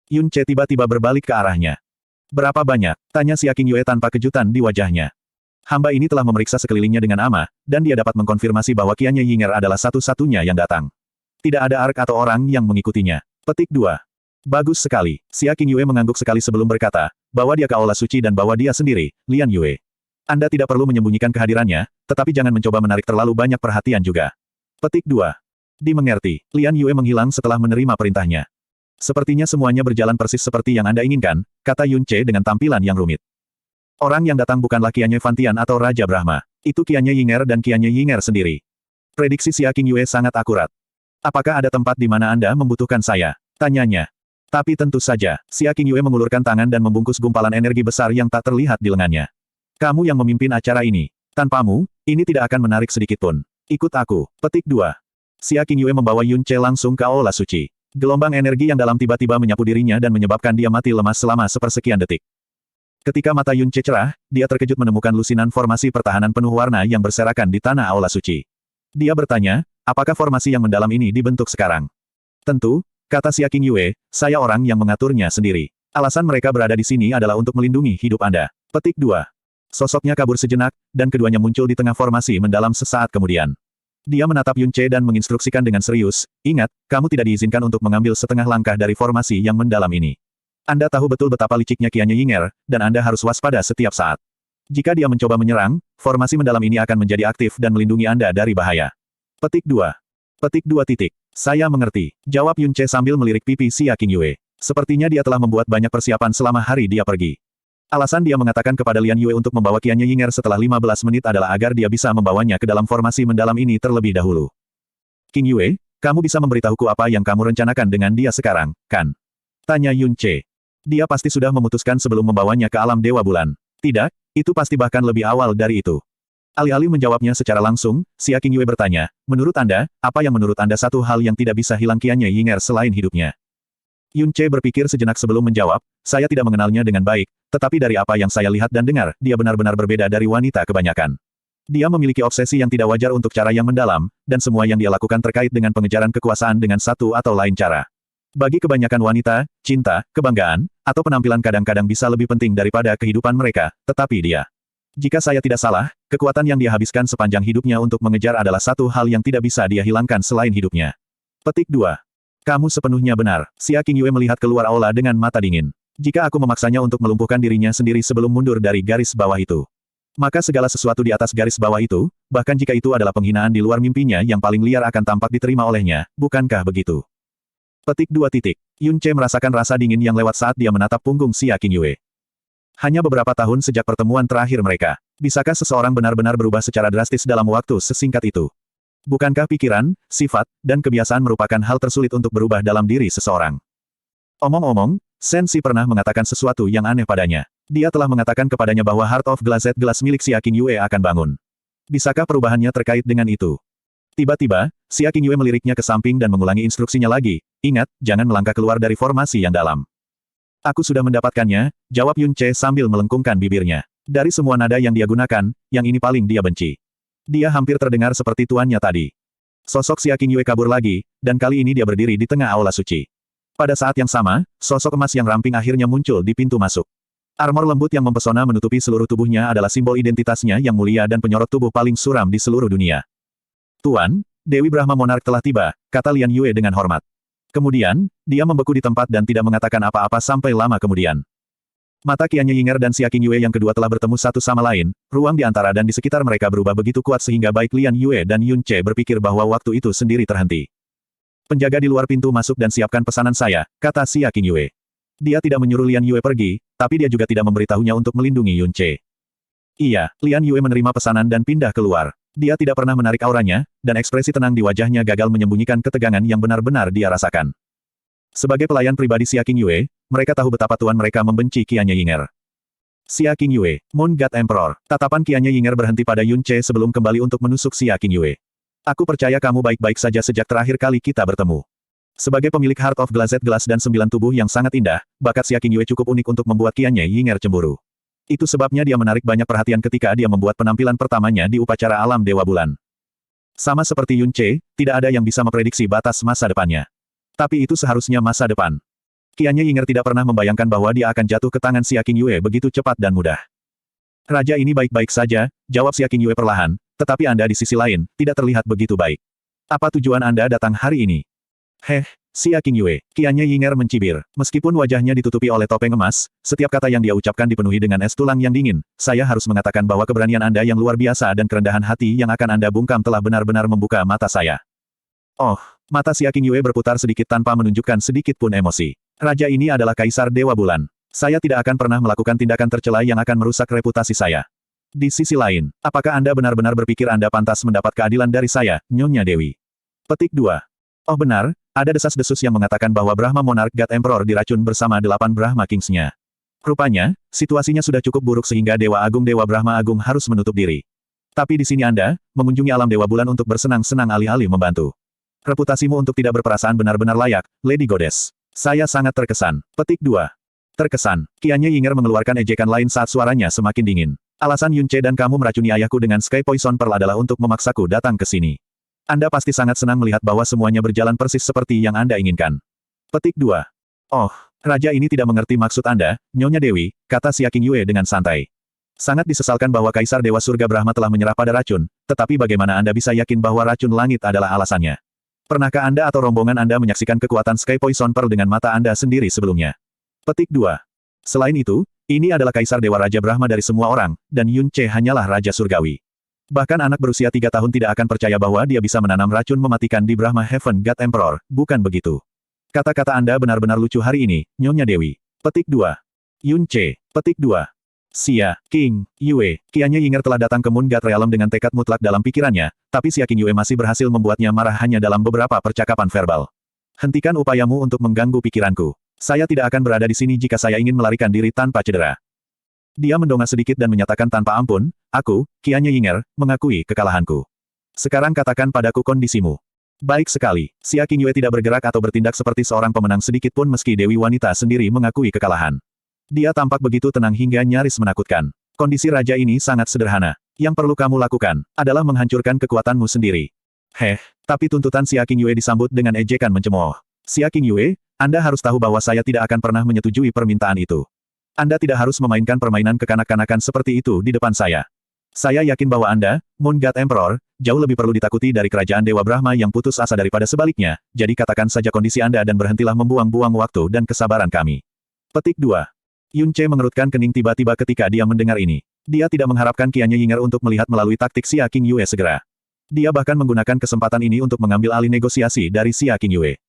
Yun Che tiba-tiba berbalik ke arahnya. Berapa banyak? Tanya Xia Qingyue tanpa kejutan di wajahnya. Hamba ini telah memeriksa sekelilingnya dengan ama, dan dia dapat mengkonfirmasi bahwa Qianye Yinger adalah satu-satunya yang datang. Tidak ada ark atau orang yang mengikutinya. Petik 2. Bagus sekali. Xia Qingyue mengangguk sekali sebelum berkata, bahwa dia ke aula suci dan bahwa dia sendiri, Lian Yue. Anda tidak perlu menyembunyikan kehadirannya, tetapi jangan mencoba menarik terlalu banyak perhatian juga. Petik 2. Dimengerti. Lian Yue menghilang setelah menerima perintahnya. Sepertinya semuanya berjalan persis seperti yang Anda inginkan, kata Yun Che dengan tampilan yang rumit. Orang yang datang bukanlah Qianye Fantian atau Raja Brahma. Itu Qianye Yinger dan Qianye Yinger sendiri. Prediksi Xia Qingyue sangat akurat. Apakah ada tempat di mana Anda membutuhkan saya? Tanyanya. Tapi tentu saja, Xia Qingyue mengulurkan tangan dan membungkus gumpalan energi besar yang tak terlihat di lengannya. Kamu yang memimpin acara ini. Tanpamu, ini tidak akan menarik sedikitpun. Ikut aku. Petik 2. Xia Qingyue membawa Yun Che langsung ke aula suci. Gelombang energi yang dalam tiba-tiba menyapu dirinya dan menyebabkan dia mati lemas selama sepersekian detik. Ketika mata Yun Che cerah, dia terkejut menemukan lusinan formasi pertahanan penuh warna yang berserakan di tanah aula suci. Dia bertanya, apakah formasi yang mendalam ini dibentuk sekarang? Tentu, kata Xia Qingyue, saya orang yang mengaturnya sendiri. Alasan mereka berada di sini adalah untuk melindungi hidup Anda. Petik 2. Sosoknya kabur sejenak, dan keduanya muncul di tengah formasi mendalam sesaat kemudian. Dia menatap Yun Che dan menginstruksikan dengan serius, ingat, kamu tidak diizinkan untuk mengambil setengah langkah dari formasi yang mendalam ini. Anda tahu betul betapa liciknya Qianye Yinger, dan Anda harus waspada setiap saat. Jika dia mencoba menyerang, formasi mendalam ini akan menjadi aktif dan melindungi Anda dari bahaya. Petik 2. Petik 2 titik. Saya mengerti, jawab Yun Che sambil melirik pipi Xia Qingyue. Sepertinya dia telah membuat banyak persiapan selama hari dia pergi. Alasan dia mengatakan kepada Lian Yue untuk membawa Qianye Yinger setelah 15 menit adalah agar dia bisa membawanya ke dalam formasi mendalam ini terlebih dahulu. Qingyue, kamu bisa memberitahuku apa yang kamu rencanakan dengan dia sekarang, kan? Tanya Yun Che. Dia pasti sudah memutuskan sebelum membawanya ke alam Dewa Bulan. Tidak, itu pasti bahkan lebih awal dari itu. Alih-alih menjawabnya secara langsung, Xia Qingyue bertanya, menurut Anda, apa yang menurut Anda satu hal yang tidak bisa hilang Qianye Yinger selain hidupnya? Yun Che berpikir sejenak sebelum menjawab, saya tidak mengenalnya dengan baik, tetapi dari apa yang saya lihat dan dengar, dia benar-benar berbeda dari wanita kebanyakan. Dia memiliki obsesi yang tidak wajar untuk cara yang mendalam, dan semua yang dia lakukan terkait dengan pengejaran kekuasaan dengan satu atau lain cara. Bagi kebanyakan wanita, cinta, kebanggaan, atau penampilan kadang-kadang bisa lebih penting daripada kehidupan mereka, tetapi dia. Jika saya tidak salah, kekuatan yang dia habiskan sepanjang hidupnya untuk mengejar adalah satu hal yang tidak bisa dia hilangkan selain hidupnya. Petik 2. Kamu sepenuhnya benar. Xia Qingyue melihat keluar aula dengan mata dingin. Jika aku memaksanya untuk melumpuhkan dirinya sendiri sebelum mundur dari garis bawah itu, maka segala sesuatu di atas garis bawah itu, bahkan jika itu adalah penghinaan di luar mimpinya yang paling liar akan tampak diterima olehnya, bukankah begitu? Petik 2 titik. Yun Che merasakan rasa dingin yang lewat saat dia menatap punggung Xia Qingyue. Hanya beberapa tahun sejak pertemuan terakhir mereka. Bisakah seseorang benar-benar berubah secara drastis dalam waktu sesingkat itu? Bukankah pikiran, sifat, dan kebiasaan merupakan hal tersulit untuk berubah dalam diri seseorang? Omong-omong, Sensi pernah mengatakan sesuatu yang aneh padanya. Dia telah mengatakan kepadanya bahwa Heart of Glazed Glass milik Xia Qingyue akan bangun. Bisakah perubahannya terkait dengan itu? Tiba-tiba, Xia Qingyue meliriknya ke samping dan mengulangi instruksinya lagi. Ingat, jangan melangkah keluar dari formasi yang dalam. Aku sudah mendapatkannya, jawab Yun Che sambil melengkungkan bibirnya. Dari semua nada yang dia gunakan, yang ini paling dia benci. Dia hampir terdengar seperti tuannya tadi. Sosok Xia Qingyue kabur lagi, dan kali ini dia berdiri di tengah aula suci. Pada saat yang sama, sosok emas yang ramping akhirnya muncul di pintu masuk. Armor lembut yang mempesona menutupi seluruh tubuhnya adalah simbol identitasnya yang mulia dan penyorot tubuh paling suram di seluruh dunia. Tuan, Dewi Brahma Monark telah tiba, kata Lian Yue dengan hormat. Kemudian, dia membeku di tempat dan tidak mengatakan apa-apa sampai lama kemudian. Mata Qianye Yinger dan Xia Qingyue yang kedua telah bertemu satu sama lain, ruang di antara dan di sekitar mereka berubah begitu kuat sehingga baik Lian Yue dan Yun Che berpikir bahwa waktu itu sendiri terhenti. Penjaga di luar pintu masuk dan siapkan pesanan saya, kata Xia Qingyue. Dia tidak menyuruh Lian Yue pergi, tapi dia juga tidak memberitahunya untuk melindungi Yun Che. Iya, Lian Yue menerima pesanan dan pindah keluar. Dia tidak pernah menarik auranya, dan ekspresi tenang di wajahnya gagal menyembunyikan ketegangan yang benar-benar dia rasakan. Sebagai pelayan pribadi Xia Qingyue, mereka tahu betapa tuan mereka membenci Qianye Yinger. Xia Qingyue, Moon God Emperor. Tatapan Qianye Yinger berhenti pada Yun Che sebelum kembali untuk menusuk Xia Qingyue. Aku percaya kamu baik-baik saja sejak terakhir kali kita bertemu. Sebagai pemilik Heart of Glazed Glass dan 9 tubuh yang sangat indah, bakat Xia Qingyue cukup unik untuk membuat Qianye Yinger cemburu. Itu sebabnya dia menarik banyak perhatian ketika dia membuat penampilan pertamanya di upacara alam Dewa Bulan. Sama seperti Yun Che, tidak ada yang bisa memprediksi batas masa depannya. Tapi itu seharusnya masa depan. Qianye Yinger tidak pernah membayangkan bahwa dia akan jatuh ke tangan Xia Qingyue begitu cepat dan mudah. Raja ini baik-baik saja, jawab Xia Qingyue perlahan, tetapi Anda di sisi lain, tidak terlihat begitu baik. Apa tujuan Anda datang hari ini? Heh, Xia Qingyue, Qianye Yinger mencibir. Meskipun wajahnya ditutupi oleh topeng emas, setiap kata yang dia ucapkan dipenuhi dengan es tulang yang dingin. Saya harus mengatakan bahwa keberanian Anda yang luar biasa dan kerendahan hati yang akan Anda bungkam telah benar-benar membuka mata saya. Oh, mata Xia Qingyue berputar sedikit tanpa menunjukkan sedikit pun emosi. Raja ini adalah Kaisar Dewa Bulan. Saya tidak akan pernah melakukan tindakan tercela yang akan merusak reputasi saya. Di sisi lain, apakah Anda benar-benar berpikir Anda pantas mendapat keadilan dari saya, Nyonya Dewi? Petik 2. Oh benar, ada desas-desus yang mengatakan bahwa Brahma Monarch God Emperor diracun bersama 8 Brahma Kings-nya. Rupanya, situasinya sudah cukup buruk sehingga Dewa Brahma Agung harus menutup diri. Tapi di sini Anda, mengunjungi alam Dewa Bulan untuk bersenang-senang alih-alih membantu. Reputasimu untuk tidak berperasaan benar-benar layak, Lady Goddess. Saya sangat terkesan. Petik 2. Terkesan. Qianye Yinger mengeluarkan ejekan lain saat suaranya semakin dingin. Alasan Yunce dan kamu meracuni ayahku dengan Sky Poison Pearl adalah untuk memaksaku datang ke sini. Anda pasti sangat senang melihat bahwa semuanya berjalan persis seperti yang Anda inginkan. Petik 2. Oh, raja ini tidak mengerti maksud Anda, Nyonya Dewi, kata Xia Qingyue dengan santai. Sangat disesalkan bahwa Kaisar Dewa Surga Brahma telah menyerah pada racun, tetapi bagaimana Anda bisa yakin bahwa racun langit adalah alasannya? Pernahkah Anda atau rombongan Anda menyaksikan kekuatan Sky Poison Pearl dengan mata Anda sendiri sebelumnya? Petik 2. Selain itu, ini adalah Kaisar Dewa Raja Brahma dari semua orang, dan Yunce hanyalah Raja Surgawi. Bahkan anak berusia 3 tahun tidak akan percaya bahwa dia bisa menanam racun mematikan di Brahma Heaven God Emperor, bukan begitu? Kata-kata Anda benar-benar lucu hari ini, Nyonya Dewi. Petik 2. Yunce. Petik 2. Xia Qingyue, Qianye Yinger telah datang ke Moon God Realm dengan tekad mutlak dalam pikirannya, tapi Xia Qingyue masih berhasil membuatnya marah hanya dalam beberapa percakapan verbal. Hentikan upayamu untuk mengganggu pikiranku. Saya tidak akan berada di sini jika saya ingin melarikan diri tanpa cedera. Dia mendongak sedikit dan menyatakan tanpa ampun, aku, Qianye Yinger, mengakui kekalahanku. Sekarang katakan padaku kondisimu. Baik sekali, Xia Qingyue tidak bergerak atau bertindak seperti seorang pemenang sedikit pun meski Dewi Wanita sendiri mengakui kekalahan. Dia tampak begitu tenang hingga nyaris menakutkan. Kondisi raja ini sangat sederhana. Yang perlu kamu lakukan, adalah menghancurkan kekuatanmu sendiri. Tapi tuntutan Xia Qingyue disambut dengan ejekan mencemooh. Xia Qingyue, Anda harus tahu bahwa saya tidak akan pernah menyetujui permintaan itu. Anda tidak harus memainkan permainan kekanak-kanakan seperti itu di depan saya. Saya yakin bahwa Anda, Moon God Emperor, jauh lebih perlu ditakuti dari kerajaan Dewa Brahma yang putus asa daripada sebaliknya, jadi katakan saja kondisi Anda dan berhentilah membuang-buang waktu dan kesabaran kami. Petik 2. Yunce mengerutkan kening tiba-tiba ketika dia mendengar ini. Dia tidak mengharapkan Qianye Yinger untuk melihat melalui taktik Xia Qingyue segera. Dia bahkan menggunakan kesempatan ini untuk mengambil alih negosiasi dari Xia Qingyue.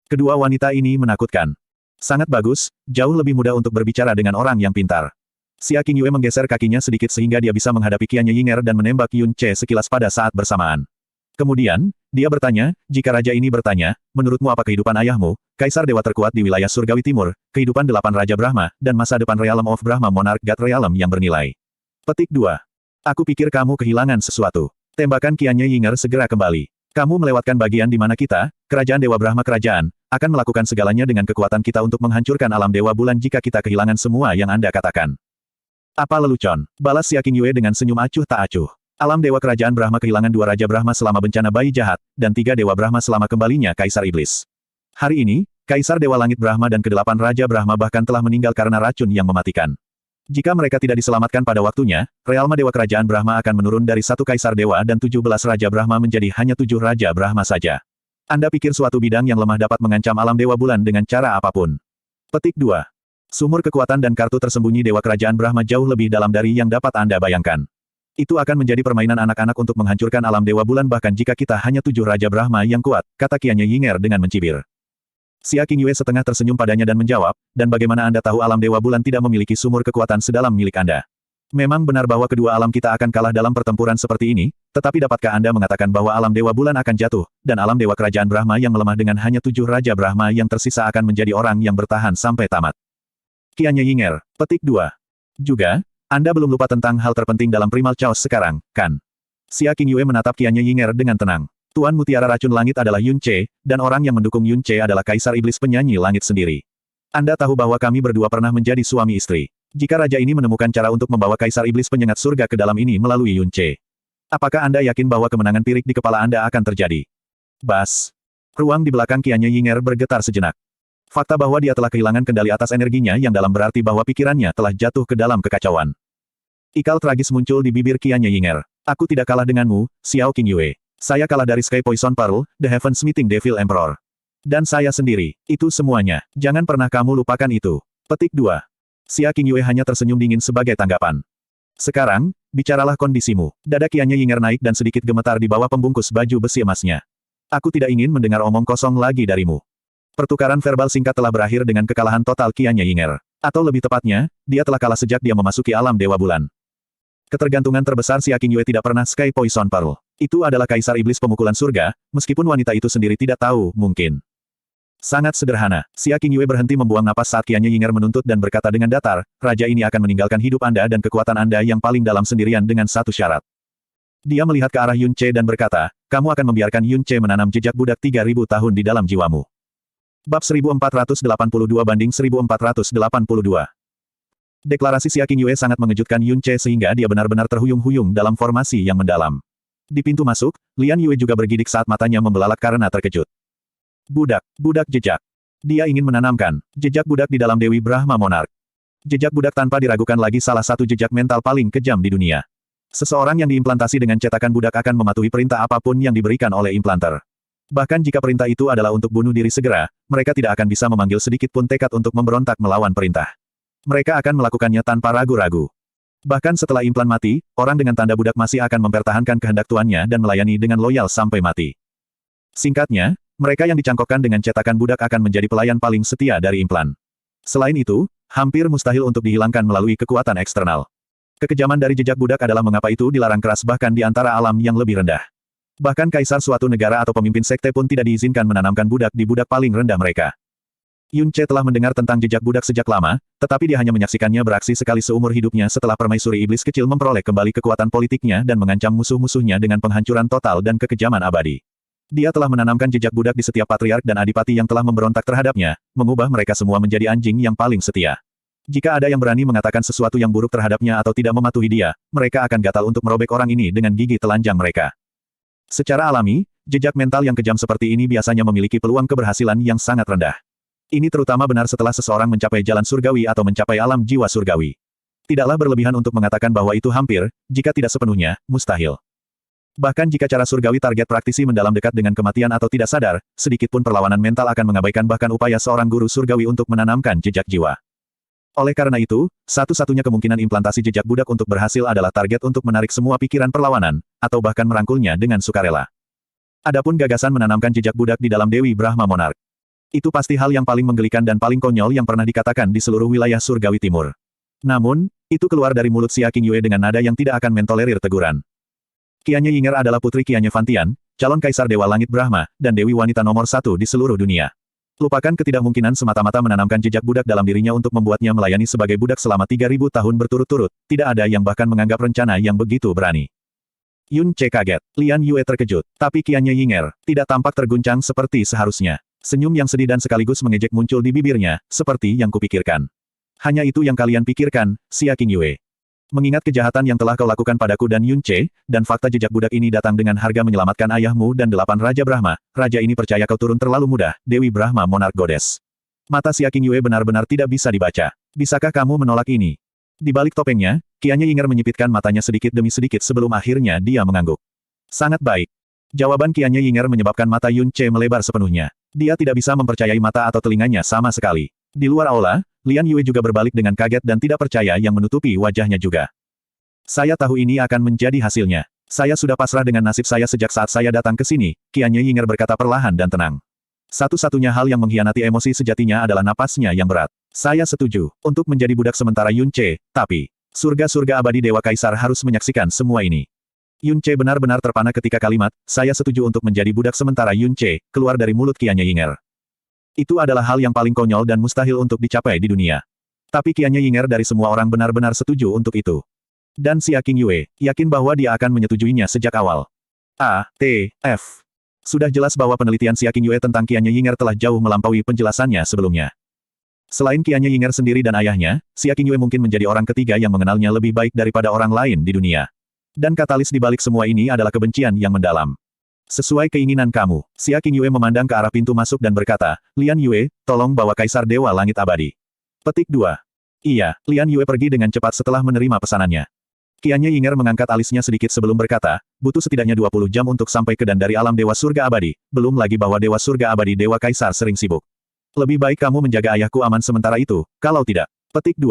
Kedua wanita ini menakutkan. Sangat bagus, jauh lebih mudah untuk berbicara dengan orang yang pintar. Xia Qingyue menggeser kakinya sedikit sehingga dia bisa menghadapi Qianye Yinger dan menembak Yunce sekilas pada saat bersamaan. Kemudian, dia bertanya, jika raja ini bertanya, menurutmu apa kehidupan ayahmu, Kaisar Dewa terkuat di wilayah Surgawi Timur, kehidupan 8 Raja Brahma, dan masa depan Realm of Brahma Monarch God Realm yang bernilai. Petik 2. Aku pikir kamu kehilangan sesuatu. Tembakan Qianye Yinger segera kembali. Kamu melewatkan bagian di mana kita, Kerajaan Dewa Brahma Kerajaan, akan melakukan segalanya dengan kekuatan kita untuk menghancurkan alam Dewa Bulan jika kita kehilangan semua yang Anda katakan. Apa lelucon? Balas Xia Qingyue dengan senyum acuh tak acuh. Alam Dewa Kerajaan Brahma kehilangan 2 Raja Brahma selama bencana bayi jahat, dan 3 Dewa Brahma selama kembalinya Kaisar Iblis. Hari ini, Kaisar Dewa Langit Brahma dan ke-8 Raja Brahma bahkan telah meninggal karena racun yang mematikan. Jika mereka tidak diselamatkan pada waktunya, realma Dewa Kerajaan Brahma akan menurun dari 1 Kaisar Dewa dan 17 Raja Brahma menjadi hanya 7 Raja Brahma saja. Anda pikir suatu bidang yang lemah dapat mengancam alam Dewa Bulan dengan cara apapun? Petik 2. Sumur kekuatan dan kartu tersembunyi Dewa Kerajaan Brahma jauh lebih dalam dari yang dapat Anda bayangkan. Itu akan menjadi permainan anak-anak untuk menghancurkan alam Dewa Bulan bahkan jika kita hanya 7 Raja Brahma yang kuat, kata Qianye Yinger dengan mencibir. Xia Qingyue setengah tersenyum padanya dan menjawab, dan bagaimana Anda tahu alam Dewa Bulan tidak memiliki sumur kekuatan sedalam milik Anda? Memang benar bahwa kedua alam kita akan kalah dalam pertempuran seperti ini, tetapi dapatkah Anda mengatakan bahwa alam Dewa Bulan akan jatuh, dan alam Dewa Kerajaan Brahma yang melemah dengan hanya 7 Raja Brahma yang tersisa akan menjadi orang yang bertahan sampai tamat? Qianye Yinger. Petik 2. Juga, Anda belum lupa tentang hal terpenting dalam Primal Chaos sekarang, kan? Xia Qingyue menatap Qianye Yinger dengan tenang. Tuan Mutiara Racun Langit adalah Yunce, dan orang yang mendukung Yunce adalah Kaisar Iblis Penyanyi Langit sendiri. Anda tahu bahwa kami berdua pernah menjadi suami istri. Jika raja ini menemukan cara untuk membawa Kaisar Iblis Penyengat Surga ke dalam ini melalui Yunce, apakah Anda yakin bahwa kemenangan pirik di kepala Anda akan terjadi? Bas. Ruang di belakang Qianye Yinger bergetar sejenak. Fakta bahwa dia telah kehilangan kendali atas energinya yang dalam berarti bahwa pikirannya telah jatuh ke dalam kekacauan. Ikal tragis muncul di bibir Qianye Yinger. Aku tidak kalah denganmu, Xiao Qingyue. Saya kalah dari Sky Poison Pearl, The Heaven Smithing Devil Emperor. Dan saya sendiri. Itu semuanya. Jangan pernah kamu lupakan itu. Petik 2. Xia Qingyue hanya tersenyum dingin sebagai tanggapan. Sekarang, bicaralah kondisimu. Dada Qianye Yinger naik dan sedikit gemetar di bawah pembungkus baju besi emasnya. Aku tidak ingin mendengar omong kosong lagi darimu. Pertukaran verbal singkat telah berakhir dengan kekalahan total Qianye Yinger. Atau lebih tepatnya, dia telah kalah sejak dia memasuki alam Dewa Bulan. Ketergantungan terbesar Xia Qingyue tidak pernah Sky Poison Pearl. Itu adalah kaisar iblis pemukulan surga, meskipun wanita itu sendiri tidak tahu, mungkin. Sangat sederhana, Xia Qingyue berhenti membuang napas saat Qianye Yinger menuntut dan berkata dengan datar, raja ini akan meninggalkan hidup Anda dan kekuatan Anda yang paling dalam sendirian dengan satu syarat. Dia melihat ke arah Yun Ce dan berkata, kamu akan membiarkan Yun Ce menanam jejak budak 3.000 tahun di dalam jiwamu. Bab 1482-1482. Deklarasi Xia Qingyue sangat mengejutkan Yun Ce sehingga dia benar-benar terhuyung-huyung dalam formasi yang mendalam. Di pintu masuk, Lian Yue juga bergidik saat matanya membelalak karena terkejut. Budak jejak. Dia ingin menanamkan jejak budak di dalam Dewi Brahma Monarch. Jejak budak tanpa diragukan lagi salah satu jejak mental paling kejam di dunia. Seseorang yang diimplantasi dengan cetakan budak akan mematuhi perintah apapun yang diberikan oleh implanter. Bahkan jika perintah itu adalah untuk bunuh diri segera, mereka tidak akan bisa memanggil sedikit pun tekad untuk memberontak melawan perintah. Mereka akan melakukannya tanpa ragu-ragu. Bahkan setelah implan mati, orang dengan tanda budak masih akan mempertahankan kehendak tuannya dan melayani dengan loyal sampai mati. Singkatnya, mereka yang dicangkokkan dengan cetakan budak akan menjadi pelayan paling setia dari implan. Selain itu, hampir mustahil untuk dihilangkan melalui kekuatan eksternal. Kekejaman dari jejak budak adalah mengapa itu dilarang keras bahkan di antara alam yang lebih rendah. Bahkan kaisar suatu negara atau pemimpin sekte pun tidak diizinkan menanamkan budak di budak paling rendah mereka. Yun Ce telah mendengar tentang jejak budak sejak lama, tetapi dia hanya menyaksikannya beraksi sekali seumur hidupnya setelah permaisuri iblis kecil memperoleh kembali kekuatan politiknya dan mengancam musuh-musuhnya dengan penghancuran total dan kekejaman abadi. Dia telah menanamkan jejak budak di setiap patriark dan adipati yang telah memberontak terhadapnya, mengubah mereka semua menjadi anjing yang paling setia. Jika ada yang berani mengatakan sesuatu yang buruk terhadapnya atau tidak mematuhi dia, mereka akan gatal untuk merobek orang ini dengan gigi telanjang mereka. Secara alami, jejak mental yang kejam seperti ini biasanya memiliki peluang keberhasilan yang sangat rendah. Ini terutama benar setelah seseorang mencapai jalan surgawi atau mencapai alam jiwa surgawi. Tidaklah berlebihan untuk mengatakan bahwa itu hampir, jika tidak sepenuhnya, mustahil. Bahkan jika cara surgawi target praktisi mendalam dekat dengan kematian atau tidak sadar, sedikit pun perlawanan mental akan mengabaikan bahkan upaya seorang guru surgawi untuk menanamkan jejak jiwa. Oleh karena itu, satu-satunya kemungkinan implantasi jejak budak untuk berhasil adalah target untuk menarik semua pikiran perlawanan, atau bahkan merangkulnya dengan sukarela. Adapun gagasan menanamkan jejak budak di dalam Dewi Brahma Monarch. Itu pasti hal yang paling menggelikan dan paling konyol yang pernah dikatakan di seluruh wilayah surgawi timur. Namun, itu keluar dari mulut Xia Qingyue dengan nada yang tidak akan mentolerir teguran. Qianye Yinger adalah putri Qianye Fantian, calon kaisar Dewa Langit Brahma, dan Dewi wanita nomor 1 di seluruh dunia. Lupakan ketidakmungkinan semata-mata menanamkan jejak budak dalam dirinya untuk membuatnya melayani sebagai budak selama 3.000 tahun berturut-turut, tidak ada yang bahkan menganggap rencana yang begitu berani. Yun Ce kaget, Lian Yue terkejut, tapi Qianye Yinger tidak tampak terguncang seperti seharusnya. Senyum yang sedih dan sekaligus mengejek muncul di bibirnya, seperti yang kupikirkan. Hanya itu yang kalian pikirkan, Xia Qingyue. Mengingat kejahatan yang telah kau lakukan padaku dan Yun Ce, dan fakta jejak budak ini datang dengan harga menyelamatkan ayahmu dan 8 Raja Brahma, raja ini percaya kau turun terlalu mudah, Dewi Brahma Monarch Goddess. Mata Xia Qingyue benar-benar tidak bisa dibaca. Bisakah kamu menolak ini? Di balik topengnya, Qianye Yinger menyipitkan matanya sedikit demi sedikit sebelum akhirnya dia mengangguk. Sangat baik. Jawaban Qianye Yinger menyebabkan mata Yun Ce melebar sepenuhnya. Dia tidak bisa mempercayai mata atau telinganya sama sekali. Di luar aula, Lian Yue juga berbalik dengan kaget dan tidak percaya yang menutupi wajahnya juga. Saya tahu ini akan menjadi hasilnya. Saya sudah pasrah dengan nasib saya sejak saat saya datang ke sini, Qianye Yinger berkata perlahan dan tenang. Satu-satunya hal yang mengkhianati emosi sejatinya adalah napasnya yang berat. Saya setuju untuk menjadi budak sementara Yun Ce, tapi surga-surga abadi Dewa Kaisar harus menyaksikan semua ini. Yun Ce benar-benar terpana ketika kalimat, saya setuju untuk menjadi budak sementara Yun Ce, keluar dari mulut Qianye Yinger. Itu adalah hal yang paling konyol dan mustahil untuk dicapai di dunia. Tapi Qianye Yinger dari semua orang benar-benar setuju untuk itu. Dan Xia Qingyue, yakin bahwa dia akan menyetujuinya sejak awal. A.T.F. Sudah jelas bahwa penelitian Xia Qingyue tentang Qianye Yinger telah jauh melampaui penjelasannya sebelumnya. Selain Qianye Yinger sendiri dan ayahnya, Xia Qingyue mungkin menjadi orang ketiga yang mengenalnya lebih baik daripada orang lain di dunia. Dan katalis di balik semua ini adalah kebencian yang mendalam. Sesuai keinginan kamu. Xia Qingyue memandang ke arah pintu masuk dan berkata, Lian Yue, tolong bawa Kaisar Dewa Langit Abadi. Petik 2. Iya, Lian Yue pergi dengan cepat setelah menerima pesanannya. Qianye Yinger mengangkat alisnya sedikit sebelum berkata, butuh setidaknya 20 jam untuk sampai ke dan dari alam Dewa Surga Abadi, belum lagi bahwa Dewa Surga Abadi Dewa Kaisar sering sibuk. Lebih baik kamu menjaga ayahku aman sementara itu, kalau tidak. Petik 2.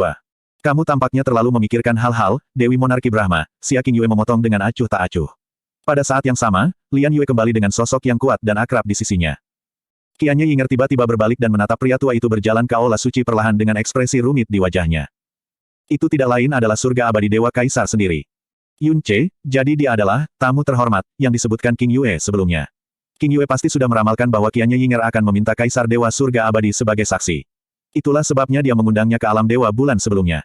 Kamu tampaknya terlalu memikirkan hal-hal, Dewi Monarki Brahma, Xia Qingyue memotong dengan acuh tak acuh. Pada saat yang sama, Lian Yue kembali dengan sosok yang kuat dan akrab di sisinya. Qianye Yinger tiba-tiba berbalik dan menatap pria tua itu berjalan ke aula suci perlahan dengan ekspresi rumit di wajahnya. Itu tidak lain adalah surga abadi Dewa Kaisar sendiri. Yun Ce, jadi dia adalah tamu terhormat yang disebutkan King Yue sebelumnya. King Yue pasti sudah meramalkan bahwa Qianye Yinger akan meminta Kaisar Dewa Surga Abadi sebagai saksi. Itulah sebabnya dia mengundangnya ke alam Dewa Bulan sebelumnya.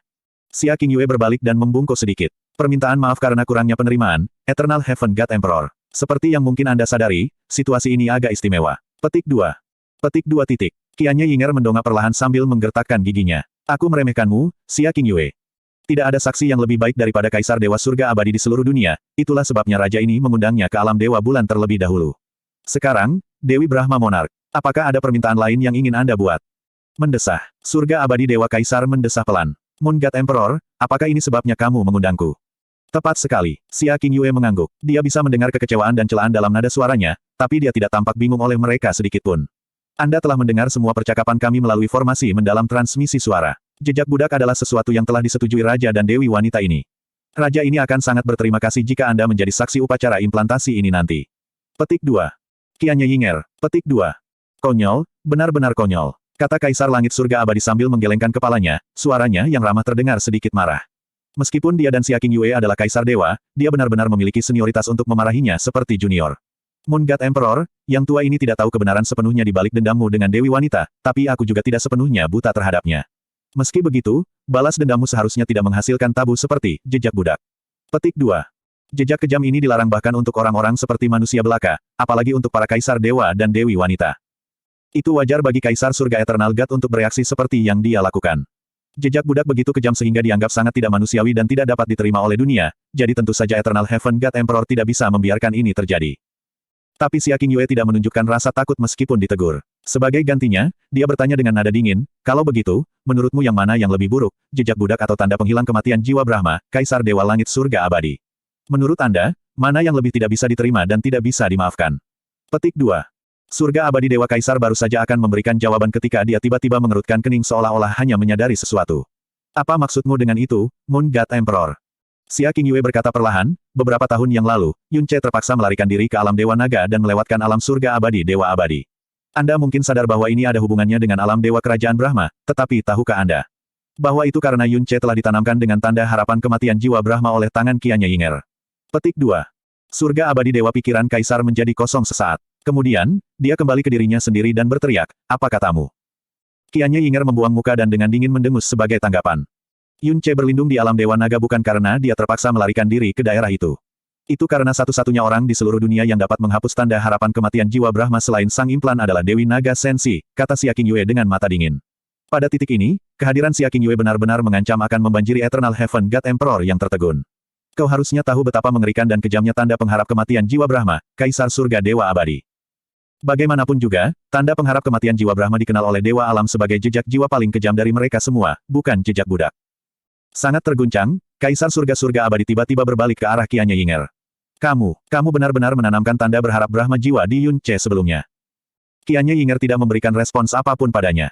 Xia Qingyue berbalik dan membungkuk sedikit. Permintaan maaf karena kurangnya penerimaan, Eternal Heaven God Emperor. Seperti yang mungkin Anda sadari, situasi ini agak istimewa. Petik 2. Petik 2 titik. Qianye Yinger mendongak perlahan sambil menggertakkan giginya. Aku meremehkanmu, Xia Qingyue. Tidak ada saksi yang lebih baik daripada Kaisar Dewa Surga Abadi di seluruh dunia, itulah sebabnya raja ini mengundangnya ke alam Dewa Bulan terlebih dahulu. Sekarang, Dewi Brahma Monark, apakah ada permintaan lain yang ingin Anda buat? Mendesah. Surga Abadi Dewa Kaisar mendesah pelan. Moon God Emperor, apakah ini sebabnya kamu mengundangku? Tepat sekali. Xia Qingyue mengangguk. Dia bisa mendengar kekecewaan dan celaan dalam nada suaranya, tapi dia tidak tampak bingung oleh mereka sedikitpun. Anda telah mendengar semua percakapan kami melalui formasi mendalam transmisi suara. Jejak budak adalah sesuatu yang telah disetujui Raja dan Dewi wanita ini. Raja ini akan sangat berterima kasih jika Anda menjadi saksi upacara implantasi ini nanti. Petik 2. Qianye Yinger. Petik 2. Konyol, benar-benar konyol. Kata Kaisar Langit Surga Abadi sambil menggelengkan kepalanya, suaranya yang ramah terdengar sedikit marah. Meskipun dia dan Xia Qingyue adalah Kaisar Dewa, dia benar-benar memiliki senioritas untuk memarahinya seperti junior. Moon God Emperor, yang tua ini tidak tahu kebenaran sepenuhnya di balik dendammu dengan Dewi Wanita, tapi aku juga tidak sepenuhnya buta terhadapnya. Meski begitu, balas dendammu seharusnya tidak menghasilkan tabu seperti jejak budak. Petik 2. Jejak kejam ini dilarang bahkan untuk orang-orang seperti manusia belaka, apalagi untuk para Kaisar Dewa dan Dewi Wanita. Itu wajar bagi Kaisar Surga Eternal God untuk bereaksi seperti yang dia lakukan. Jejak budak begitu kejam sehingga dianggap sangat tidak manusiawi dan tidak dapat diterima oleh dunia, jadi tentu saja Eternal Heaven God Emperor tidak bisa membiarkan ini terjadi. Tapi Xia Qingyue tidak menunjukkan rasa takut meskipun ditegur. Sebagai gantinya, dia bertanya dengan nada dingin, kalau begitu, menurutmu yang mana yang lebih buruk, jejak budak atau tanda penghilang kematian jiwa Brahma, Kaisar Dewa Langit Surga Abadi? Menurut Anda, mana yang lebih tidak bisa diterima dan tidak bisa dimaafkan? Petik 2. Surga Abadi Dewa Kaisar baru saja akan memberikan jawaban ketika dia tiba-tiba mengerutkan kening seolah-olah hanya menyadari sesuatu. Apa maksudmu dengan itu, Moon God Emperor? Xia Qingyue berkata perlahan, beberapa tahun yang lalu, Yun Ce terpaksa melarikan diri ke alam Dewa Naga dan melewatkan alam Surga Abadi Dewa Abadi. Anda mungkin sadar bahwa ini ada hubungannya dengan alam Dewa Kerajaan Brahma, tetapi tahukah Anda bahwa itu karena Yun Ce telah ditanamkan dengan tanda harapan kematian jiwa Brahma oleh tangan Qianye Yinger? Petik 2. Surga Abadi Dewa Pikiran Kaisar menjadi kosong sesaat. Kemudian, dia kembali ke dirinya sendiri dan berteriak, apa katamu? Qianye Yinger membuang muka dan dengan dingin mendengus sebagai tanggapan. Yun Ce berlindung di alam Dewa Naga bukan karena dia terpaksa melarikan diri ke daerah itu. Itu karena satu-satunya orang di seluruh dunia yang dapat menghapus tanda harapan kematian jiwa Brahma selain sang implan adalah Dewi Naga Sensi, kata Xia Qingyue dengan mata dingin. Pada titik ini, kehadiran Xia Qingyue benar-benar mengancam akan membanjiri Eternal Heaven God Emperor yang tertegun. Kau harusnya tahu betapa mengerikan dan kejamnya tanda pengharap kematian jiwa Brahma, Kaisar Surga Dewa Abadi. Bagaimanapun juga, tanda pengharap kematian jiwa Brahma dikenal oleh Dewa Alam sebagai jejak jiwa paling kejam dari mereka semua, bukan jejak budak. Sangat terguncang, Kaisar Surga-Surga Abadi tiba-tiba berbalik ke arah Qianye Yinger. Kamu benar-benar menanamkan tanda berharap Brahma jiwa di Yun Ce sebelumnya. Qianye Yinger tidak memberikan respons apapun padanya.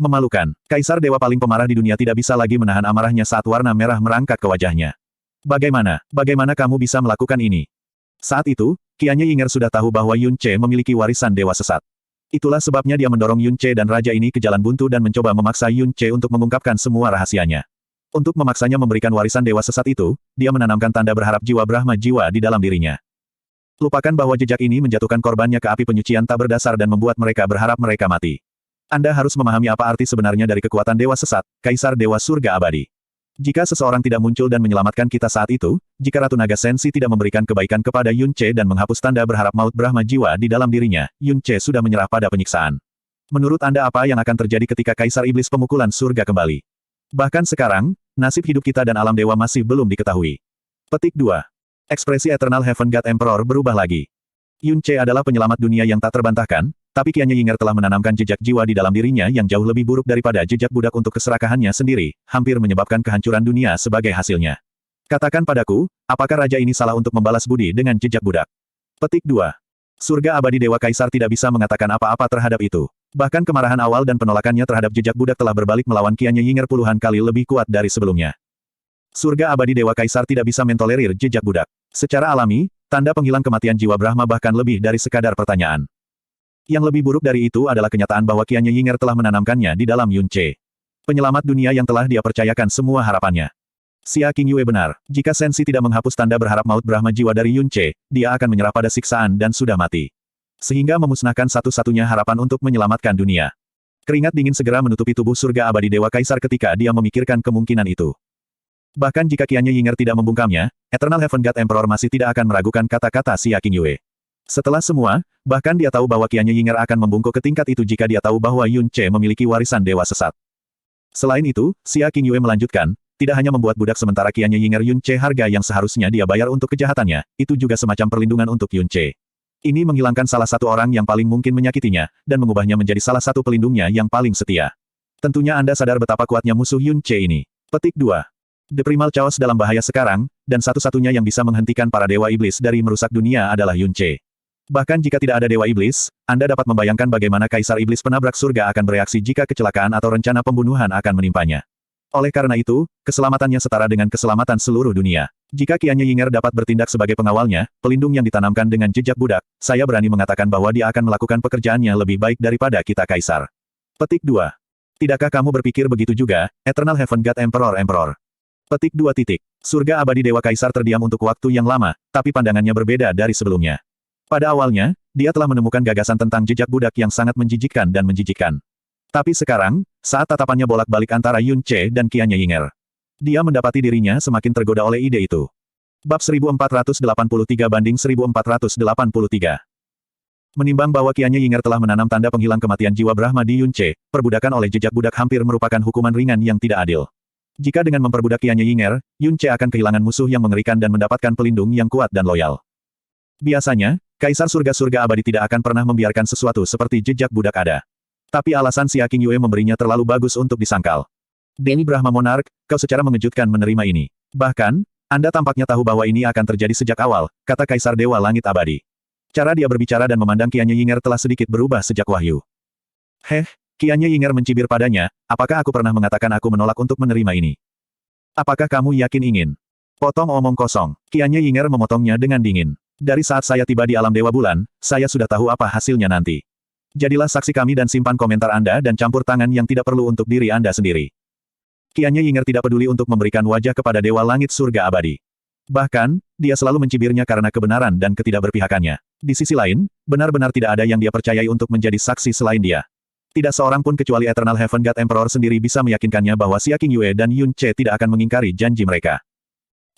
Memalukan, Kaisar Dewa paling pemarah di dunia tidak bisa lagi menahan amarahnya saat warna merah merangkak ke wajahnya. Bagaimana kamu bisa melakukan ini? Saat itu, Qianye Yinger sudah tahu bahwa Yun Ce memiliki warisan dewa sesat. Itulah sebabnya dia mendorong Yun Ce dan raja ini ke jalan buntu dan mencoba memaksa Yun Ce untuk mengungkapkan semua rahasianya. Untuk memaksanya memberikan warisan dewa sesat itu, dia menanamkan tanda berharap jiwa Brahma jiwa di dalam dirinya. Lupakan bahwa jejak ini menjatuhkan korbannya ke api penyucian tak berdasar dan membuat mereka berharap mereka mati. Anda harus memahami apa arti sebenarnya dari kekuatan dewa sesat, Kaisar Dewa Surga Abadi. Jika seseorang tidak muncul dan menyelamatkan kita saat itu, jika Ratu Naga Sensi tidak memberikan kebaikan kepada Yun Ce dan menghapus tanda berharap maut Brahma jiwa di dalam dirinya, Yun Ce sudah menyerah pada penyiksaan. Menurut Anda apa yang akan terjadi ketika Kaisar Iblis Pemukulan Surga kembali? Bahkan sekarang, nasib hidup kita dan alam dewa masih belum diketahui. Petik 2. Ekspresi Eternal Heaven God Emperor berubah lagi. Yun Ce adalah penyelamat dunia yang tak terbantahkan, tapi Qianya Yinger telah menanamkan jejak jiwa di dalam dirinya yang jauh lebih buruk daripada jejak budak untuk keserakahannya sendiri, hampir menyebabkan kehancuran dunia sebagai hasilnya. Katakan padaku, apakah raja ini salah untuk membalas budi dengan jejak budak? Petik 2. Surga abadi Dewa Kaisar tidak bisa mengatakan apa-apa terhadap itu. Bahkan kemarahan awal dan penolakannya terhadap jejak budak telah berbalik melawan Qianya Yinger puluhan kali lebih kuat dari sebelumnya. Surga abadi Dewa Kaisar tidak bisa mentolerir jejak budak. Secara alami, tanda penghilang kematian jiwa Brahma bahkan lebih dari sekadar pertanyaan. Yang lebih buruk dari itu adalah kenyataan bahwa Qianya Yinger telah menanamkannya di dalam Yun Ce. Penyelamat dunia yang telah dia percayakan semua harapannya. Xia Qingyue benar, jika Sensi tidak menghapus tanda berharap maut Brahma jiwa dari Yun Ce, dia akan menyerah pada siksaan dan sudah mati. Sehingga memusnahkan satu-satunya harapan untuk menyelamatkan dunia. Keringat dingin segera menutupi tubuh surga abadi Dewa Kaisar ketika dia memikirkan kemungkinan itu. Bahkan jika Qianya Yinger tidak membungkamnya, Eternal Heaven God Emperor masih tidak akan meragukan kata-kata Xia Qingyue. Setelah semua, bahkan dia tahu bahwa Qianya Yinger akan membungkuk ke tingkat itu jika dia tahu bahwa Yun Ce memiliki warisan dewa sesat. Selain itu, Xia Qingyue melanjutkan, tidak hanya membuat budak sementara Qianya Yinger Yun Ce harga yang seharusnya dia bayar untuk kejahatannya, itu juga semacam perlindungan untuk Yun Ce. Ini menghilangkan salah satu orang yang paling mungkin menyakitinya, dan mengubahnya menjadi salah satu pelindungnya yang paling setia. Tentunya Anda sadar betapa kuatnya musuh Yun Ce ini. Petik 2. The Primal Chaos dalam bahaya sekarang, dan satu-satunya yang bisa menghentikan para dewa iblis dari merusak dunia adalah Yun Ce. Bahkan jika tidak ada dewa iblis, Anda dapat membayangkan bagaimana Kaisar Iblis Penabrak Surga akan bereaksi jika kecelakaan atau rencana pembunuhan akan menimpanya. Oleh karena itu, keselamatannya setara dengan keselamatan seluruh dunia. Jika Qianya Yinger dapat bertindak sebagai pengawalnya, pelindung yang ditanamkan dengan jejak budak, saya berani mengatakan bahwa dia akan melakukan pekerjaannya lebih baik daripada kita Kaisar. Petik 2. Tidakkah kamu berpikir begitu juga, Eternal Heaven God Emperor? Petik 2. Surga abadi Dewa Kaisar terdiam untuk waktu yang lama, tapi pandangannya berbeda dari sebelumnya. Pada awalnya, dia telah menemukan gagasan tentang jejak budak yang sangat menjijikkan dan menjijikkan. Tapi sekarang, saat tatapannya bolak-balik antara Yun Ce dan Qianya Yinger, dia mendapati dirinya semakin tergoda oleh ide itu. Bab 1483/1483. Menimbang bahwa Qianya Yinger telah menanam tanda penghilang kematian jiwa Brahma di Yun Ce, perbudakan oleh jejak budak hampir merupakan hukuman ringan yang tidak adil. Jika dengan memperbudak Qianya Yinger, Yun Ce akan kehilangan musuh yang mengerikan dan mendapatkan pelindung yang kuat dan loyal. Biasanya, Kaisar Surga-Surga Abadi tidak akan pernah membiarkan sesuatu seperti jejak budak ada. Tapi alasan Xia Qingyue memberinya terlalu bagus untuk disangkal. Dewi Brahma Monarch, kau secara mengejutkan menerima ini. Bahkan, Anda tampaknya tahu bahwa ini akan terjadi sejak awal, kata Kaisar Dewa Langit Abadi. Cara dia berbicara dan memandang Qianya Yinger telah sedikit berubah sejak wahyu. Qianya Yinger mencibir padanya, apakah aku pernah mengatakan aku menolak untuk menerima ini? Apakah kamu yakin ingin? Potong omong kosong. Qianya Yinger memotongnya dengan dingin. Dari saat saya tiba di alam Dewa Bulan, saya sudah tahu apa hasilnya nanti. Jadilah saksi kami dan simpan komentar Anda dan campur tangan yang tidak perlu untuk diri Anda sendiri. Qianya Yinger tidak peduli untuk memberikan wajah kepada Dewa Langit Surga Abadi. Bahkan, dia selalu mencibirnya karena kebenaran dan ketidakberpihakannya. Di sisi lain, benar-benar tidak ada yang dia percayai untuk menjadi saksi selain dia. Tidak seorang pun kecuali Eternal Heaven God Emperor sendiri bisa meyakinkannya bahwa Xia Qingyue dan Yun Ce tidak akan mengingkari janji mereka.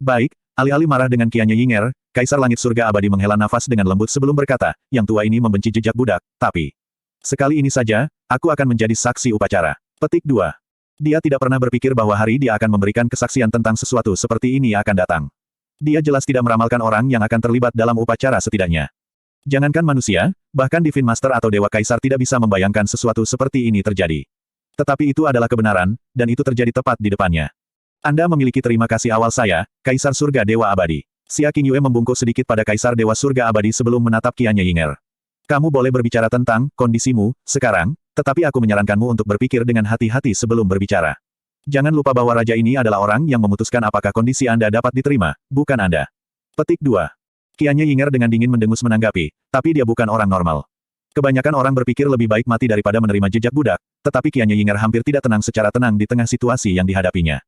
Baik, alih-alih marah dengan Qianya Yinger, Kaisar Langit Surga Abadi menghela nafas dengan lembut sebelum berkata, yang tua ini membenci jejak budak, tapi sekali ini saja, aku akan menjadi saksi upacara. Petik 2. Dia tidak pernah berpikir bahwa hari dia akan memberikan kesaksian tentang sesuatu seperti ini akan datang. Dia jelas tidak meramalkan orang yang akan terlibat dalam upacara setidaknya. Jangankan manusia, bahkan Divine Master atau Dewa Kaisar tidak bisa membayangkan sesuatu seperti ini terjadi. Tetapi itu adalah kebenaran, dan itu terjadi tepat di depannya. Anda memiliki terima kasih awal saya, Kaisar Surga Dewa Abadi. Xia Qingyue membungkuk sedikit pada Kaisar Dewa Surga Abadi sebelum menatap Qianya Yinger. Kamu boleh berbicara tentang kondisimu sekarang, tetapi aku menyarankanmu untuk berpikir dengan hati-hati sebelum berbicara. Jangan lupa bahwa raja ini adalah orang yang memutuskan apakah kondisi Anda dapat diterima, bukan Anda. Petik 2. Qianya Yinger dengan dingin mendengus menanggapi, tapi dia bukan orang normal. Kebanyakan orang berpikir lebih baik mati daripada menerima jejak budak, tetapi Qianya Yinger hampir tidak tenang secara tenang di tengah situasi yang dihadapinya.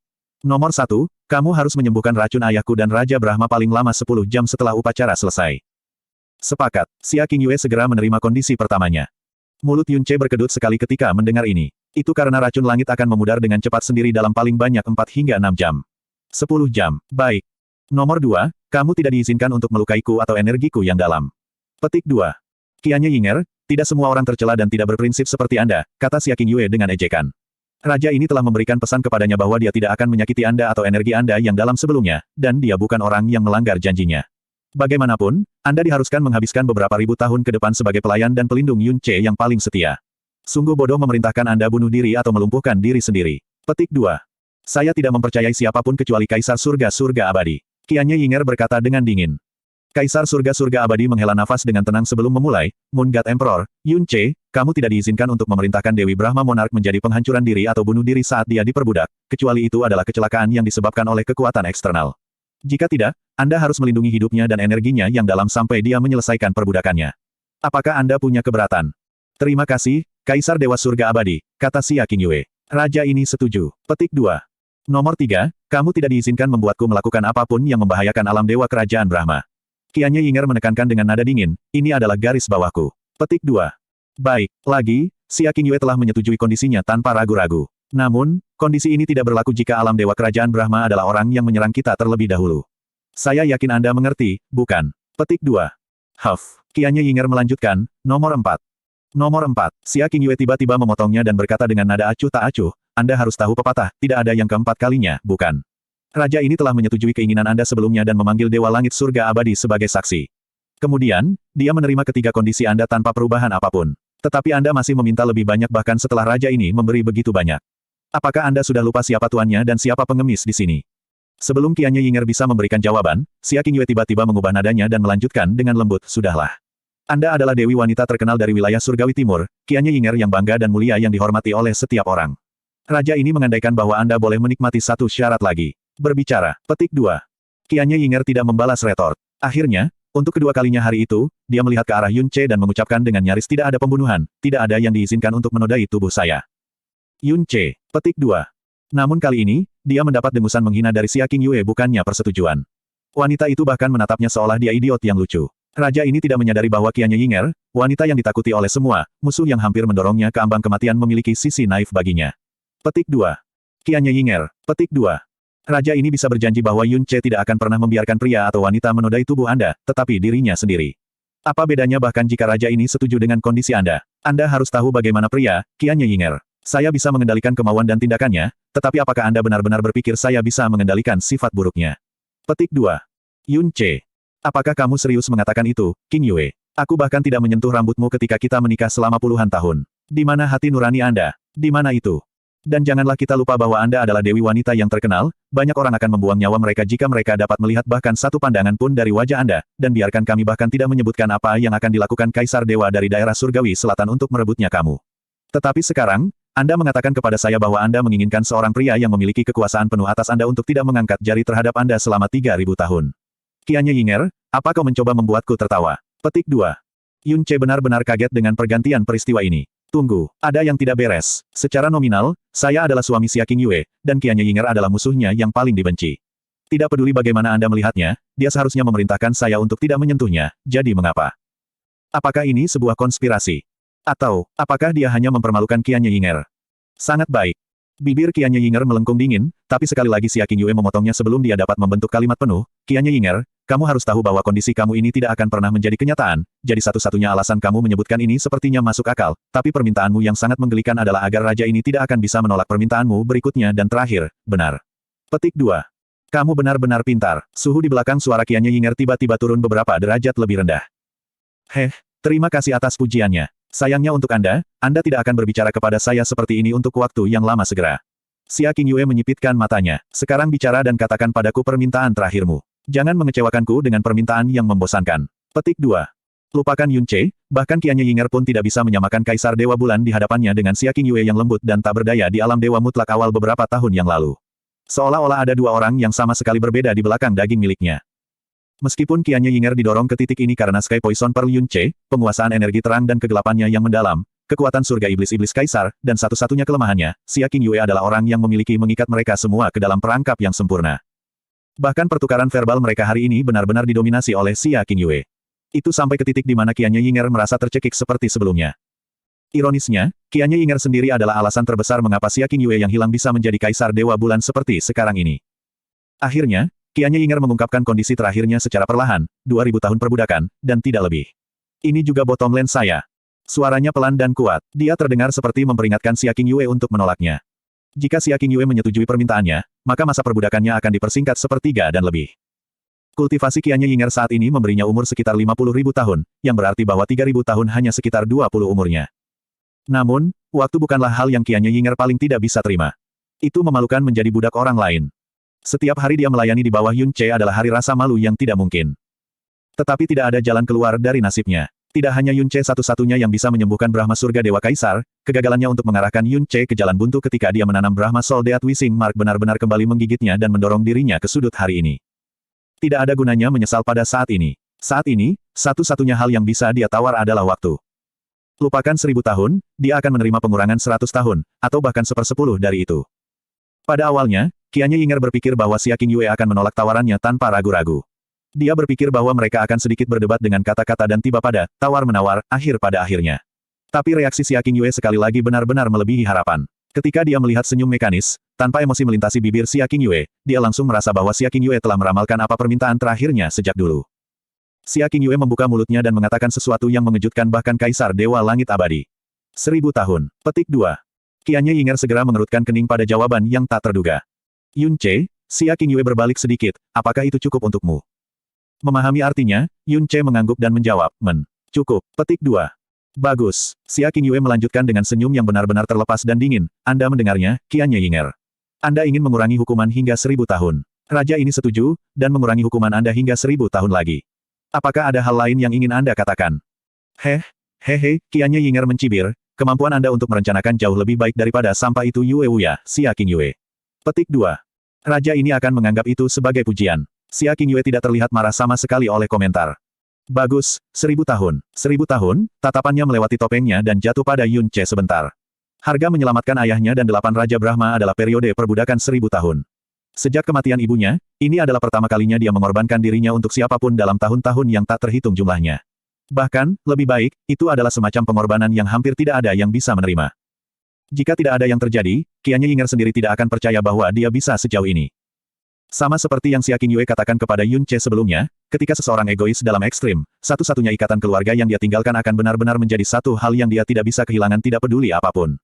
Nomor 1, kamu harus menyembuhkan racun ayahku dan Raja Brahma paling lama 10 jam setelah upacara selesai. Sepakat, Xia Qingyue segera menerima kondisi pertamanya. Mulut Yun Ce berkedut sekali ketika mendengar ini. Itu karena racun langit akan memudar dengan cepat sendiri dalam paling banyak 4 hingga 6 jam. 10 jam, baik. Nomor 2, kamu tidak diizinkan untuk melukaiku atau energiku yang dalam. Petik 2. Qianya Yinger, tidak semua orang tercela dan tidak berprinsip seperti Anda, kata Xia Qingyue dengan ejekan. Raja ini telah memberikan pesan kepadanya bahwa dia tidak akan menyakiti Anda atau energi Anda yang dalam sebelumnya, dan dia bukan orang yang melanggar janjinya. Bagaimanapun, Anda diharuskan menghabiskan beberapa ribu tahun ke depan sebagai pelayan dan pelindung Yun Ce yang paling setia. Sungguh bodoh memerintahkan Anda bunuh diri atau melumpuhkan diri sendiri. Petik 2. Saya tidak mempercayai siapapun kecuali Kaisar Surga-Surga Abadi. Qianye Yinger berkata dengan dingin. Kaisar Surga-Surga Abadi menghela nafas dengan tenang sebelum memulai, Moon God Emperor, Yun Ce, kamu tidak diizinkan untuk memerintahkan Dewi Brahma Monarch menjadi penghancuran diri atau bunuh diri saat dia diperbudak, kecuali itu adalah kecelakaan yang disebabkan oleh kekuatan eksternal. Jika tidak, Anda harus melindungi hidupnya dan energinya yang dalam sampai dia menyelesaikan perbudakannya. Apakah Anda punya keberatan? Terima kasih, Kaisar Dewa Surga Abadi, kata Xia Qingyue. Raja ini setuju. Petik 2. Nomor 3, kamu tidak diizinkan membuatku melakukan apapun yang membahayakan alam dewa kerajaan Brahma. Qianye Yinger menekankan dengan nada dingin, ini adalah garis bawahku. Petik 2. Baik, lagi, Xia Qingyue telah menyetujui kondisinya tanpa ragu-ragu. Namun, kondisi ini tidak berlaku jika alam dewa kerajaan Brahma adalah orang yang menyerang kita terlebih dahulu. Saya yakin Anda mengerti, bukan? Petik 2. Huff. Qianye Yinger melanjutkan, nomor 4. Nomor 4. Xia Qingyue tiba-tiba memotongnya dan berkata dengan nada acuh tak acuh, Anda harus tahu pepatah, tidak ada yang keempat kalinya, bukan? Raja ini telah menyetujui keinginan Anda sebelumnya dan memanggil Dewa Langit Surga Abadi sebagai saksi. Kemudian, dia menerima ketiga kondisi Anda tanpa perubahan apapun. Tetapi Anda masih meminta lebih banyak bahkan setelah Raja ini memberi begitu banyak. Apakah Anda sudah lupa siapa tuannya dan siapa pengemis di sini? Sebelum Qianye Yinger bisa memberikan jawaban, Xia Qingyue tiba-tiba mengubah nadanya dan melanjutkan dengan lembut, sudahlah. Anda adalah dewi wanita terkenal dari wilayah Surgawi Timur, Qianye Yinger yang bangga dan mulia yang dihormati oleh setiap orang. Raja ini mengandaikan bahwa Anda boleh menikmati satu syarat lagi. Berbicara. Petik 2. Qianye Yinger tidak membalas retort. Akhirnya, untuk kedua kalinya hari itu, dia melihat ke arah Yun Ce dan mengucapkan dengan nyaris tidak ada pembunuhan, tidak ada yang diizinkan untuk menodai tubuh saya. Yun Ce. Petik 2. Namun kali ini, dia mendapat dengusan menghina dari Xia Qingyue bukannya persetujuan. Wanita itu bahkan menatapnya seolah dia idiot yang lucu. Raja ini tidak menyadari bahwa Qianye Yinger, wanita yang ditakuti oleh semua, musuh yang hampir mendorongnya ke ambang kematian memiliki sisi naif baginya. Petik 2. Qianye Yinger. Petik 2. Raja ini bisa berjanji bahwa Yun Ce tidak akan pernah membiarkan pria atau wanita menodai tubuh Anda, tetapi dirinya sendiri. Apa bedanya bahkan jika Raja ini setuju dengan kondisi Anda? Anda harus tahu bagaimana pria, Qianye Yinger. Saya bisa mengendalikan kemauan dan tindakannya, tetapi apakah Anda benar-benar berpikir saya bisa mengendalikan sifat buruknya? Petik 2. Yun Ce. Apakah kamu serius mengatakan itu, Qingyue? Aku bahkan tidak menyentuh rambutmu ketika kita menikah selama puluhan tahun. Di mana hati nurani Anda? Di mana itu? Dan janganlah kita lupa bahwa Anda adalah dewi wanita yang terkenal, banyak orang akan membuang nyawa mereka jika mereka dapat melihat bahkan satu pandangan pun dari wajah Anda, dan biarkan kami bahkan tidak menyebutkan apa yang akan dilakukan Kaisar Dewa dari daerah Surgawi Selatan untuk merebutnya kamu. Tetapi sekarang, Anda mengatakan kepada saya bahwa Anda menginginkan seorang pria yang memiliki kekuasaan penuh atas Anda untuk tidak mengangkat jari terhadap Anda selama 3.000 tahun. Qianye Yinger, apa kau mencoba membuatku tertawa? Petik 2. Yun Ce benar-benar kaget dengan pergantian peristiwa ini. Tunggu, ada yang tidak beres. Secara nominal, saya adalah suami Xia Qingyue, dan Qianye Yinger adalah musuhnya yang paling dibenci. Tidak peduli bagaimana Anda melihatnya, dia seharusnya memerintahkan saya untuk tidak menyentuhnya, jadi mengapa? Apakah ini sebuah konspirasi? Atau, apakah dia hanya mempermalukan Qianye Yinger? Sangat baik. Bibir Qianye Yinger melengkung dingin, tapi sekali lagi Xia Qingyue memotongnya sebelum dia dapat membentuk kalimat penuh, Qianye Yinger, kamu harus tahu bahwa kondisi kamu ini tidak akan pernah menjadi kenyataan, jadi satu-satunya alasan kamu menyebutkan ini sepertinya masuk akal, tapi permintaanmu yang sangat menggelikan adalah agar raja ini tidak akan bisa menolak permintaanmu berikutnya dan terakhir, benar. Petik 2. Kamu benar-benar pintar. Suhu di belakang suara Qianye Yinger tiba-tiba turun beberapa derajat lebih rendah. Terima kasih atas pujiannya. Sayangnya untuk Anda tidak akan berbicara kepada saya seperti ini untuk waktu yang lama segera. Xia Qingyue menyipitkan matanya. Sekarang bicara dan katakan padaku permintaan terakhirmu. Jangan mengecewakanku dengan permintaan yang membosankan. Petik 2. Lupakan Yun Ce, bahkan Qianye Yinger pun tidak bisa menyamakan Kaisar Dewa Bulan di hadapannya dengan Xia Qingyue yang lembut dan tak berdaya di alam Dewa Mutlak awal beberapa tahun yang lalu. Seolah-olah ada dua orang yang sama sekali berbeda di belakang daging miliknya. Meskipun Qianye Yinger didorong ke titik ini karena Sky Poison Pearl Yun Ce, penguasaan energi terang dan kegelapannya yang mendalam, kekuatan surga iblis-iblis kaisar, dan satu-satunya kelemahannya, Xia Qingyue adalah orang yang memiliki mengikat mereka semua ke dalam perangkap yang sempurna. Bahkan pertukaran verbal mereka hari ini benar-benar didominasi oleh Xia Qingyue. Itu sampai ke titik di mana Qianye Yinger merasa tercekik seperti sebelumnya. Ironisnya, Qianye Yinger sendiri adalah alasan terbesar mengapa Xia Qingyue yang hilang bisa menjadi Kaisar Dewa Bulan seperti sekarang ini. Akhirnya, Qianye Yinger mengungkapkan kondisi terakhirnya secara perlahan, 2000 tahun perbudakan, dan tidak lebih. Ini juga bottom line saya. Suaranya pelan dan kuat, dia terdengar seperti memperingatkan Xia Qingyue untuk menolaknya. Jika Xia Qingyue menyetujui permintaannya, maka masa perbudakannya akan dipersingkat sepertiga dan lebih. Kultivasi Qianye Yinger saat ini memberinya umur sekitar 50.000 tahun, yang berarti bahwa 3.000 tahun hanya sekitar 20 umurnya. Namun, waktu bukanlah hal yang Qianye Yinger paling tidak bisa terima. Itu memalukan menjadi budak orang lain. Setiap hari dia melayani di bawah Yun Ce adalah hari rasa malu yang tidak mungkin. Tetapi tidak ada jalan keluar dari nasibnya. Tidak hanya Yun Ce satu-satunya yang bisa menyembuhkan Brahma Surga Dewa Kaisar, kegagalannya untuk mengarahkan Yun Ce ke jalan buntu ketika dia menanam Brahma Soul Deat Wising Mark benar-benar kembali menggigitnya dan mendorong dirinya ke sudut hari ini. Tidak ada gunanya menyesal pada saat ini. Saat ini, satu-satunya hal yang bisa dia tawar adalah waktu. Lupakan 1000 tahun, dia akan menerima pengurangan 100 tahun, atau bahkan 1/10 dari itu. Pada awalnya, Qianye Yinger berpikir bahwa Xia Qingyue akan menolak tawarannya tanpa ragu-ragu. Dia berpikir bahwa mereka akan sedikit berdebat dengan kata-kata dan tiba pada, tawar-menawar, akhir pada akhirnya. Tapi reaksi Xia Qingyue sekali lagi benar-benar melebihi harapan. Ketika dia melihat senyum mekanis, tanpa emosi melintasi bibir Xia Qingyue, dia langsung merasa bahwa Xia Qingyue telah meramalkan apa permintaan terakhirnya sejak dulu. Xia Qingyue membuka mulutnya dan mengatakan sesuatu yang mengejutkan bahkan Kaisar Dewa Langit Abadi. 1000 tahun. Petik 2. Qianye Yinger segera mengerutkan kening pada jawaban yang tak terduga. Yun Ce, Xia Qingyue berbalik sedikit, apakah itu cukup untukmu? Memahami artinya, Yun Ce mengangguk dan menjawab, cukup. Petik 2. Bagus. Xia Qingyue melanjutkan dengan senyum yang benar-benar terlepas dan dingin. Anda mendengarnya, Qianye Yinger. Anda ingin mengurangi hukuman hingga 1000 tahun. Raja ini setuju, dan mengurangi hukuman Anda hingga 1000 tahun lagi. Apakah ada hal lain yang ingin Anda katakan? Hehe, Qianye Yinger mencibir, kemampuan Anda untuk merencanakan jauh lebih baik daripada sampah itu Yue Wuya, Xia Qingyue. Petik 2. Raja ini akan menganggap itu sebagai pujian. Xia Qingyue tidak terlihat marah sama sekali oleh komentar. Bagus, 1000 tahun. 1000 tahun, tatapannya melewati topengnya dan jatuh pada Yun Ce sebentar. Harga menyelamatkan ayahnya dan 8 Raja Brahma adalah periode perbudakan 1000 tahun. Sejak kematian ibunya, ini adalah pertama kalinya dia mengorbankan dirinya untuk siapapun dalam tahun-tahun yang tak terhitung jumlahnya. Bahkan, lebih baik, itu adalah semacam pengorbanan yang hampir tidak ada yang bisa menerima. Jika tidak ada yang terjadi, Qianye Yinger sendiri tidak akan percaya bahwa dia bisa sejauh ini. Sama seperti yang Xia Qingyue katakan kepada Yun Ce sebelumnya, ketika seseorang egois dalam ekstrim, satu-satunya ikatan keluarga yang dia tinggalkan akan benar-benar menjadi satu hal yang dia tidak bisa kehilangan tidak peduli apapun.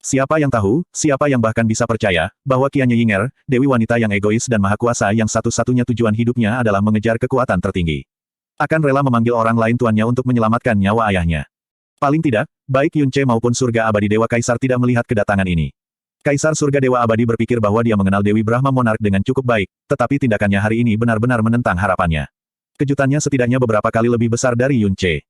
Siapa yang tahu, siapa yang bahkan bisa percaya, bahwa Qianye Yinger, dewi wanita yang egois dan maha kuasa yang satu-satunya tujuan hidupnya adalah mengejar kekuatan tertinggi. Akan rela memanggil orang lain tuannya untuk menyelamatkan nyawa ayahnya. Paling tidak, baik Yun Ce maupun surga abadi Dewa Kaisar tidak melihat kedatangan ini. Kaisar surga Dewa Abadi berpikir bahwa dia mengenal Dewi Brahma Monark dengan cukup baik, tetapi tindakannya hari ini benar-benar menentang harapannya. Kejutannya setidaknya beberapa kali lebih besar dari Yun Ce.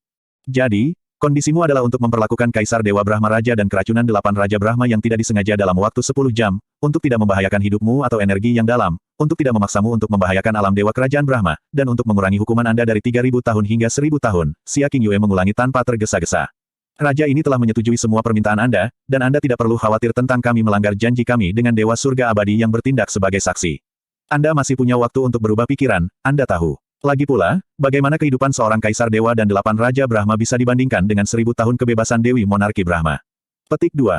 Jadi, kondisimu adalah untuk memperlakukan Kaisar Dewa Brahma Raja dan keracunan 8 Raja Brahma yang tidak disengaja dalam waktu 10 jam, untuk tidak membahayakan hidupmu atau energi yang dalam, untuk tidak memaksamu untuk membahayakan alam Dewa Kerajaan Brahma, dan untuk mengurangi hukuman Anda dari 3000 tahun hingga 1000 tahun, Xia Qingyue mengulangi tanpa tergesa-gesa. Raja ini telah menyetujui semua permintaan Anda, dan Anda tidak perlu khawatir tentang kami melanggar janji kami dengan Dewa Surga Abadi yang bertindak sebagai saksi. Anda masih punya waktu untuk berubah pikiran, Anda tahu. Lagi pula, bagaimana kehidupan seorang Kaisar Dewa dan 8 Raja Brahma bisa dibandingkan dengan 1000 tahun kebebasan Dewi Monarki Brahma? Petik 2.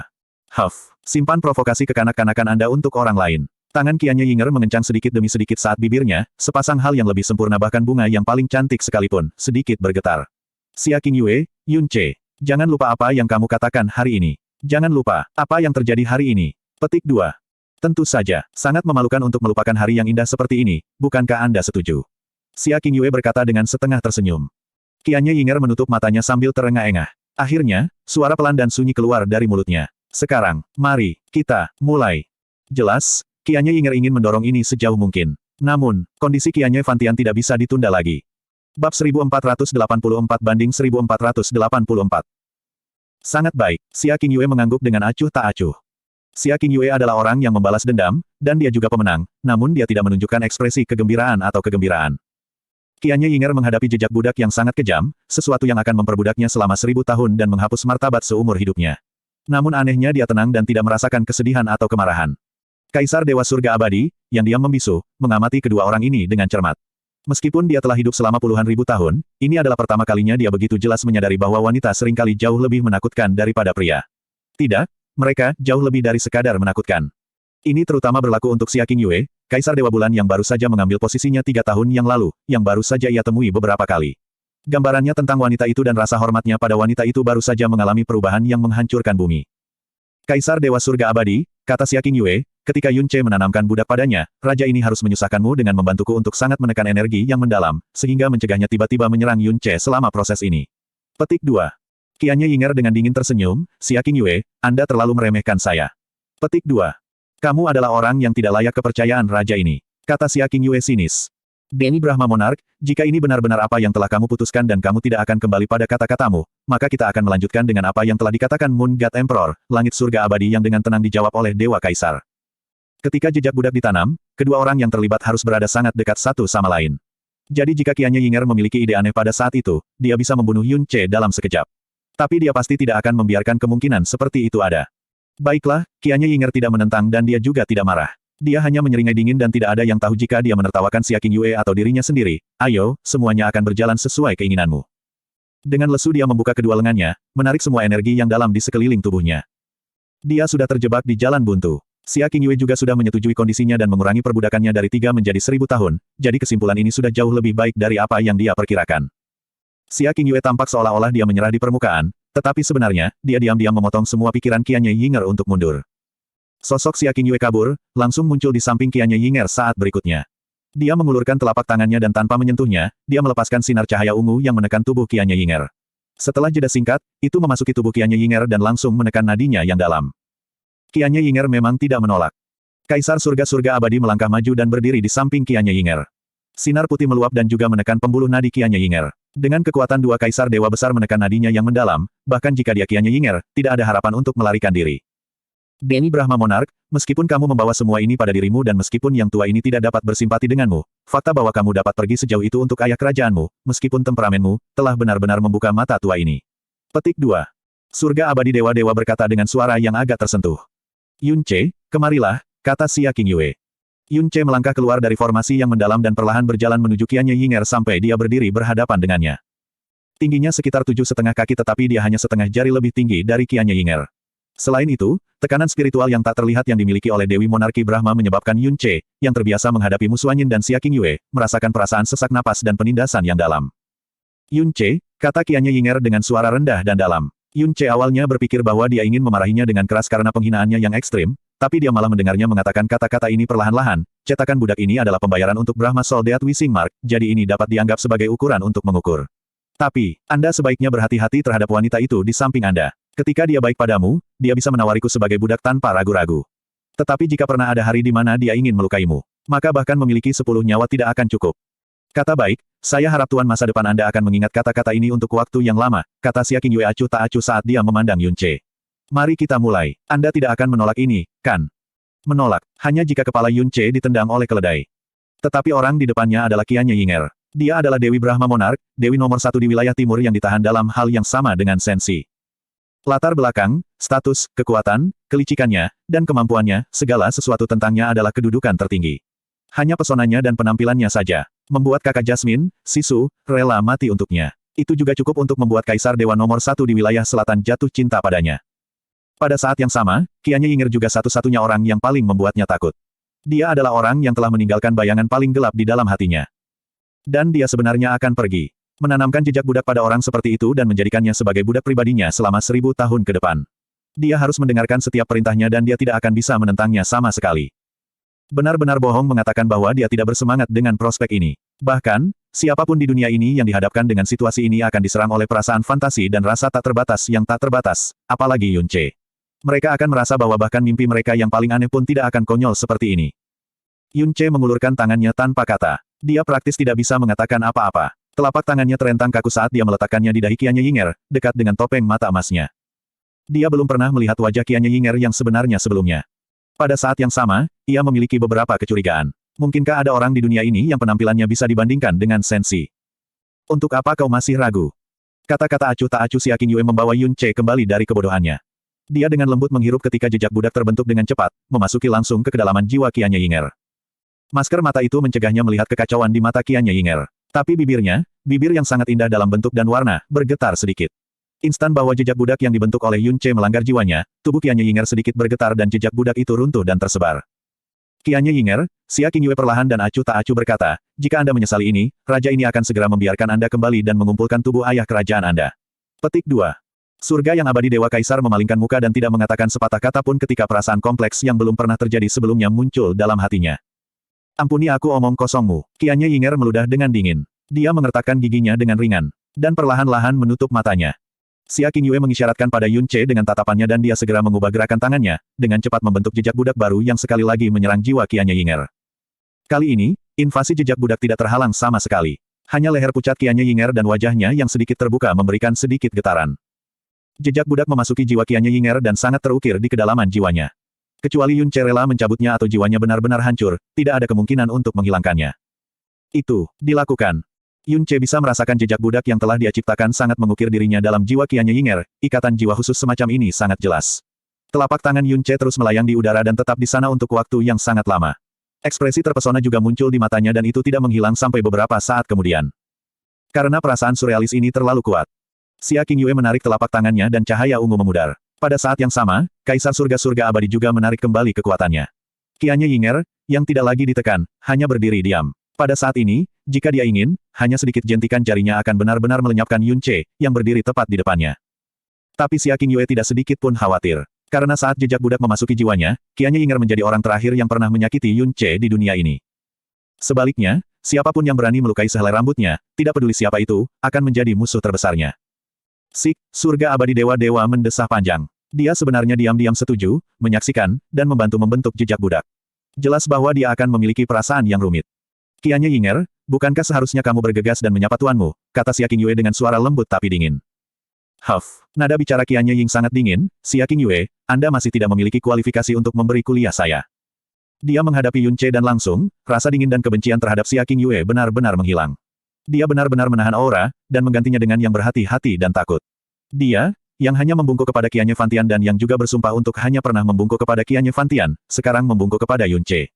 Simpan provokasi kekanak-kanakan Anda untuk orang lain. Tangan Qianye Yinger mengencang sedikit demi sedikit saat bibirnya, sepasang hal yang lebih sempurna bahkan bunga yang paling cantik sekalipun, sedikit bergetar. Xia Qingyue, Yun Ce. Jangan lupa apa yang kamu katakan hari ini. Jangan lupa, apa yang terjadi hari ini. Petik 2. Tentu saja, sangat memalukan untuk melupakan hari yang indah seperti ini, bukankah Anda setuju? Xia Qingyue berkata dengan setengah tersenyum. Qianye Yinger menutup matanya sambil terengah-engah. Akhirnya, suara pelan dan sunyi keluar dari mulutnya. Sekarang, mari, kita, mulai. Jelas, Qianye Yinger ingin mendorong ini sejauh mungkin. Namun, kondisi Qianye Fantian tidak bisa ditunda lagi. Bab 1484 banding 1484. Sangat baik, Xia Qingyue mengangguk dengan acuh tak acuh. Xia Qingyue adalah orang yang membalas dendam, dan dia juga pemenang, namun dia tidak menunjukkan ekspresi kegembiraan atau kegembiraan. Qianye Yinger menghadapi jejak budak yang sangat kejam, sesuatu yang akan memperbudaknya selama 1000 tahun dan menghapus martabat seumur hidupnya. Namun anehnya dia tenang dan tidak merasakan kesedihan atau kemarahan. Kaisar Dewa Surga Abadi, yang diam membisu, mengamati kedua orang ini dengan cermat. Meskipun dia telah hidup selama puluhan ribu tahun, ini adalah pertama kalinya dia begitu jelas menyadari bahwa wanita seringkali jauh lebih menakutkan daripada pria. Tidak, mereka jauh lebih dari sekadar menakutkan. Ini terutama berlaku untuk Xia Qingyue, Kaisar Dewa Bulan yang baru saja mengambil posisinya 3 tahun yang lalu, yang baru saja ia temui beberapa kali. Gambarannya tentang wanita itu dan rasa hormatnya pada wanita itu baru saja mengalami perubahan yang menghancurkan bumi. Kaisar Dewa Surga Abadi, kata Xia Qingyue, ketika Yun Ce menanamkan budak padanya, raja ini harus menyusahkanmu dengan membantuku untuk sangat menekan energi yang mendalam, sehingga mencegahnya tiba-tiba menyerang Yun Ce selama proses ini. Petik 2. Qianye Yinger dengan dingin tersenyum, Xia Qingyue, Anda terlalu meremehkan saya. Petik 2. Kamu adalah orang yang tidak layak kepercayaan raja ini, kata Xia Qingyue sinis. Dewi Brahma Monarch, jika ini benar-benar apa yang telah kamu putuskan dan kamu tidak akan kembali pada kata-katamu, maka kita akan melanjutkan dengan apa yang telah dikatakan Moon God Emperor, langit surga abadi yang dengan tenang dijawab oleh Dewa Kaisar. Ketika jejak budak ditanam, kedua orang yang terlibat harus berada sangat dekat satu sama lain. Jadi jika Qianye Yinger memiliki ide aneh pada saat itu, dia bisa membunuh Yun Ce dalam sekejap. Tapi dia pasti tidak akan membiarkan kemungkinan seperti itu ada. Baiklah, Qianye Yinger tidak menentang dan dia juga tidak marah. Dia hanya menyeringai dingin dan tidak ada yang tahu jika dia menertawakan Xia Qingyue atau dirinya sendiri. Ayo, semuanya akan berjalan sesuai keinginanmu. Dengan lesu dia membuka kedua lengannya, menarik semua energi yang dalam di sekeliling tubuhnya. Dia sudah terjebak di jalan buntu. Xia Qingyue juga sudah menyetujui kondisinya dan mengurangi perbudakannya dari 3 menjadi 1000 tahun, jadi kesimpulan ini sudah jauh lebih baik dari apa yang dia perkirakan. Xia Qingyue tampak seolah-olah dia menyerah di permukaan, tetapi sebenarnya, dia diam-diam memotong semua pikiran Qianye Yinger untuk mundur. Sosok Xia Qingyue kabur, langsung muncul di samping Qianye Yinger saat berikutnya. Dia mengulurkan telapak tangannya dan tanpa menyentuhnya, dia melepaskan sinar cahaya ungu yang menekan tubuh Qianye Yinger. Setelah jeda singkat, itu memasuki tubuh Qianye Yinger dan langsung menekan nadinya yang dalam. Qianye Yinger memang tidak menolak. Kaisar surga-surga abadi melangkah maju dan berdiri di samping Qianye Yinger. Sinar putih meluap dan juga menekan pembuluh nadi Qianye Yinger. Dengan kekuatan dua kaisar dewa besar menekan nadinya yang mendalam, bahkan jika dia Qianye Yinger, tidak ada harapan untuk melarikan diri. Dewi Brahma Monarch, meskipun kamu membawa semua ini pada dirimu dan meskipun yang tua ini tidak dapat bersimpati denganmu, fakta bahwa kamu dapat pergi sejauh itu untuk ayah kerajaanmu, meskipun temperamenmu, telah benar-benar membuka mata tua ini. Petik 2. Surga abadi dewa-dewa berkata dengan suara yang agak tersentuh. Yun Ce, kemarilah, kata Xia Qingyue. Yun Ce melangkah keluar dari formasi yang mendalam dan perlahan berjalan menuju Qianye Yinger sampai dia berdiri berhadapan dengannya. Tingginya sekitar 7,5 kaki tetapi dia hanya setengah jari lebih tinggi dari Qianye Yinger. Selain itu, tekanan spiritual yang tak terlihat yang dimiliki oleh Dewi Monarki Brahma menyebabkan Yun Ce, yang terbiasa menghadapi musuh angin dan Xia Qingyue, merasakan perasaan sesak napas dan penindasan yang dalam. Yun Ce, kata Qianye Yinger dengan suara rendah dan dalam. Yun Ce awalnya berpikir bahwa dia ingin memarahinya dengan keras karena penghinaannya yang ekstrim, tapi dia malah mendengarnya mengatakan kata-kata ini perlahan-lahan, cetakan budak ini adalah pembayaran untuk Brahma Soul Death Wishing Mark, jadi ini dapat dianggap sebagai ukuran untuk mengukur. Tapi, Anda sebaiknya berhati-hati terhadap wanita itu di samping Anda. Ketika dia baik padamu, dia bisa menawariku sebagai budak tanpa ragu-ragu. Tetapi jika pernah ada hari di mana dia ingin melukaimu, maka bahkan memiliki 10 nyawa tidak akan cukup. Kata baik, saya harap Tuan masa depan Anda akan mengingat kata-kata ini untuk waktu yang lama, kata Xia Qingyue acuh tak acuh saat dia memandang Yun Ce. Mari kita mulai. Anda tidak akan menolak ini, kan? Menolak, hanya jika kepala Yun Ce ditendang oleh keledai. Tetapi orang di depannya adalah Qianye Yinger. Dia adalah Dewi Brahma Monarch, Dewi nomor 1 di wilayah timur yang ditahan dalam hal yang sama dengan Sensi. Latar belakang, status, kekuatan, kelicikannya, dan kemampuannya, segala sesuatu tentangnya adalah kedudukan tertinggi. Hanya pesonanya dan penampilannya saja, membuat kakak Jasmine, Sisu, rela mati untuknya. Itu juga cukup untuk membuat Kaisar Dewa nomor 1 di wilayah selatan jatuh cinta padanya. Pada saat yang sama, Qianye Yinger juga satu-satunya orang yang paling membuatnya takut. Dia adalah orang yang telah meninggalkan bayangan paling gelap di dalam hatinya. Dan dia sebenarnya akan pergi. Menanamkan jejak budak pada orang seperti itu dan menjadikannya sebagai budak pribadinya selama 1000 tahun ke depan. Dia harus mendengarkan setiap perintahnya dan dia tidak akan bisa menentangnya sama sekali. Benar-benar bohong mengatakan bahwa dia tidak bersemangat dengan prospek ini. Bahkan, siapapun di dunia ini yang dihadapkan dengan situasi ini akan diserang oleh perasaan fantasi dan rasa tak terbatas yang tak terbatas, apalagi Yun Ce. Mereka akan merasa bahwa bahkan mimpi mereka yang paling aneh pun tidak akan konyol seperti ini. Yun Ce mengulurkan tangannya tanpa kata. Dia praktis tidak bisa mengatakan apa-apa. Telapak tangannya terentang kaku saat dia meletakkannya di dahi Qianye Yinger, dekat dengan topeng mata emasnya. Dia belum pernah melihat wajah Qianye Yinger yang sebenarnya sebelumnya. Pada saat yang sama, ia memiliki beberapa kecurigaan. Mungkinkah ada orang di dunia ini yang penampilannya bisa dibandingkan dengan Sensi? Untuk apa kau masih ragu? Kata-kata acuh tak acuh Xia Qingyue membawa Yun Ce kembali dari kebodohannya. Dia dengan lembut menghirup ketika jejak budak terbentuk dengan cepat, memasuki langsung ke kedalaman jiwa Qianye Yinger. Masker mata itu mencegahnya melihat kekacauan di mata Qianye Yinger. Tapi bibirnya, bibir yang sangat indah dalam bentuk dan warna, bergetar sedikit. Instan bahwa jejak budak yang dibentuk oleh Yun Ce melanggar jiwanya, tubuh Qianye Yinger sedikit bergetar dan jejak budak itu runtuh dan tersebar. Qianye Yinger, Xia Qingyue perlahan dan acuh tak acuh berkata, jika Anda menyesali ini, raja ini akan segera membiarkan Anda kembali dan mengumpulkan tubuh ayah kerajaan Anda. Petik 2. Surga yang abadi Dewa Kaisar memalingkan muka dan tidak mengatakan sepatah kata pun ketika perasaan kompleks yang belum pernah terjadi sebelumnya muncul dalam hatinya. Ampuni aku omong kosongmu. Qianye Yinger meludah dengan dingin. Dia mengertakkan giginya dengan ringan. Dan perlahan-lahan menutup matanya. Xia Qingyue mengisyaratkan pada Yun Ce dengan tatapannya dan dia segera mengubah gerakan tangannya, dengan cepat membentuk jejak budak baru yang sekali lagi menyerang jiwa Qianye Yinger. Kali ini, invasi jejak budak tidak terhalang sama sekali. Hanya leher pucat Qianye Yinger dan wajahnya yang sedikit terbuka memberikan sedikit getaran. Jejak budak memasuki jiwa Qianye Yinger dan sangat terukir di kedalaman jiwanya. Kecuali Yun Ce rela mencabutnya atau jiwanya benar-benar hancur, tidak ada kemungkinan untuk menghilangkannya. Itu dilakukan. Yun Ce bisa merasakan jejak budak yang telah dia ciptakan sangat mengukir dirinya dalam jiwa Qianye Yinger, ikatan jiwa khusus semacam ini sangat jelas. Telapak tangan Yun Ce terus melayang di udara dan tetap di sana untuk waktu yang sangat lama. Ekspresi terpesona juga muncul di matanya dan itu tidak menghilang sampai beberapa saat kemudian. Karena perasaan surrealis ini terlalu kuat. Xia Qingyue menarik telapak tangannya dan cahaya ungu memudar. Pada saat yang sama, Kaisar Surga-Surga Abadi juga menarik kembali kekuatannya. Qianye Yinger, yang tidak lagi ditekan, hanya berdiri diam. Pada saat ini, jika dia ingin, hanya sedikit jentikan jarinya akan benar-benar melenyapkan Yun Ce, yang berdiri tepat di depannya. Tapi Xia Qingyue tidak sedikit pun khawatir. Karena saat jejak budak memasuki jiwanya, Qianye Yinger menjadi orang terakhir yang pernah menyakiti Yun Ce di dunia ini. Sebaliknya, siapapun yang berani melukai sehelai rambutnya, tidak peduli siapa itu, akan menjadi musuh terbesarnya. Sik, surga abadi dewa-dewa mendesah panjang. Dia sebenarnya diam-diam setuju, menyaksikan, dan membantu membentuk jejak budak. Jelas bahwa dia akan memiliki perasaan yang rumit. Qianye Yinger, bukankah seharusnya kamu bergegas dan menyapa tuanmu, kata Xia Qingyue dengan suara lembut tapi dingin. Huff, nada bicara Qianye Ying sangat dingin, Xia Qingyue, Anda masih tidak memiliki kualifikasi untuk memberi kuliah saya. Dia menghadapi Yun Ce dan langsung, rasa dingin dan kebencian terhadap Xia Qingyue benar-benar menghilang. Dia benar-benar menahan aura, dan menggantinya dengan yang berhati-hati dan takut. Dia, yang hanya membungkuk kepada Qianye Fantian dan yang juga bersumpah untuk hanya pernah membungkuk kepada Qianye Fantian, sekarang membungkuk kepada Yun Ce.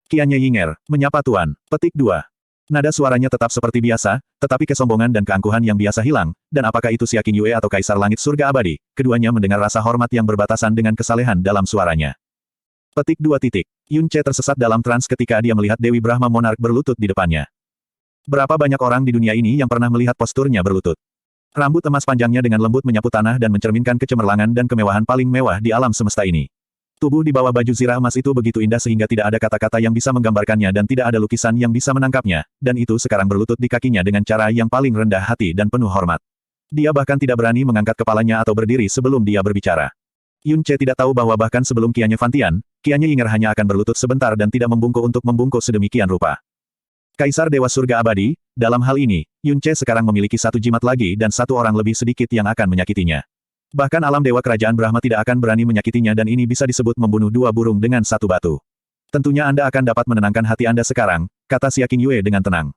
Qianye Yinger, menyapa Tuan. Petik 2. Nada suaranya tetap seperti biasa, tetapi kesombongan dan keangkuhan yang biasa hilang, dan apakah itu Xia Qingyue atau Kaisar Langit Surga Abadi, keduanya mendengar rasa hormat yang berbatasan dengan kesalehan dalam suaranya. Petik 2. Yun Ce tersesat dalam trans ketika dia melihat Dewi Brahma Monarch berlutut di depannya. Berapa banyak orang di dunia ini yang pernah melihat posturnya berlutut? Rambut emas panjangnya dengan lembut menyapu tanah dan mencerminkan kecemerlangan dan kemewahan paling mewah di alam semesta ini. Tubuh di bawah baju zirah emas itu begitu indah sehingga tidak ada kata-kata yang bisa menggambarkannya dan tidak ada lukisan yang bisa menangkapnya, dan itu sekarang berlutut di kakinya dengan cara yang paling rendah hati dan penuh hormat. Dia bahkan tidak berani mengangkat kepalanya atau berdiri sebelum dia berbicara. Yun Ce tidak tahu bahwa bahkan sebelum Qianye Fantian, Qianye Yinger hanya akan berlutut sebentar dan tidak membungkuk untuk membungkuk sedemikian rupa. Kaisar Dewa Surga Abadi, dalam hal ini, Yun Ce sekarang memiliki satu jimat lagi dan satu orang lebih sedikit yang akan menyakitinya. Bahkan alam Dewa Kerajaan Brahma tidak akan berani menyakitinya dan ini bisa disebut membunuh dua burung dengan satu batu. Tentunya Anda akan dapat menenangkan hati Anda sekarang, kata Xia Qingyue dengan tenang.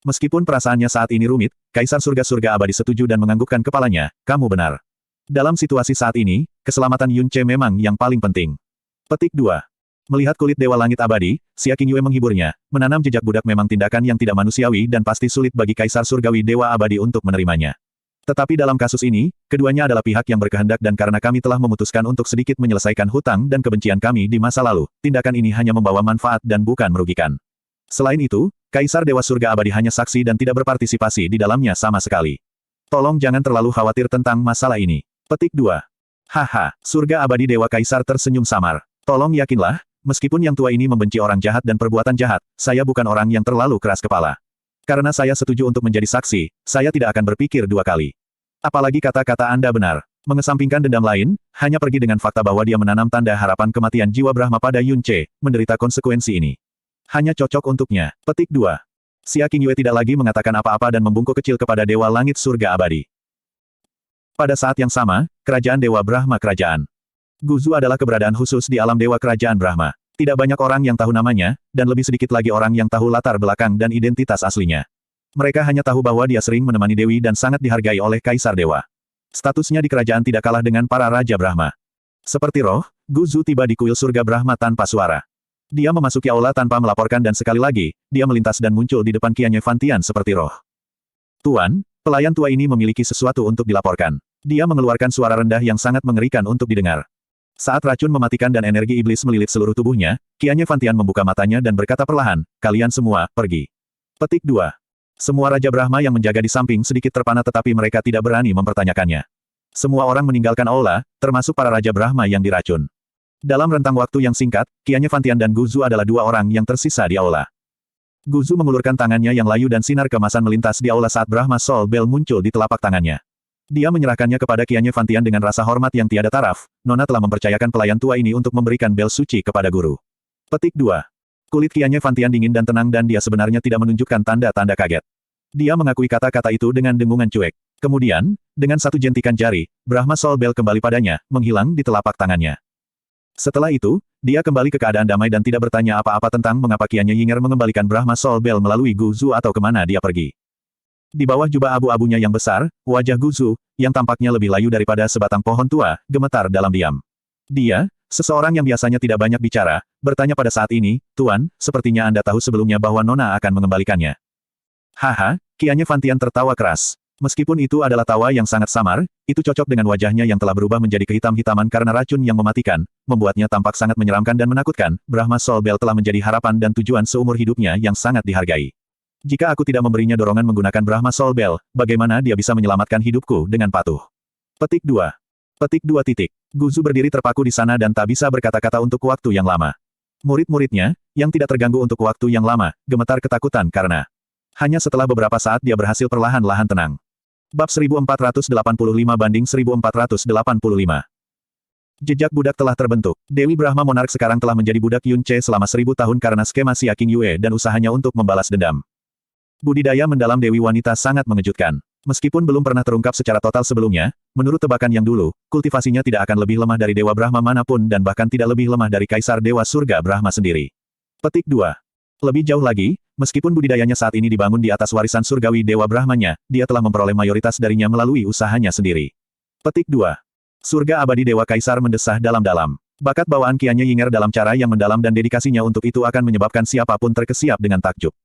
Meskipun perasaannya saat ini rumit, Kaisar Surga-Surga Abadi setuju dan menganggukkan kepalanya, kamu benar. Dalam situasi saat ini, keselamatan Yun Ce memang yang paling penting. Petik 2. Melihat kulit Dewa Langit Abadi, Xia Qingyue menghiburnya, menanam jejak budak memang tindakan yang tidak manusiawi dan pasti sulit bagi Kaisar Surgawi Dewa Abadi untuk menerimanya. Tetapi dalam kasus ini, keduanya adalah pihak yang berkehendak dan karena kami telah memutuskan untuk sedikit menyelesaikan hutang dan kebencian kami di masa lalu, tindakan ini hanya membawa manfaat dan bukan merugikan. Selain itu, Kaisar Dewa Surga Abadi hanya saksi dan tidak berpartisipasi di dalamnya sama sekali. Tolong jangan terlalu khawatir tentang masalah ini. Petik 2. Haha, Surga Abadi Dewa Kaisar tersenyum samar. Tolong yakinlah, meskipun yang tua ini membenci orang jahat dan perbuatan jahat, saya bukan orang yang terlalu keras kepala. Karena saya setuju untuk menjadi saksi, saya tidak akan berpikir dua kali. Apalagi kata-kata Anda benar. Mengesampingkan dendam lain, hanya pergi dengan fakta bahwa dia menanam tanda harapan kematian jiwa Brahma pada Yun Ce, menderita konsekuensi ini. Hanya cocok untuknya. Petik 2. Xia Qingyue tidak lagi mengatakan apa-apa dan membungkuk kecil kepada Dewa Langit Surga Abadi. Pada saat yang sama, Kerajaan Dewa Brahma Kerajaan. Guzu adalah keberadaan khusus di alam Dewa Kerajaan Brahma. Tidak banyak orang yang tahu namanya, dan lebih sedikit lagi orang yang tahu latar belakang dan identitas aslinya. Mereka hanya tahu bahwa dia sering menemani Dewi dan sangat dihargai oleh Kaisar Dewa. Statusnya di kerajaan tidak kalah dengan para Raja Brahma. Seperti roh, Guzu tiba di kuil surga Brahma tanpa suara. Dia memasuki aula tanpa melaporkan dan sekali lagi, dia melintas dan muncul di depan Qianye Fantian seperti roh. Tuan, pelayan tua ini memiliki sesuatu untuk dilaporkan. Dia mengeluarkan suara rendah yang sangat mengerikan untuk didengar. Saat racun mematikan dan energi iblis melilit seluruh tubuhnya, Qianye Fantian membuka matanya dan berkata perlahan, kalian semua, pergi. Petik 2. Semua Raja Brahma yang menjaga di samping sedikit terpana tetapi mereka tidak berani mempertanyakannya. Semua orang meninggalkan aula, termasuk para Raja Brahma yang diracun. Dalam rentang waktu yang singkat, Qianye Fantian dan Guzu adalah dua orang yang tersisa di aula. Guzu mengulurkan tangannya yang layu dan sinar keemasan melintas di aula saat Brahma Soul Bell muncul di telapak tangannya. Dia menyerahkannya kepada Qianye Fantian dengan rasa hormat yang tiada taraf. Nona telah mempercayakan pelayan tua ini untuk memberikan bel suci kepada guru. Petik 2. Kulit Qianye Fantian dingin dan tenang dan dia sebenarnya tidak menunjukkan tanda-tanda kaget. Dia mengakui kata-kata itu dengan dengungan cuek. Kemudian, dengan satu jentikan jari, Brahma Soul Bell kembali padanya, menghilang di telapak tangannya. Setelah itu, dia kembali ke keadaan damai dan tidak bertanya apa-apa tentang mengapa Qianye Yinger mengembalikan Brahma Soul Bell melalui Guzu atau kemana dia pergi. Di bawah jubah abu-abunya yang besar, wajah Guzu, yang tampaknya lebih layu daripada sebatang pohon tua, gemetar dalam diam. Dia, seseorang yang biasanya tidak banyak bicara, bertanya pada saat ini, Tuan, sepertinya Anda tahu sebelumnya bahwa Nona akan mengembalikannya. Haha, Qianye Fantian tertawa keras. Meskipun itu adalah tawa yang sangat samar, itu cocok dengan wajahnya yang telah berubah menjadi kehitam-hitaman karena racun yang mematikan, membuatnya tampak sangat menyeramkan dan menakutkan. Brahma Soul Bell telah menjadi harapan dan tujuan seumur hidupnya yang sangat dihargai. Jika aku tidak memberinya dorongan menggunakan Brahma Soul Bell, bagaimana dia bisa menyelamatkan hidupku dengan patuh? Petik 2. Petik 2. Guzu berdiri terpaku di sana dan tak bisa berkata-kata untuk waktu yang lama. Murid-muridnya, yang tidak terganggu untuk waktu yang lama, gemetar ketakutan karena hanya setelah beberapa saat dia berhasil perlahan-lahan tenang. Bab 1485-1485. Jejak budak telah terbentuk. Dewi Brahma Monarch sekarang telah menjadi budak Yun Che selama 1000 tahun karena skema Xia King Yue dan usahanya untuk membalas dendam. Budidaya mendalam Dewi wanita sangat mengejutkan. Meskipun belum pernah terungkap secara total sebelumnya, menurut tebakan yang dulu, kultivasinya tidak akan lebih lemah dari Dewa Brahma manapun dan bahkan tidak lebih lemah dari Kaisar Dewa Surga Brahma sendiri. Petik 2. Lebih jauh lagi, meskipun budidayanya saat ini dibangun di atas warisan surgawi Dewa Brahmanya, dia telah memperoleh mayoritas darinya melalui usahanya sendiri. Petik 2. Surga abadi Dewa Kaisar mendesah dalam-dalam. Bakat bawaan Qianye Yinger dalam cara yang mendalam dan dedikasinya untuk itu akan menyebabkan siapapun terkesiap dengan takjub.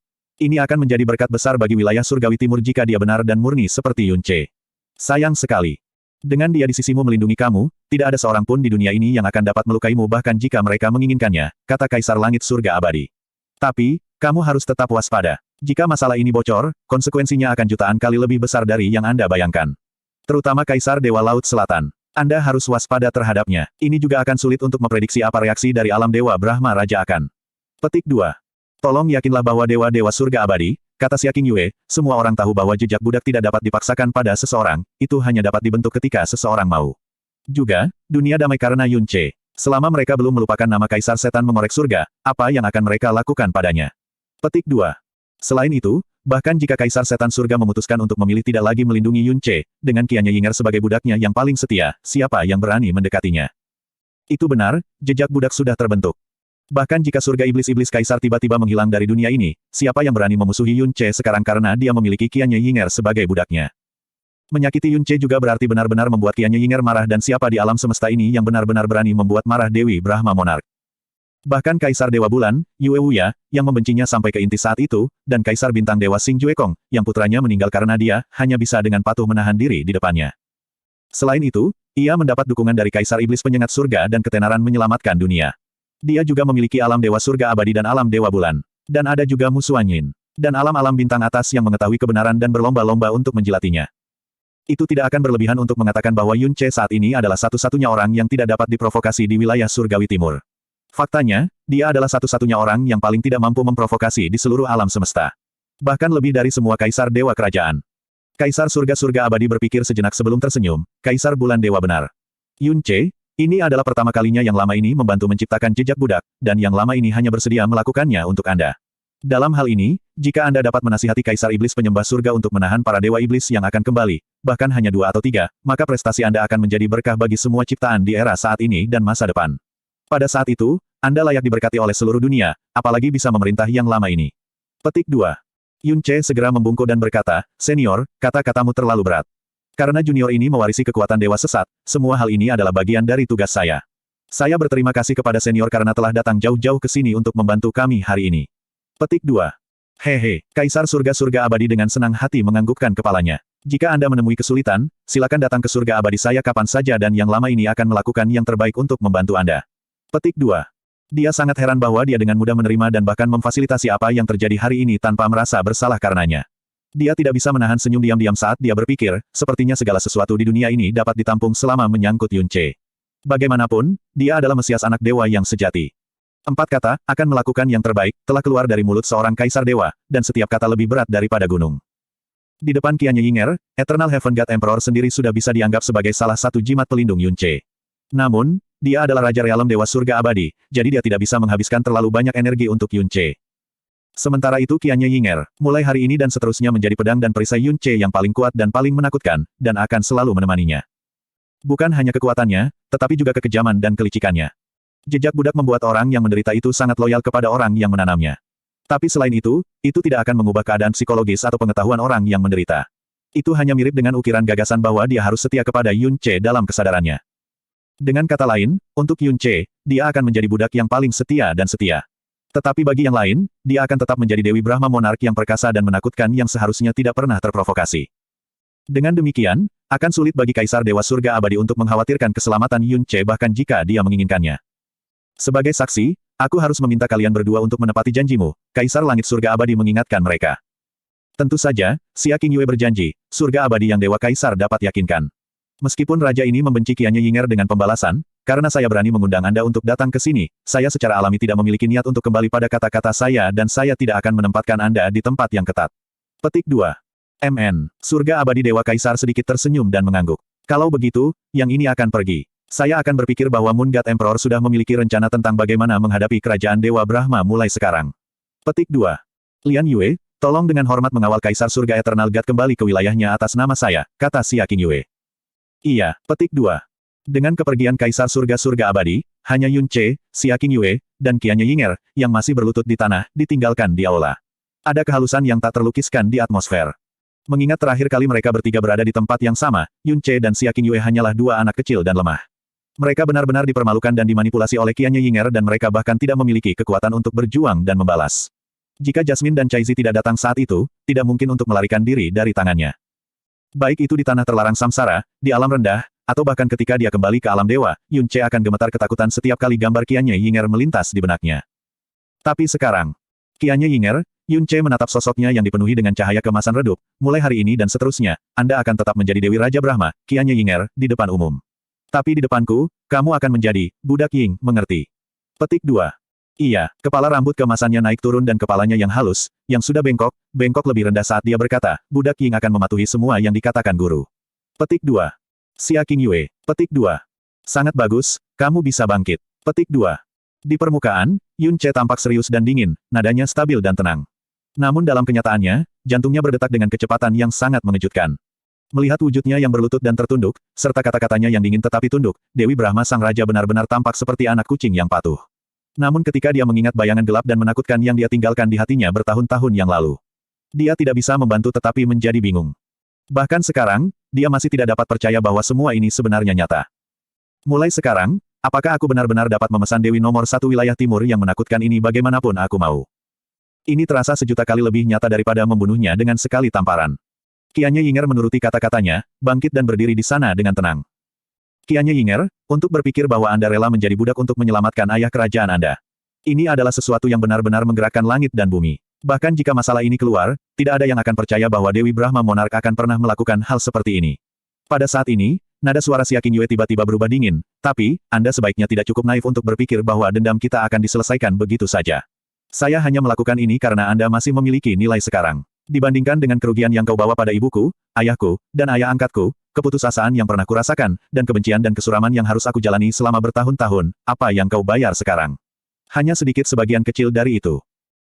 Ini akan menjadi berkat besar bagi wilayah surgawi timur jika dia benar dan murni seperti Yun Che. Sayang sekali. Dengan dia di sisimu melindungi kamu, tidak ada seorang pun di dunia ini yang akan dapat melukaimu bahkan jika mereka menginginkannya, kata Kaisar Langit Surga Abadi. Tapi, kamu harus tetap waspada. Jika masalah ini bocor, konsekuensinya akan jutaan kali lebih besar dari yang Anda bayangkan. Terutama Kaisar Dewa Laut Selatan. Anda harus waspada terhadapnya. Ini juga akan sulit untuk memprediksi apa reaksi dari alam Dewa Brahma Raja akan. Petik 2. Tolong yakinlah bahwa Dewa-Dewa Surga Abadi, kata Xia King Yue, semua orang tahu bahwa jejak budak tidak dapat dipaksakan pada seseorang, itu hanya dapat dibentuk ketika seseorang mau. Juga, dunia damai karena Yun Che. Selama mereka belum melupakan nama Kaisar Setan mengorek surga, apa yang akan mereka lakukan padanya? Petik 2. Selain itu, bahkan jika Kaisar Setan Surga memutuskan untuk memilih tidak lagi melindungi Yun Che, dengan Qianye Yinger sebagai budaknya yang paling setia, siapa yang berani mendekatinya? Itu benar, jejak budak sudah terbentuk. Bahkan jika surga iblis-iblis Kaisar tiba-tiba menghilang dari dunia ini, siapa yang berani memusuhi Yun Che sekarang karena dia memiliki Qianye Yinger sebagai budaknya? Menyakiti Yun Che juga berarti benar-benar membuat Qianye Yinger marah dan siapa di alam semesta ini yang benar-benar berani membuat marah Dewi Brahma Monarch. Bahkan Kaisar Dewa Bulan, Yue Wuya, yang membencinya sampai ke inti saat itu, dan Kaisar Bintang Dewa Xing Juekong, yang putranya meninggal karena dia, hanya bisa dengan patuh menahan diri di depannya. Selain itu, ia mendapat dukungan dari Kaisar Iblis Penyengat Surga dan ketenaran menyelamatkan dunia. Dia juga memiliki alam Dewa Surga Abadi dan alam Dewa Bulan. Dan ada juga Musuan Yin. Dan alam-alam bintang atas yang mengetahui kebenaran dan berlomba-lomba untuk menjilatinya. Itu tidak akan berlebihan untuk mengatakan bahwa Yun Che saat ini adalah satu-satunya orang yang tidak dapat diprovokasi di wilayah Surgawi Timur. Faktanya, dia adalah satu-satunya orang yang paling tidak mampu memprovokasi di seluruh alam semesta. Bahkan lebih dari semua Kaisar Dewa Kerajaan. Kaisar Surga-Surga Abadi berpikir sejenak sebelum tersenyum, Kaisar Bulan Dewa benar. Yun Che, ini adalah pertama kalinya yang lama ini membantu menciptakan jejak budak, dan yang lama ini hanya bersedia melakukannya untuk Anda. Dalam hal ini, jika Anda dapat menasihati Kaisar Iblis Penyembah Surga untuk menahan para Dewa Iblis yang akan kembali, bahkan hanya 2 atau 3, maka prestasi Anda akan menjadi berkah bagi semua ciptaan di era saat ini dan masa depan. Pada saat itu, Anda layak diberkati oleh seluruh dunia, apalagi bisa memerintah yang lama ini. Petik 2. Yun Che segera membungkuk dan berkata, Senior, kata-katamu terlalu berat. Karena junior ini mewarisi kekuatan Dewa Sesat, semua hal ini adalah bagian dari tugas saya. Saya berterima kasih kepada senior karena telah datang jauh-jauh ke sini untuk membantu kami hari ini. Petik 2. Hehe, Kaisar Surga-Surga Abadi dengan senang hati menganggukkan kepalanya. Jika Anda menemui kesulitan, silakan datang ke surga abadi saya kapan saja dan yang lama ini akan melakukan yang terbaik untuk membantu Anda. Petik 2. Dia sangat heran bahwa dia dengan mudah menerima dan bahkan memfasilitasi apa yang terjadi hari ini tanpa merasa bersalah karenanya. Dia tidak bisa menahan senyum diam-diam saat dia berpikir, sepertinya segala sesuatu di dunia ini dapat ditampung selama menyangkut Yunce. Bagaimanapun, dia adalah Mesias anak dewa yang sejati. 4 kata, akan melakukan yang terbaik, telah keluar dari mulut seorang kaisar dewa, dan setiap kata lebih berat daripada gunung. Di depan Qianye Yinger, Eternal Heaven God Emperor sendiri sudah bisa dianggap sebagai salah satu jimat pelindung Yunce. Namun, dia adalah Raja Realem Dewa Surga Abadi, jadi dia tidak bisa menghabiskan terlalu banyak energi untuk Yunce. Sementara itu Qianye Yinger, mulai hari ini dan seterusnya menjadi pedang dan perisai Yunce yang paling kuat dan paling menakutkan, dan akan selalu menemaninya. Bukan hanya kekuatannya, tetapi juga kekejaman dan kelicikannya. Jejak budak membuat orang yang menderita itu sangat loyal kepada orang yang menanamnya. Tapi selain itu tidak akan mengubah keadaan psikologis atau pengetahuan orang yang menderita. Itu hanya mirip dengan ukiran gagasan bahwa dia harus setia kepada Yunce dalam kesadarannya. Dengan kata lain, untuk Yunce, dia akan menjadi budak yang paling setia dan setia. Tetapi bagi yang lain, dia akan tetap menjadi Dewi Brahma Monark yang perkasa dan menakutkan yang seharusnya tidak pernah terprovokasi. Dengan demikian, akan sulit bagi Kaisar Dewa Surga Abadi untuk mengkhawatirkan keselamatan Yunce bahkan jika dia menginginkannya. Sebagai saksi, aku harus meminta kalian berdua untuk menepati janjimu, Kaisar Langit Surga Abadi mengingatkan mereka. Tentu saja, Xia Qingyue berjanji, surga abadi yang Dewa Kaisar dapat yakinkan. Meskipun Raja ini membenci Qianye Yinger dengan pembalasan, karena saya berani mengundang Anda untuk datang ke sini, saya secara alami tidak memiliki niat untuk kembali pada kata-kata saya dan saya tidak akan menempatkan Anda di tempat yang ketat. Petik 2. MN. Surga Abadi Dewa Kaisar sedikit tersenyum dan mengangguk. Kalau begitu, yang ini akan pergi. Saya akan berpikir bahwa Moon God Emperor sudah memiliki rencana tentang bagaimana menghadapi kerajaan Dewa Brahma mulai sekarang. Petik 2. Lian Yue, tolong dengan hormat mengawal Kaisar Surga Eternal God kembali ke wilayahnya atas nama saya, kata Xia Qingyue. Iya, petik 2. Dengan kepergian Kaisar Surga-Surga Abadi, hanya Yunce, Xia Qingyue, dan Qianye Yinger, yang masih berlutut di tanah, ditinggalkan di aula. Ada kehalusan yang tak terlukiskan di atmosfer. Mengingat terakhir kali mereka bertiga berada di tempat yang sama, Yunce dan Xia Qingyue hanyalah dua anak kecil dan lemah. Mereka benar-benar dipermalukan dan dimanipulasi oleh Qianye Yinger dan mereka bahkan tidak memiliki kekuatan untuk berjuang dan membalas. Jika Jasmine dan Chaizi tidak datang saat itu, tidak mungkin untuk melarikan diri dari tangannya. Baik itu di tanah terlarang samsara, di alam rendah, atau bahkan ketika dia kembali ke alam dewa, Yunce akan gemetar ketakutan setiap kali gambar Qianye Yinger melintas di benaknya. Tapi sekarang, Qianye Yinger, Yunce menatap sosoknya yang dipenuhi dengan cahaya kemasan redup, mulai hari ini dan seterusnya, Anda akan tetap menjadi Dewi Raja Brahma, Qianye Yinger, di depan umum. Tapi di depanku, kamu akan menjadi budak Ying, mengerti? Petik 2. Iya, kepala rambut kemasannya naik turun dan kepalanya yang halus, yang sudah bengkok lebih rendah saat dia berkata, budak Ying akan mematuhi semua yang dikatakan guru. Petik 2. Xia Qingyue. Petik 2. Sangat bagus, kamu bisa bangkit. Petik 2. Di permukaan, Yunce tampak serius dan dingin, nadanya stabil dan tenang. Namun dalam kenyataannya, jantungnya berdetak dengan kecepatan yang sangat mengejutkan. Melihat wujudnya yang berlutut dan tertunduk, serta kata-katanya yang dingin tetapi tunduk, Dewi Brahma Sang Raja benar-benar tampak seperti anak kucing yang patuh. Namun ketika dia mengingat bayangan gelap dan menakutkan yang dia tinggalkan di hatinya bertahun-tahun yang lalu, dia tidak bisa membantu tetapi menjadi bingung. Bahkan sekarang, dia masih tidak dapat percaya bahwa semua ini sebenarnya nyata. Mulai sekarang, apakah aku benar-benar dapat memesan Dewi nomor 1 wilayah timur yang menakutkan ini bagaimanapun aku mau? Ini terasa sejuta kali lebih nyata daripada membunuhnya dengan sekali tamparan. Qianye Yinger menuruti kata-katanya, bangkit dan berdiri di sana dengan tenang. Qianye Yinger, untuk berpikir bahwa Anda rela menjadi budak untuk menyelamatkan ayah kerajaan Anda. Ini adalah sesuatu yang benar-benar menggerakkan langit dan bumi. Bahkan jika masalah ini keluar, tidak ada yang akan percaya bahwa Dewi Brahma Monark akan pernah melakukan hal seperti ini. Pada saat ini, nada suara Xia Qingyue tiba-tiba berubah dingin, tapi, Anda sebaiknya tidak cukup naif untuk berpikir bahwa dendam kita akan diselesaikan begitu saja. Saya hanya melakukan ini karena Anda masih memiliki nilai sekarang. Dibandingkan dengan kerugian yang kau bawa pada ibuku, ayahku, dan ayah angkatku, keputusasaan yang pernah kurasakan, dan kebencian dan kesuraman yang harus aku jalani selama bertahun-tahun, apa yang kau bayar sekarang? Hanya sedikit sebagian kecil dari itu.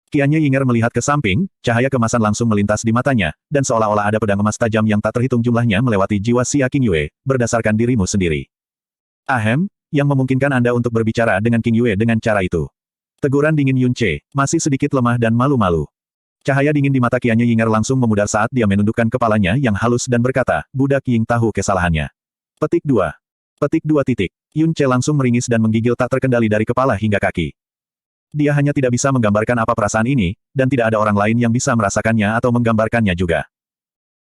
Qianye Yinger melihat ke samping, cahaya kemasan langsung melintas di matanya, dan seolah-olah ada pedang emas tajam yang tak terhitung jumlahnya melewati jiwa Xia Qingyue, berdasarkan dirimu sendiri. Ahem, yang memungkinkan Anda untuk berbicara dengan Qingyue dengan cara itu. Teguran dingin Yunce, masih sedikit lemah dan malu-malu. Cahaya dingin di mata Qianye Yinger langsung memudar saat dia menundukkan kepalanya yang halus dan berkata, budak Ying tahu kesalahannya. Petik 2. Petik 2 titik. Yunce langsung meringis dan menggigil tak terkendali dari kepala hingga kaki. Dia hanya tidak bisa menggambarkan apa perasaan ini, dan tidak ada orang lain yang bisa merasakannya atau menggambarkannya juga.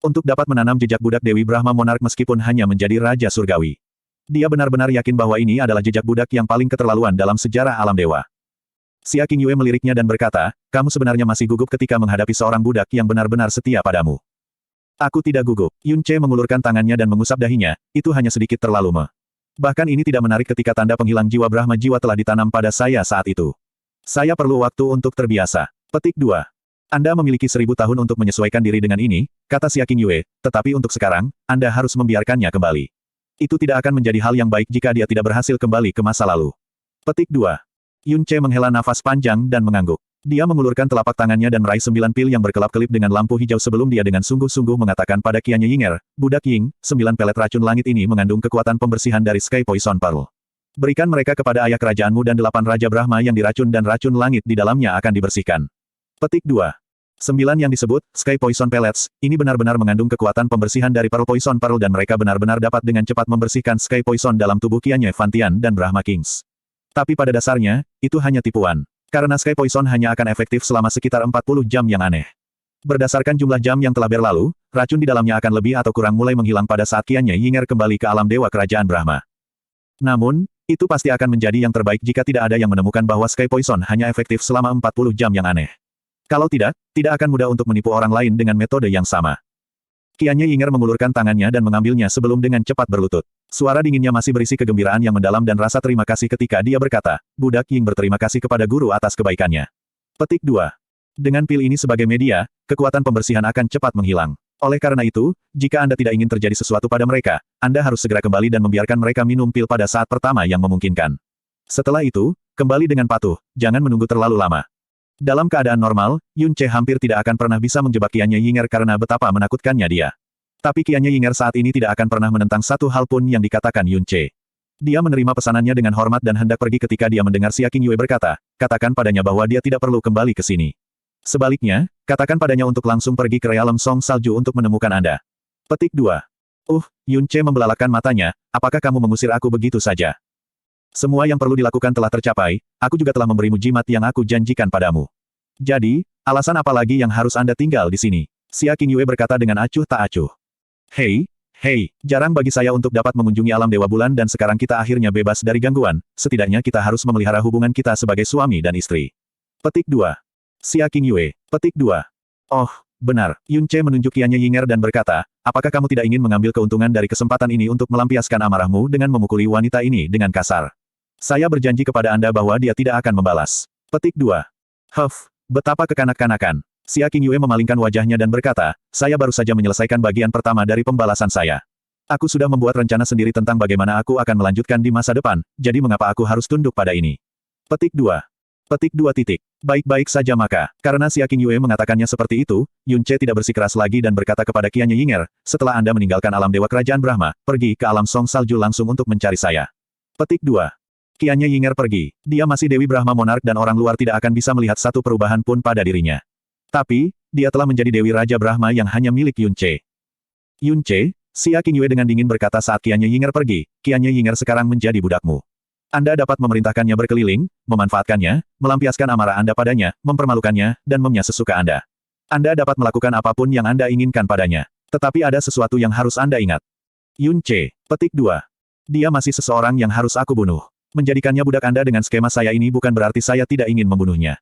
Untuk dapat menanam jejak budak Dewi Brahma Monark meskipun hanya menjadi Raja Surgawi. Dia benar-benar yakin bahwa ini adalah jejak budak yang paling keterlaluan dalam sejarah alam dewa. Xia Qingyue meliriknya dan berkata, kamu sebenarnya masih gugup ketika menghadapi seorang budak yang benar-benar setia padamu. Aku tidak gugup. Yun Ce mengulurkan tangannya dan mengusap dahinya, itu hanya sedikit terlalu Bahkan ini tidak menarik ketika tanda penghilang jiwa Brahma jiwa telah ditanam pada saya saat itu. Saya perlu waktu untuk terbiasa. Petik 2. Anda memiliki 1000 tahun untuk menyesuaikan diri dengan ini, kata Xia Qingyue, tetapi untuk sekarang, Anda harus membiarkannya kembali. Itu tidak akan menjadi hal yang baik jika dia tidak berhasil kembali ke masa lalu. Petik 2. Yun Ce menghela nafas panjang dan mengangguk. Dia mengulurkan telapak tangannya dan meraih 9 pil yang berkelap-kelip dengan lampu hijau sebelum dia dengan sungguh-sungguh mengatakan pada Qianye Yinger, Budak Ying, 9 pelet racun langit ini mengandung kekuatan pembersihan dari Sky Poison Pearl. Berikan mereka kepada ayah kerajaanmu dan 8 Raja Brahma yang diracun dan racun langit di dalamnya akan dibersihkan. Petik 2. 9 yang disebut, Sky Poison Pellets, ini benar-benar mengandung kekuatan pembersihan dari Pearl Poison Pearl dan mereka benar-benar dapat dengan cepat membersihkan Sky Poison dalam tubuh Qianye Fantian dan Brahma Kings. Tapi pada dasarnya, itu hanya tipuan. Karena Sky Poison hanya akan efektif selama sekitar 40 jam yang aneh. Berdasarkan jumlah jam yang telah berlalu, racun di dalamnya akan lebih atau kurang mulai menghilang pada saat Qianye Yinger kembali ke alam Dewa Kerajaan Brahma. Namun, itu pasti akan menjadi yang terbaik jika tidak ada yang menemukan bahwa Sky Poison hanya efektif selama 40 jam yang aneh. Kalau tidak, tidak akan mudah untuk menipu orang lain dengan metode yang sama. Qianye Yinger mengulurkan tangannya dan mengambilnya sebelum dengan cepat berlutut. Suara dinginnya masih berisi kegembiraan yang mendalam dan rasa terima kasih ketika dia berkata, Budak Ying berterima kasih kepada guru atas kebaikannya. Petik 2. Dengan pil ini sebagai media, kekuatan pembersihan akan cepat menghilang. Oleh karena itu, jika Anda tidak ingin terjadi sesuatu pada mereka, Anda harus segera kembali dan membiarkan mereka minum pil pada saat pertama yang memungkinkan. Setelah itu, kembali dengan patuh, jangan menunggu terlalu lama. Dalam keadaan normal, Yun Ce hampir tidak akan pernah bisa menjebak Qianye Yinger karena betapa menakutkannya dia. Tapi Qianye Yinger saat ini tidak akan pernah menentang satu hal pun yang dikatakan Yun Ce. Dia menerima pesanannya dengan hormat dan hendak pergi ketika dia mendengar Xia Qingyue berkata, katakan padanya bahwa dia tidak perlu kembali ke sini. Sebaliknya, katakan padanya untuk langsung pergi ke realem Song Salju untuk menemukan Anda. Petik 2. Yun Ce membelalakan matanya, apakah kamu mengusir aku begitu saja? Semua yang perlu dilakukan telah tercapai, aku juga telah memberimu jimat yang aku janjikan padamu. Jadi, alasan apa lagi yang harus Anda tinggal di sini? Xia Qingyue berkata dengan acuh tak acuh. Hei, jarang bagi saya untuk dapat mengunjungi alam Dewa Bulan dan sekarang kita akhirnya bebas dari gangguan, setidaknya kita harus memelihara hubungan kita sebagai suami dan istri. Petik 2. Xia Qingyue. Petik 2. Oh, benar. Yun Ce menunjuk Qianye Yinger dan berkata, apakah kamu tidak ingin mengambil keuntungan dari kesempatan ini untuk melampiaskan amarahmu dengan memukuli wanita ini dengan kasar? Saya berjanji kepada Anda bahwa dia tidak akan membalas. Petik 2. Betapa kekanak-kanakan. Xia Qingyue memalingkan wajahnya dan berkata, saya baru saja menyelesaikan bagian pertama dari pembalasan saya. Aku sudah membuat rencana sendiri tentang bagaimana aku akan melanjutkan di masa depan, jadi mengapa aku harus tunduk pada ini? Petik 2. Petik 2. Baik-baik saja maka, karena Xia Qingyue mengatakannya seperti itu, Yun Ce tidak bersikeras lagi dan berkata kepada Qianye Yinger, setelah Anda meninggalkan alam Dewa Kerajaan Brahma, pergi ke alam Song Salju langsung untuk mencari saya. Petik 2. Qianye Yinger pergi. Dia masih Dewi Brahma Monark dan orang luar tidak akan bisa melihat satu perubahan pun pada dirinya. Tapi, dia telah menjadi Dewi Raja Brahma yang hanya milik Yun Ce. Yun Ce, Xia Qingyue dengan dingin berkata saat Qianye Yinger pergi, Qianye Yinger sekarang menjadi budakmu. Anda dapat memerintahkannya berkeliling, memanfaatkannya, melampiaskan amarah Anda padanya, mempermalukannya, dan memnya sesuka Anda. Anda dapat melakukan apapun yang Anda inginkan padanya. Tetapi ada sesuatu yang harus Anda ingat. Yun Ce. Petik 2. Dia masih seseorang yang harus aku bunuh. Menjadikannya budak Anda dengan skema saya ini bukan berarti saya tidak ingin membunuhnya.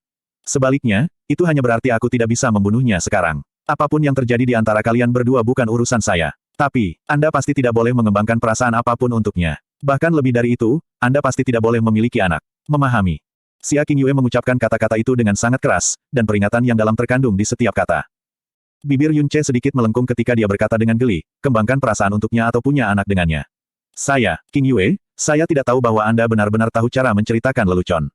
Sebaliknya, itu hanya berarti aku tidak bisa membunuhnya sekarang. Apapun yang terjadi di antara kalian berdua bukan urusan saya. Tapi, Anda pasti tidak boleh mengembangkan perasaan apapun untuknya. Bahkan lebih dari itu, Anda pasti tidak boleh memiliki anak. Memahami. Xia Qingyue mengucapkan kata-kata itu dengan sangat keras, dan peringatan yang dalam terkandung di setiap kata. Bibir Yun Ce sedikit melengkung ketika dia berkata dengan geli, kembangkan perasaan untuknya atau punya anak dengannya. Saya, Qingyue, saya tidak tahu bahwa Anda benar-benar tahu cara menceritakan lelucon.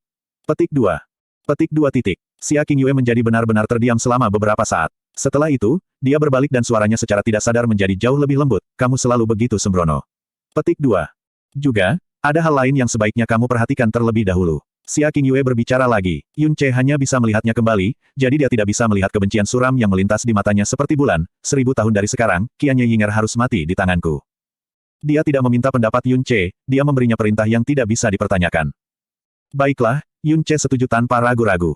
Petik 2. Petik 2. Xia Qingyue menjadi benar-benar terdiam selama beberapa saat. Setelah itu, dia berbalik dan suaranya secara tidak sadar menjadi jauh lebih lembut, kamu selalu begitu sembrono. Petik 2. Juga, ada hal lain yang sebaiknya kamu perhatikan terlebih dahulu. Xia Qingyue berbicara lagi, Yun Ce hanya bisa melihatnya kembali, jadi dia tidak bisa melihat kebencian suram yang melintas di matanya seperti bulan, 1000 tahun dari sekarang, Qianye Yinger harus mati di tanganku. Dia tidak meminta pendapat Yun Ce, dia memberinya perintah yang tidak bisa dipertanyakan. Baiklah, Yun Ce setuju tanpa ragu-ragu.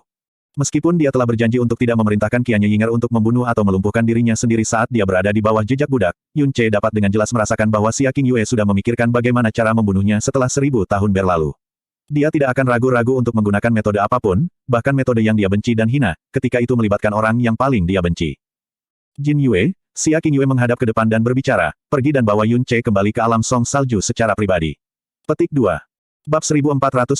Meskipun dia telah berjanji untuk tidak memerintahkan Qianye Yinger untuk membunuh atau melumpuhkan dirinya sendiri saat dia berada di bawah jejak budak, Yun Ce dapat dengan jelas merasakan bahwa Xia Qingyue sudah memikirkan bagaimana cara membunuhnya setelah 1000 tahun berlalu. Dia tidak akan ragu-ragu untuk menggunakan metode apapun, bahkan metode yang dia benci dan hina, ketika itu melibatkan orang yang paling dia benci. Jin Yue, Xia Qingyue menghadap ke depan dan berbicara, pergi dan bawa Yun Ce kembali ke alam Song Salju secara pribadi. Petik 2. Bab 1486-1486.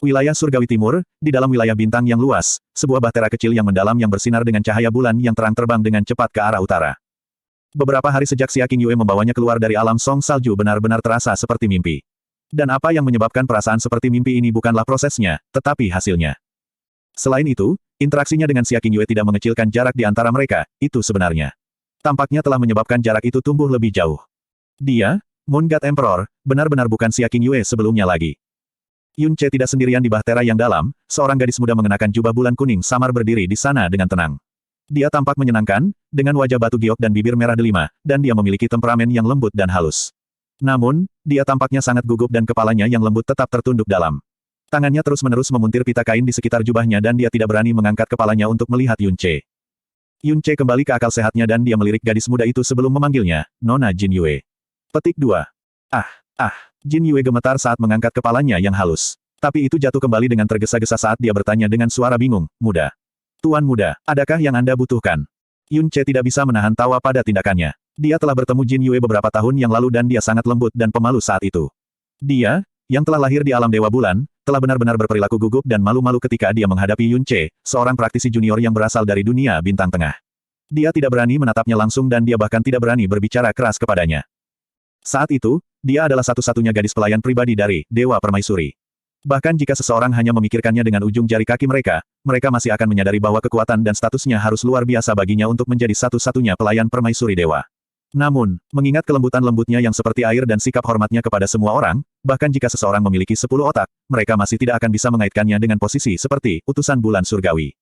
Wilayah Surgawi Timur, di dalam wilayah bintang yang luas, sebuah bahtera kecil yang mendalam yang bersinar dengan cahaya bulan yang terang terbang dengan cepat ke arah utara. Beberapa hari sejak Xia Qingyue membawanya keluar dari alam Song Salju benar-benar terasa seperti mimpi. Dan apa yang menyebabkan perasaan seperti mimpi ini bukanlah prosesnya, tetapi hasilnya. Selain itu, interaksinya dengan Xia Qingyue tidak mengecilkan jarak di antara mereka, itu sebenarnya. Tampaknya telah menyebabkan jarak itu tumbuh lebih jauh. Dia, Moon God Emperor, benar-benar bukan Xia Qingyue sebelumnya lagi. Yun Ce tidak sendirian di bahtera yang dalam, seorang gadis muda mengenakan jubah bulan kuning samar berdiri di sana dengan tenang. Dia tampak menyenangkan, dengan wajah batu giok dan bibir merah delima, dan dia memiliki temperamen yang lembut dan halus. Namun, dia tampaknya sangat gugup dan kepalanya yang lembut tetap tertunduk dalam. Tangannya terus-menerus memuntir pita kain di sekitar jubahnya dan dia tidak berani mengangkat kepalanya untuk melihat Yun Ce. Yun Ce kembali ke akal sehatnya dan dia melirik gadis muda itu sebelum memanggilnya, Nona Jin Yue. Petik 2. Jin Yue gemetar saat mengangkat kepalanya yang halus. Tapi itu jatuh kembali dengan tergesa-gesa saat dia bertanya dengan suara bingung, muda. Tuan muda, adakah yang Anda butuhkan? Yun Ce tidak bisa menahan tawa pada tindakannya. Dia telah bertemu Jin Yue beberapa tahun yang lalu dan dia sangat lembut dan pemalu saat itu. Dia, yang telah lahir di alam Dewa Bulan, telah benar-benar berperilaku gugup dan malu-malu ketika dia menghadapi Yun Ce, seorang praktisi junior yang berasal dari dunia bintang tengah. Dia tidak berani menatapnya langsung dan dia bahkan tidak berani berbicara keras kepadanya. Saat itu, dia adalah satu-satunya gadis pelayan pribadi dari Dewa Permaisuri. Bahkan jika seseorang hanya memikirkannya dengan ujung jari kaki mereka, mereka masih akan menyadari bahwa kekuatan dan statusnya harus luar biasa baginya untuk menjadi satu-satunya pelayan Permaisuri Dewa. Namun, mengingat kelembutan lembutnya yang seperti air dan sikap hormatnya kepada semua orang, bahkan jika seseorang memiliki 10 otak, mereka masih tidak akan bisa mengaitkannya dengan posisi seperti utusan bulan surgawi.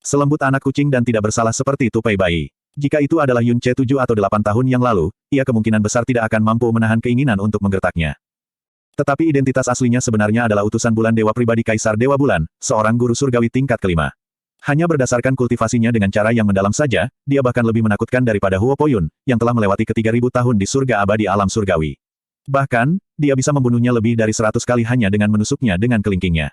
Selembut anak kucing dan tidak bersalah seperti tupai bayi. Jika itu adalah Yun Ce 7 atau 8 tahun yang lalu, ia kemungkinan besar tidak akan mampu menahan keinginan untuk menggertaknya. Tetapi identitas aslinya sebenarnya adalah utusan bulan dewa pribadi Kaisar Dewa Bulan, seorang guru surgawi tingkat kelima. Hanya berdasarkan kultivasinya dengan cara yang mendalam saja, dia bahkan lebih menakutkan daripada Huo Poyun, yang telah melewati ke-3000 tahun di surga abadi alam surgawi. Bahkan, dia bisa membunuhnya lebih dari 100 kali hanya dengan menusuknya dengan kelingkingnya.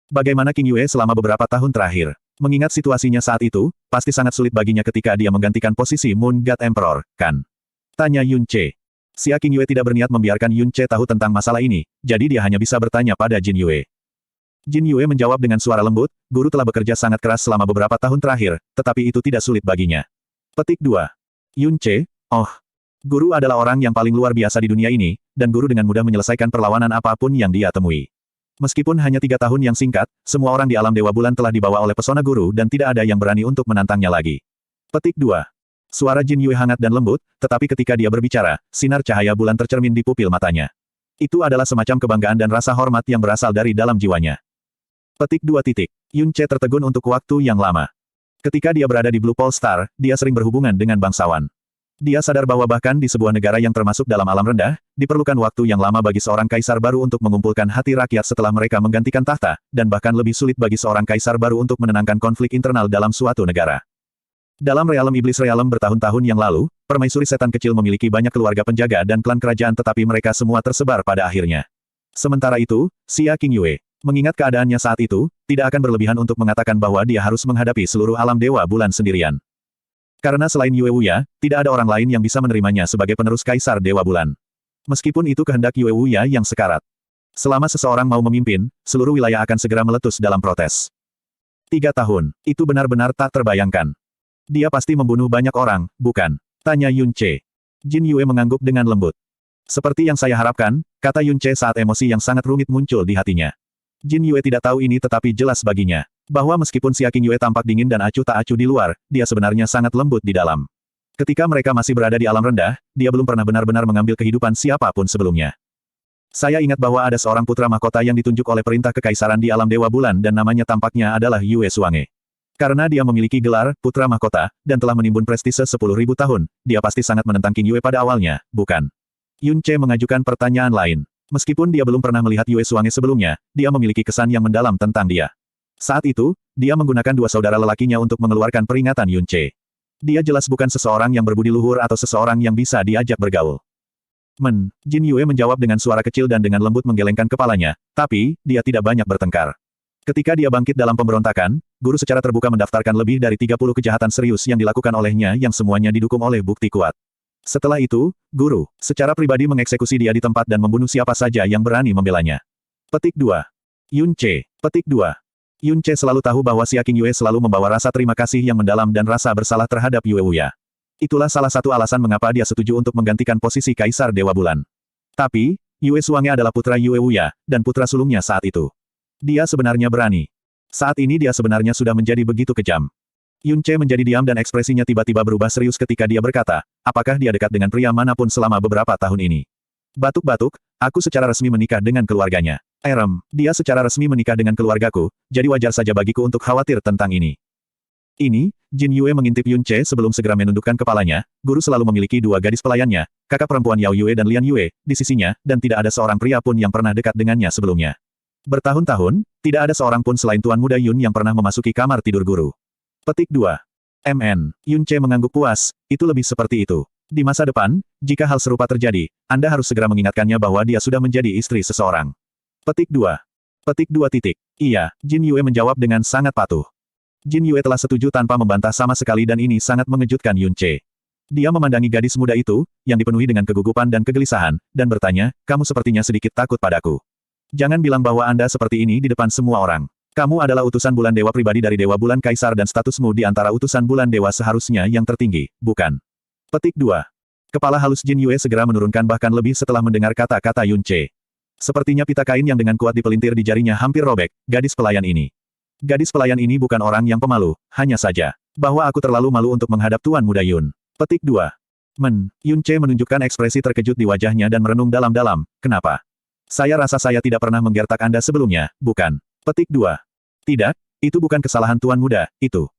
Bagaimana Qing Yue selama beberapa tahun terakhir? Mengingat situasinya saat itu, pasti sangat sulit baginya ketika dia menggantikan posisi Moon God Emperor, kan? Tanya Yun Ce. Xia Qingyue tidak berniat membiarkan Yun Ce tahu tentang masalah ini, jadi dia hanya bisa bertanya pada Jin Yue. Jin Yue menjawab dengan suara lembut, guru telah bekerja sangat keras selama beberapa tahun terakhir, tetapi itu tidak sulit baginya. Petik 2. Yun Ce, guru adalah orang yang paling luar biasa di dunia ini, dan guru dengan mudah menyelesaikan perlawanan apapun yang dia temui. Meskipun hanya 3 tahun yang singkat, semua orang di alam Dewa Bulan telah dibawa oleh pesona guru dan tidak ada yang berani untuk menantangnya lagi. Petik 2. Suara Jin Yue hangat dan lembut, tetapi ketika dia berbicara, sinar cahaya bulan tercermin di pupil matanya. Itu adalah semacam kebanggaan dan rasa hormat yang berasal dari dalam jiwanya. Petik 2. Yun Ce tertegun untuk waktu yang lama. Ketika dia berada di Blue Pole Star, dia sering berhubungan dengan bangsawan. Dia sadar bahwa bahkan di sebuah negara yang termasuk dalam alam rendah, diperlukan waktu yang lama bagi seorang kaisar baru untuk mengumpulkan hati rakyat setelah mereka menggantikan tahta, dan bahkan lebih sulit bagi seorang kaisar baru untuk menenangkan konflik internal dalam suatu negara. Dalam realem iblis realem bertahun-tahun yang lalu, permaisuri setan kecil memiliki banyak keluarga penjaga dan klan kerajaan tetapi mereka semua tersebar pada akhirnya. Sementara itu, Xia Qingyue, mengingat keadaannya saat itu, tidak akan berlebihan untuk mengatakan bahwa dia harus menghadapi seluruh alam Dewa Bulan sendirian. Karena selain Yue Wuya, tidak ada orang lain yang bisa menerimanya sebagai penerus Kaisar Dewa Bulan. Meskipun itu kehendak Yue Wuya yang sekarat. Selama seseorang mau memimpin, seluruh wilayah akan segera meletus dalam protes. 3 tahun, itu benar-benar tak terbayangkan. Dia pasti membunuh banyak orang, bukan? Tanya Yun Ce. Jin Yue mengangguk dengan lembut. Seperti yang saya harapkan, kata Yun Ce saat emosi yang sangat rumit muncul di hatinya. Jin Yue tidak tahu ini tetapi jelas baginya, bahwa meskipun Xia Qingyue tampak dingin dan acuh tak acuh di luar, dia sebenarnya sangat lembut di dalam. Ketika mereka masih berada di alam rendah, dia belum pernah benar-benar mengambil kehidupan siapapun sebelumnya. Saya ingat bahwa ada seorang putra mahkota yang ditunjuk oleh perintah kekaisaran di alam Dewa Bulan dan namanya tampaknya adalah Yue Suange. Karena dia memiliki gelar putra mahkota, dan telah menimbun prestise 10.000 tahun, dia pasti sangat menentang Qing Yue pada awalnya, bukan? Yun Ce mengajukan pertanyaan lain. Meskipun dia belum pernah melihat Yue Suange sebelumnya, dia memiliki kesan yang mendalam tentang dia. Saat itu, dia menggunakan 2 saudara lelakinya untuk mengeluarkan peringatan Yun Ce. Dia jelas bukan seseorang yang berbudi luhur atau seseorang yang bisa diajak bergaul. Jin Yue menjawab dengan suara kecil dan dengan lembut menggelengkan kepalanya, tapi, dia tidak banyak bertengkar. Ketika dia bangkit dalam pemberontakan, guru secara terbuka mendaftarkan lebih dari 30 kejahatan serius yang dilakukan olehnya yang semuanya didukung oleh bukti kuat. Setelah itu, guru, secara pribadi mengeksekusi dia di tempat dan membunuh siapa saja yang berani membelanya. Petik 2. Yun Che. Petik 2. Yun Che selalu tahu bahwa si King Yue selalu membawa rasa terima kasih yang mendalam dan rasa bersalah terhadap Yue Wuya. Itulah salah satu alasan mengapa dia setuju untuk menggantikan posisi Kaisar Dewa Bulan. Tapi, Yue Suange adalah putra Yue Wuya, dan putra sulungnya saat itu. Dia sebenarnya berani. Saat ini dia sebenarnya sudah menjadi begitu kejam. Yun Che menjadi diam dan ekspresinya tiba-tiba berubah serius ketika dia berkata, apakah dia dekat dengan pria manapun selama beberapa tahun ini? Batuk-batuk, aku secara resmi menikah dengan keluarganya. Dia secara resmi menikah dengan keluargaku, jadi wajar saja bagiku untuk khawatir tentang ini. Ini, Jin Yue mengintip Yun Che sebelum segera menundukkan kepalanya, guru selalu memiliki dua gadis pelayannya, kakak perempuan Yao Yue dan Lian Yue, di sisinya, dan tidak ada seorang pria pun yang pernah dekat dengannya sebelumnya. Bertahun-tahun, tidak ada seorang pun selain Tuan Muda Yun yang pernah memasuki kamar tidur guru. Petik 2. Yun Che mengangguk puas, itu lebih seperti itu. Di masa depan, jika hal serupa terjadi, Anda harus segera mengingatkannya bahwa dia sudah menjadi istri seseorang. Petik 2. Petik 2. Iya, Jin Yue menjawab dengan sangat patuh. Jin Yue telah setuju tanpa membantah sama sekali dan ini sangat mengejutkan Yun Che. Dia memandangi gadis muda itu, yang dipenuhi dengan kegugupan dan kegelisahan, dan bertanya, kamu sepertinya sedikit takut padaku. Jangan bilang bahwa Anda seperti ini di depan semua orang. Kamu adalah utusan bulan dewa pribadi dari Dewa Bulan Kaisar dan statusmu di antara utusan bulan dewa seharusnya yang tertinggi, bukan? Petik 2. Kepala halus Jin Yue segera menurunkan bahkan lebih setelah mendengar kata-kata Yun Che. Sepertinya pita kain yang dengan kuat dipelintir di jarinya hampir robek, gadis pelayan ini. Gadis pelayan ini bukan orang yang pemalu, hanya saja bahwa aku terlalu malu untuk menghadap Tuan Muda Yun. Petik 2. Yun Che menunjukkan ekspresi terkejut di wajahnya dan merenung dalam-dalam, kenapa? Saya rasa saya tidak pernah menggertak Anda sebelumnya, bukan? Petik 2. Tidak, itu bukan kesalahan Tuan Muda, itu,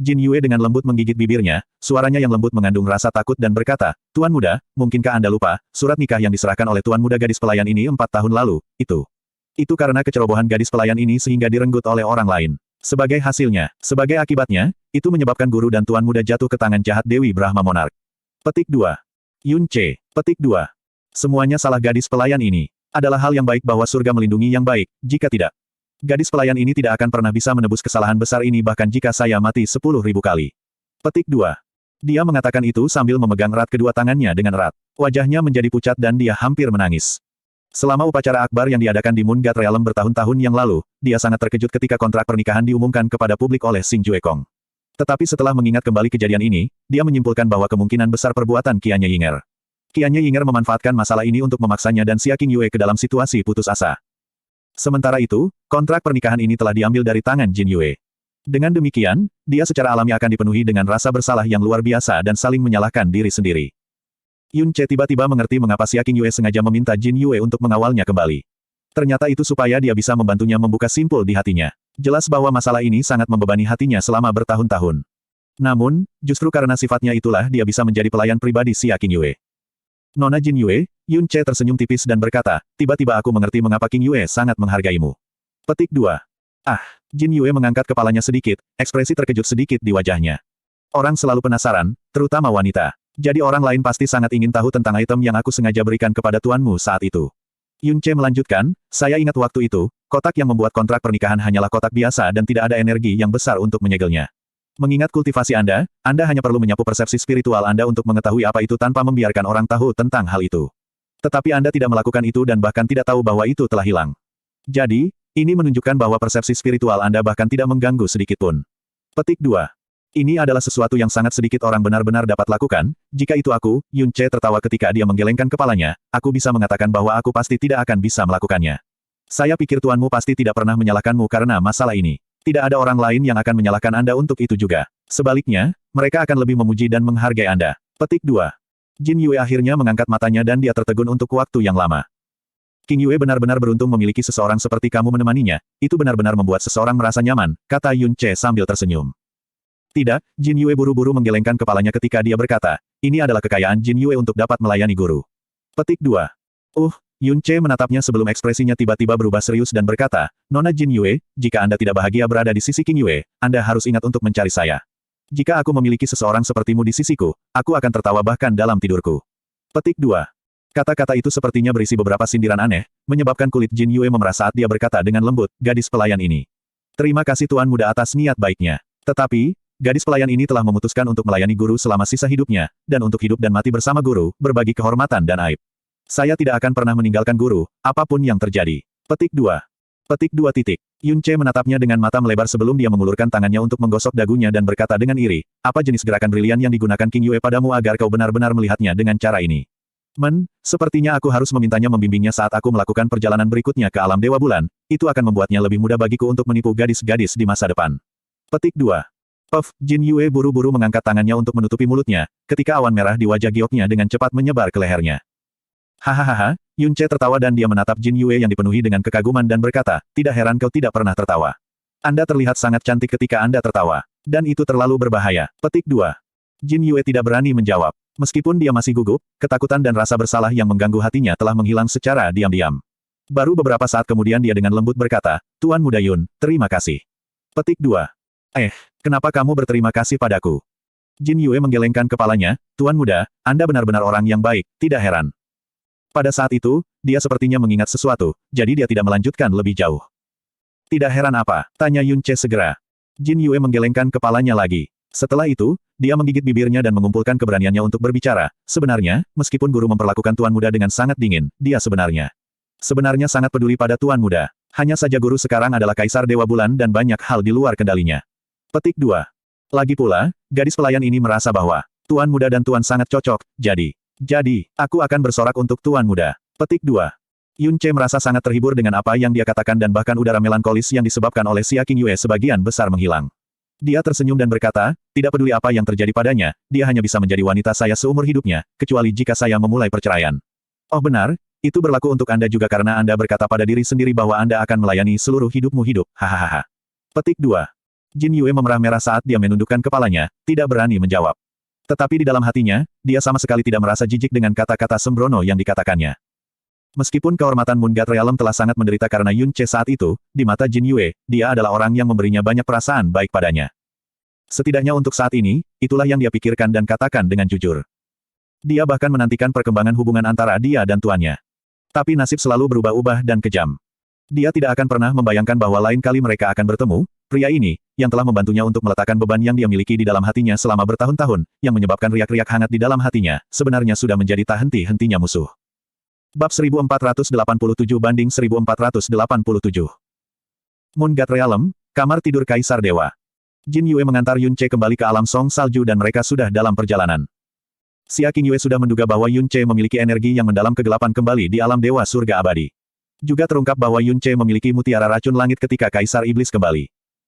Jin Yue dengan lembut menggigit bibirnya, suaranya yang lembut mengandung rasa takut dan berkata, Tuan Muda, mungkinkah Anda lupa, surat nikah yang diserahkan oleh Tuan Muda gadis pelayan ini 4 tahun lalu, itu karena kecerobohan gadis pelayan ini sehingga direnggut oleh orang lain. Sebagai hasilnya, sebagai akibatnya, itu menyebabkan guru dan Tuan Muda jatuh ke tangan jahat Dewi Brahma Monark. Petik 2. Yun Che. Petik 2. Semuanya salah gadis pelayan ini. Adalah hal yang baik bahwa surga melindungi yang baik, jika tidak. Gadis pelayan ini tidak akan pernah bisa menebus kesalahan besar ini bahkan jika saya mati 10.000 kali. Petik 2. Dia mengatakan itu sambil memegang erat kedua tangannya dengan erat. Wajahnya menjadi pucat dan dia hampir menangis. Selama upacara akbar yang diadakan di Moon God Realm bertahun-tahun yang lalu, dia sangat terkejut ketika kontrak pernikahan diumumkan kepada publik oleh Xing Juekong. Tetapi setelah mengingat kembali kejadian ini, dia menyimpulkan bahwa kemungkinan besar perbuatan Qianye Yinger. Qianye Yinger memanfaatkan masalah ini untuk memaksanya dan Xia King Yue ke dalam situasi putus asa. Sementara itu, kontrak pernikahan ini telah diambil dari tangan Jin Yue. Dengan demikian, dia secara alami akan dipenuhi dengan rasa bersalah yang luar biasa dan saling menyalahkan diri sendiri. Yun Che tiba-tiba mengerti mengapa Xia King Yue sengaja meminta Jin Yue untuk mengawalnya kembali. Ternyata itu supaya dia bisa membantunya membuka simpul di hatinya. Jelas bahwa masalah ini sangat membebani hatinya selama bertahun-tahun. Namun, justru karena sifatnya itulah dia bisa menjadi pelayan pribadi Xia King Yue. Nona Jin Yue, Yun Che tersenyum tipis dan berkata, tiba-tiba aku mengerti mengapa King Yue sangat menghargaimu. Petik 2. Jin Yue mengangkat kepalanya sedikit, ekspresi terkejut sedikit di wajahnya. Orang selalu penasaran, terutama wanita. Jadi orang lain pasti sangat ingin tahu tentang item yang aku sengaja berikan kepada tuanmu saat itu. Yun Che melanjutkan, saya ingat waktu itu, kotak yang membuat kontrak pernikahan hanyalah kotak biasa dan tidak ada energi yang besar untuk menyegelnya. Mengingat kultivasi Anda hanya perlu menyapu persepsi spiritual Anda untuk mengetahui apa itu tanpa membiarkan orang tahu tentang hal itu. Tetapi Anda tidak melakukan itu dan bahkan tidak tahu bahwa itu telah hilang. Jadi, ini menunjukkan bahwa persepsi spiritual Anda bahkan tidak mengganggu sedikitpun. Petik 2. Ini adalah sesuatu yang sangat sedikit orang benar-benar dapat lakukan, jika itu aku, Yun Che tertawa ketika dia menggelengkan kepalanya, aku bisa mengatakan bahwa aku pasti tidak akan bisa melakukannya. Saya pikir tuanmu pasti tidak pernah menyalahkanmu karena masalah ini. Tidak ada orang lain yang akan menyalahkan Anda untuk itu juga. Sebaliknya, mereka akan lebih memuji dan menghargai Anda. Petik 2. Jin Yue akhirnya mengangkat matanya dan dia tertegun untuk waktu yang lama. King Yue benar-benar beruntung memiliki seseorang seperti kamu menemaninya, itu benar-benar membuat seseorang merasa nyaman, kata Yun Che sambil tersenyum. Tidak, Jin Yue buru-buru menggelengkan kepalanya ketika dia berkata, ini adalah kekayaan Jin Yue untuk dapat melayani guru. Petik 2. Yun Che menatapnya sebelum ekspresinya tiba-tiba berubah serius dan berkata, Nona Jin Yue, jika Anda tidak bahagia berada di sisi King Yue, Anda harus ingat untuk mencari saya. Jika aku memiliki seseorang sepertimu di sisiku, aku akan tertawa bahkan dalam tidurku. Petik 2. Kata-kata itu sepertinya berisi beberapa sindiran aneh, menyebabkan kulit Jin Yue memerah saat dia berkata dengan lembut, gadis pelayan ini. Terima kasih Tuan Muda atas niat baiknya. Tetapi, gadis pelayan ini telah memutuskan untuk melayani guru selama sisa hidupnya, dan untuk hidup dan mati bersama guru, berbagi kehormatan dan aib. Saya tidak akan pernah meninggalkan guru, apapun yang terjadi. Petik 2. Petik 2 titik. Yun Ce menatapnya dengan mata melebar sebelum dia mengulurkan tangannya untuk menggosok dagunya dan berkata dengan iri, apa jenis gerakan brilian yang digunakan King Yue padamu agar kau benar-benar melihatnya dengan cara ini? Sepertinya aku harus memintanya membimbingnya saat aku melakukan perjalanan berikutnya ke alam Dewa Bulan, itu akan membuatnya lebih mudah bagiku untuk menipu gadis-gadis di masa depan. Petik 2. Jin Yue buru-buru mengangkat tangannya untuk menutupi mulutnya, ketika awan merah di wajah gioknya dengan cepat menyebar ke lehernya. Hahaha, Yun Ce tertawa dan dia menatap Jin Yue yang dipenuhi dengan kekaguman dan berkata, tidak heran kau tidak pernah tertawa. Anda terlihat sangat cantik ketika Anda tertawa. Dan itu terlalu berbahaya. Petik 2. Jin Yue tidak berani menjawab. Meskipun dia masih gugup, ketakutan dan rasa bersalah yang mengganggu hatinya telah menghilang secara diam-diam. Baru beberapa saat kemudian dia dengan lembut berkata, Tuan Muda Yun, terima kasih. Petik 2. Kenapa kamu berterima kasih padaku? Jin Yue menggelengkan kepalanya, Tuan Muda, Anda benar-benar orang yang baik, tidak heran. Pada saat itu, dia sepertinya mengingat sesuatu, jadi dia tidak melanjutkan lebih jauh. Tidak heran apa? Tanya Yun Ce segera. Jin Yue menggelengkan kepalanya lagi. Setelah itu, dia menggigit bibirnya dan mengumpulkan keberaniannya untuk berbicara. Sebenarnya, meskipun guru memperlakukan Tuan Muda dengan sangat dingin, dia sebenarnya sangat peduli pada Tuan Muda. Hanya saja guru sekarang adalah Kaisar Dewa Bulan dan banyak hal di luar kendalinya. Petik 2. Lagi pula, gadis pelayan ini merasa bahwa Tuan Muda dan Tuan sangat cocok, jadi, aku akan bersorak untuk Tuan Muda. Petik 2. Yun Ce merasa sangat terhibur dengan apa yang dia katakan dan bahkan udara melankolis yang disebabkan oleh Xia King Yue sebagian besar menghilang. Dia tersenyum dan berkata, tidak peduli apa yang terjadi padanya, dia hanya bisa menjadi wanita saya seumur hidupnya, kecuali jika saya memulai perceraian. Oh benar, itu berlaku untuk Anda juga karena Anda berkata pada diri sendiri bahwa Anda akan melayani seluruh hidupmu hidup, hahaha. Petik 2. Jin Yue memerah-merah saat dia menundukkan kepalanya, tidak berani menjawab. Tetapi di dalam hatinya, dia sama sekali tidak merasa jijik dengan kata-kata sembrono yang dikatakannya. Meskipun kehormatan Moon God Realm telah sangat menderita karena Yun Ce saat itu, di mata Jin Yue, dia adalah orang yang memberinya banyak perasaan baik padanya. Setidaknya untuk saat ini, itulah yang dia pikirkan dan katakan dengan jujur. Dia bahkan menantikan perkembangan hubungan antara dia dan tuannya. Tapi nasib selalu berubah-ubah dan kejam. Dia tidak akan pernah membayangkan bahwa lain kali mereka akan bertemu, pria ini, yang telah membantunya untuk meletakkan beban yang dia miliki di dalam hatinya selama bertahun-tahun, yang menyebabkan riak-riak hangat di dalam hatinya, sebenarnya sudah menjadi tak henti-hentinya musuh. Bab 1487 banding 1487. Moon God Realm, kamar tidur Kaisar Dewa. Jin Yue mengantar Yun Ce kembali ke alam Song Salju dan mereka sudah dalam perjalanan. Xia King Yue sudah menduga bahwa Yun Ce memiliki energi yang mendalam kegelapan kembali di alam Dewa Surga Abadi. Juga terungkap bahwa Yun Ce memiliki mutiara racun langit ketika Kaisar Iblis kembali.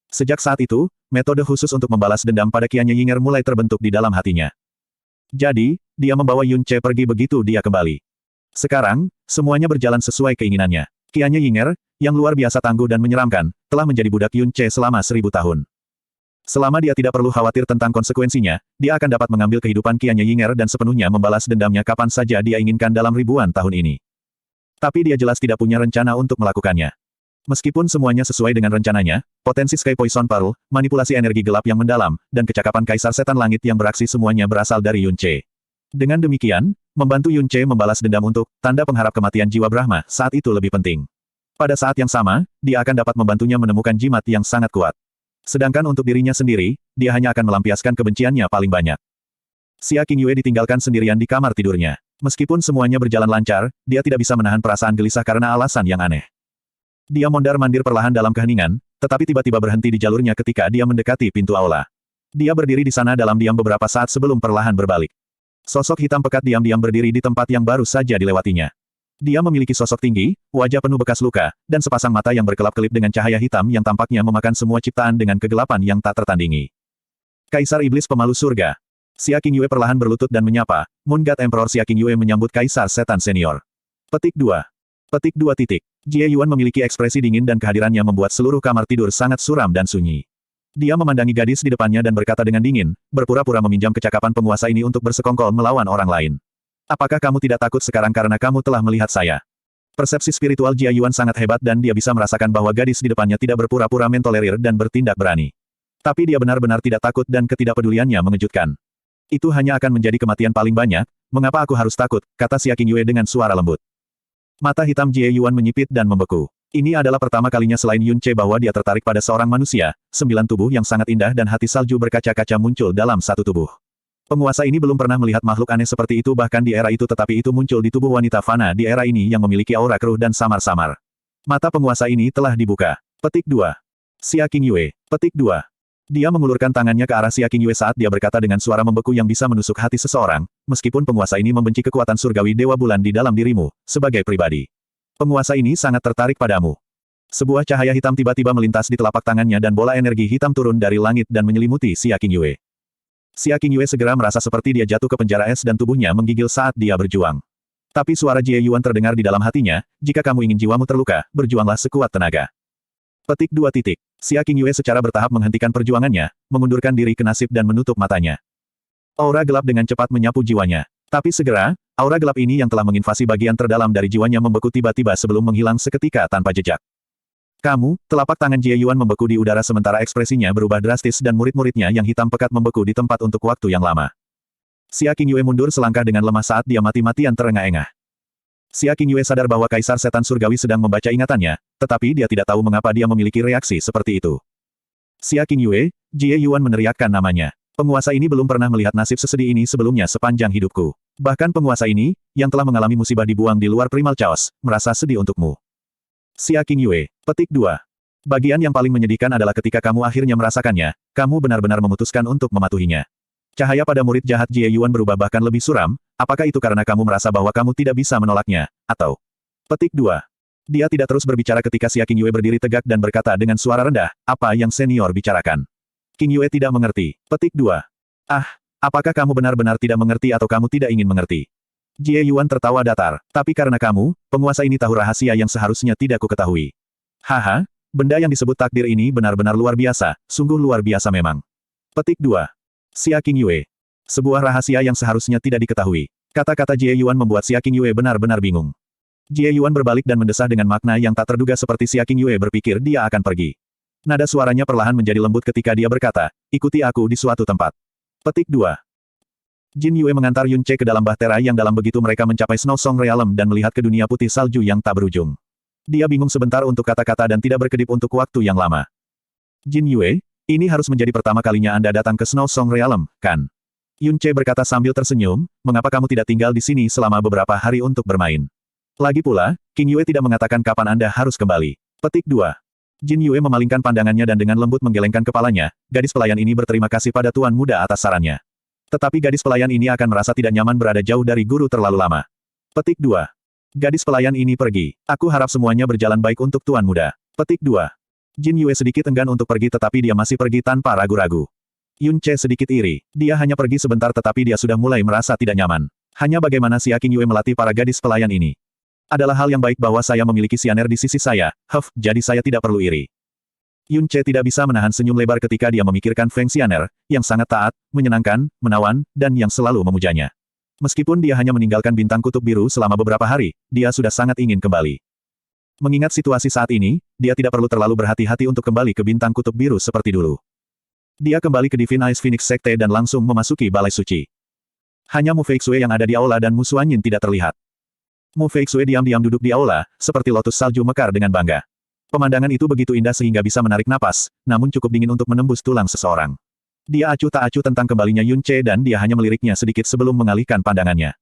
Sejak saat itu, metode khusus untuk membalas dendam pada Qianya Yinger mulai terbentuk di dalam hatinya. Jadi, dia membawa Yun Ce pergi begitu dia kembali. Sekarang, semuanya berjalan sesuai keinginannya. Qianya Yinger, yang luar biasa tangguh dan menyeramkan, telah menjadi budak Yun Ce selama 1000 tahun. Selama dia tidak perlu khawatir tentang konsekuensinya, dia akan dapat mengambil kehidupan Qianya Yinger dan sepenuhnya membalas dendamnya kapan saja dia inginkan dalam ribuan tahun ini. Tapi dia jelas tidak punya rencana untuk melakukannya. Meskipun semuanya sesuai dengan rencananya, potensi Sky Poison Pearl, manipulasi energi gelap yang mendalam, dan kecakapan Kaisar Setan Langit yang beraksi semuanya berasal dari Yun Ce. Dengan demikian, membantu Yun Ce membalas dendam untuk tanda pengharap kematian jiwa Brahma saat itu lebih penting. Pada saat yang sama, dia akan dapat membantunya menemukan jimat yang sangat kuat. Sedangkan untuk dirinya sendiri, dia hanya akan melampiaskan kebenciannya paling banyak. Xia King Yue ditinggalkan sendirian di kamar tidurnya. Meskipun semuanya berjalan lancar, dia tidak bisa menahan perasaan gelisah karena alasan yang aneh. Dia mondar-mandir perlahan dalam keheningan, tetapi tiba-tiba berhenti di jalurnya ketika dia mendekati pintu aula. Dia berdiri di sana dalam diam beberapa saat sebelum perlahan berbalik. Sosok hitam pekat diam-diam berdiri di tempat yang baru saja dilewatinya. Dia memiliki sosok tinggi, wajah penuh bekas luka, dan sepasang mata yang berkelap-kelip dengan cahaya hitam yang tampaknya memakan semua ciptaan dengan kegelapan yang tak tertandingi. Kaisar Iblis Pemalu Surga. Xia King Yue perlahan berlutut dan menyapa, Moon God Emperor Xia King Yue menyambut Kaisar Setan Senior. Petik 2. Petik 2 titik. Jie Yuan memiliki ekspresi dingin dan kehadirannya membuat seluruh kamar tidur sangat suram dan sunyi. Dia memandangi gadis di depannya dan berkata dengan dingin, berpura-pura meminjam kecakapan penguasa ini untuk bersekongkol melawan orang lain. Apakah kamu tidak takut sekarang karena kamu telah melihat saya? Persepsi spiritual Jie Yuan sangat hebat dan dia bisa merasakan bahwa gadis di depannya tidak berpura-pura mentolerir dan bertindak berani. Tapi dia benar-benar tidak takut dan ketidakpeduliannya mengejutkan. Itu hanya akan menjadi kematian paling banyak, Mengapa aku harus takut, kata Xia Qingyue dengan suara lembut. Mata hitam Jie Yuan menyipit dan membeku. Ini adalah pertama kalinya selain Yun Ce bahwa dia tertarik pada seorang manusia, 9 tubuh yang sangat indah dan hati salju berkaca-kaca muncul dalam satu tubuh. Penguasa ini belum pernah melihat makhluk aneh seperti itu bahkan di era itu tetapi itu muncul di tubuh wanita fana di era ini yang memiliki aura keruh dan samar-samar. Mata penguasa ini telah dibuka. Petik 2. Xia Qingyue. Petik 2. Dia mengulurkan tangannya ke arah Xia Qingyue saat dia berkata dengan suara membeku yang bisa menusuk hati seseorang, meskipun penguasa ini membenci kekuatan surgawi Dewa Bulan di dalam dirimu, sebagai pribadi. Penguasa ini sangat tertarik padamu. Sebuah cahaya hitam tiba-tiba melintas di telapak tangannya dan bola energi hitam turun dari langit dan menyelimuti Xia Qingyue. Xia Qingyue segera merasa seperti dia jatuh ke penjara es dan tubuhnya menggigil saat dia berjuang. Tapi suara Jie Yuan terdengar di dalam hatinya, jika kamu ingin jiwamu terluka, berjuanglah sekuat tenaga. Petik 2. Xia Qingyue secara bertahap menghentikan perjuangannya, mengundurkan diri ke nasib dan menutup matanya. Aura gelap dengan cepat menyapu jiwanya. Tapi segera, aura gelap ini yang telah menginvasi bagian terdalam dari jiwanya membeku tiba-tiba sebelum menghilang seketika tanpa jejak. Telapak tangan Jie Yuan membeku di udara sementara ekspresinya berubah drastis dan murid-muridnya yang hitam pekat membeku di tempat untuk waktu yang lama. Xia Qingyue mundur selangkah dengan lemah saat dia mati-matian terengah-engah. Xia Qingyue sadar bahwa Kaisar Setan Surgawi sedang membaca ingatannya, tetapi dia tidak tahu mengapa dia memiliki reaksi seperti itu. Xia Qingyue, Jie Yuan meneriakkan namanya. Penguasa ini belum pernah melihat nasib sesedih ini sebelumnya sepanjang hidupku. Bahkan penguasa ini, yang telah mengalami musibah dibuang di luar Primal Chaos, merasa sedih untukmu. Xia Qingyue. Petik 2. Bagian yang paling menyedihkan adalah ketika kamu akhirnya merasakannya, kamu benar-benar memutuskan untuk mematuhinya. Cahaya pada murid jahat Jie Yuan berubah bahkan lebih suram, apakah itu karena kamu merasa bahwa kamu tidak bisa menolaknya, atau... Petik 2. Dia tidak terus berbicara ketika Xia Qingyue berdiri tegak dan berkata dengan suara rendah, apa yang senior bicarakan. Qingyue tidak mengerti. Petik 2. Apakah kamu benar-benar tidak mengerti atau kamu tidak ingin mengerti? Jie Yuan tertawa datar, tapi karena kamu, penguasa ini tahu rahasia yang seharusnya tidak kuketahui. Haha, benda yang disebut takdir ini benar-benar luar biasa, sungguh luar biasa memang. Petik 2. Xia Qingyue. Sebuah rahasia yang seharusnya tidak diketahui. Kata-kata Jie Yuan membuat Xia Qingyue benar-benar bingung. Jie Yuan berbalik dan mendesah dengan makna yang tak terduga seperti Xia Qingyue berpikir dia akan pergi. Nada suaranya perlahan menjadi lembut ketika dia berkata, ikuti aku di suatu tempat. Petik 2. Jin Yue mengantar Yun Ce ke dalam bahtera yang dalam begitu mereka mencapai Snow Song Realm dan melihat ke dunia putih salju yang tak berujung. Dia bingung sebentar untuk kata-kata dan tidak berkedip untuk waktu yang lama. Jin Yue, ini harus menjadi pertama kalinya Anda datang ke Snow Song Realm, kan? Yun Ce berkata sambil tersenyum, mengapa kamu tidak tinggal di sini selama beberapa hari untuk bermain? Lagi pula, King Yue tidak mengatakan kapan Anda harus kembali. Petik 2. Jin Yue memalingkan pandangannya dan dengan lembut menggelengkan kepalanya, gadis pelayan ini berterima kasih pada tuan muda atas sarannya. Tetapi gadis pelayan ini akan merasa tidak nyaman berada jauh dari guru terlalu lama. Petik 2. Gadis pelayan ini pergi. Aku harap semuanya berjalan baik untuk tuan muda. Petik 2. Jin Yue sedikit enggan untuk pergi tetapi dia masih pergi tanpa ragu-ragu. Yun Ce sedikit iri. Dia hanya pergi sebentar tetapi dia sudah mulai merasa tidak nyaman. Hanya bagaimana Xia Qingyue melatih para gadis pelayan ini. Adalah hal yang baik bahwa saya memiliki Xianer di sisi saya, jadi saya tidak perlu iri. Yun Ce tidak bisa menahan senyum lebar ketika dia memikirkan Feng Xianer, yang sangat taat, menyenangkan, menawan, dan yang selalu memujanya. Meskipun dia hanya meninggalkan bintang kutub biru selama beberapa hari, dia sudah sangat ingin kembali. Mengingat situasi saat ini, dia tidak perlu terlalu berhati-hati untuk kembali ke bintang kutub biru seperti dulu. Dia kembali ke Divine Ice Phoenix Sekte dan langsung memasuki balai suci. Hanya Mu Feixue yang ada di aula dan Mu Xuanyin tidak terlihat. Mu Feixue diam-diam duduk di aula, seperti lotus salju mekar dengan bangga. Pemandangan itu begitu indah sehingga bisa menarik napas, namun cukup dingin untuk menembus tulang seseorang. Dia acuh tak acuh tentang kembalinya Yun Ce dan dia hanya meliriknya sedikit sebelum mengalihkan pandangannya.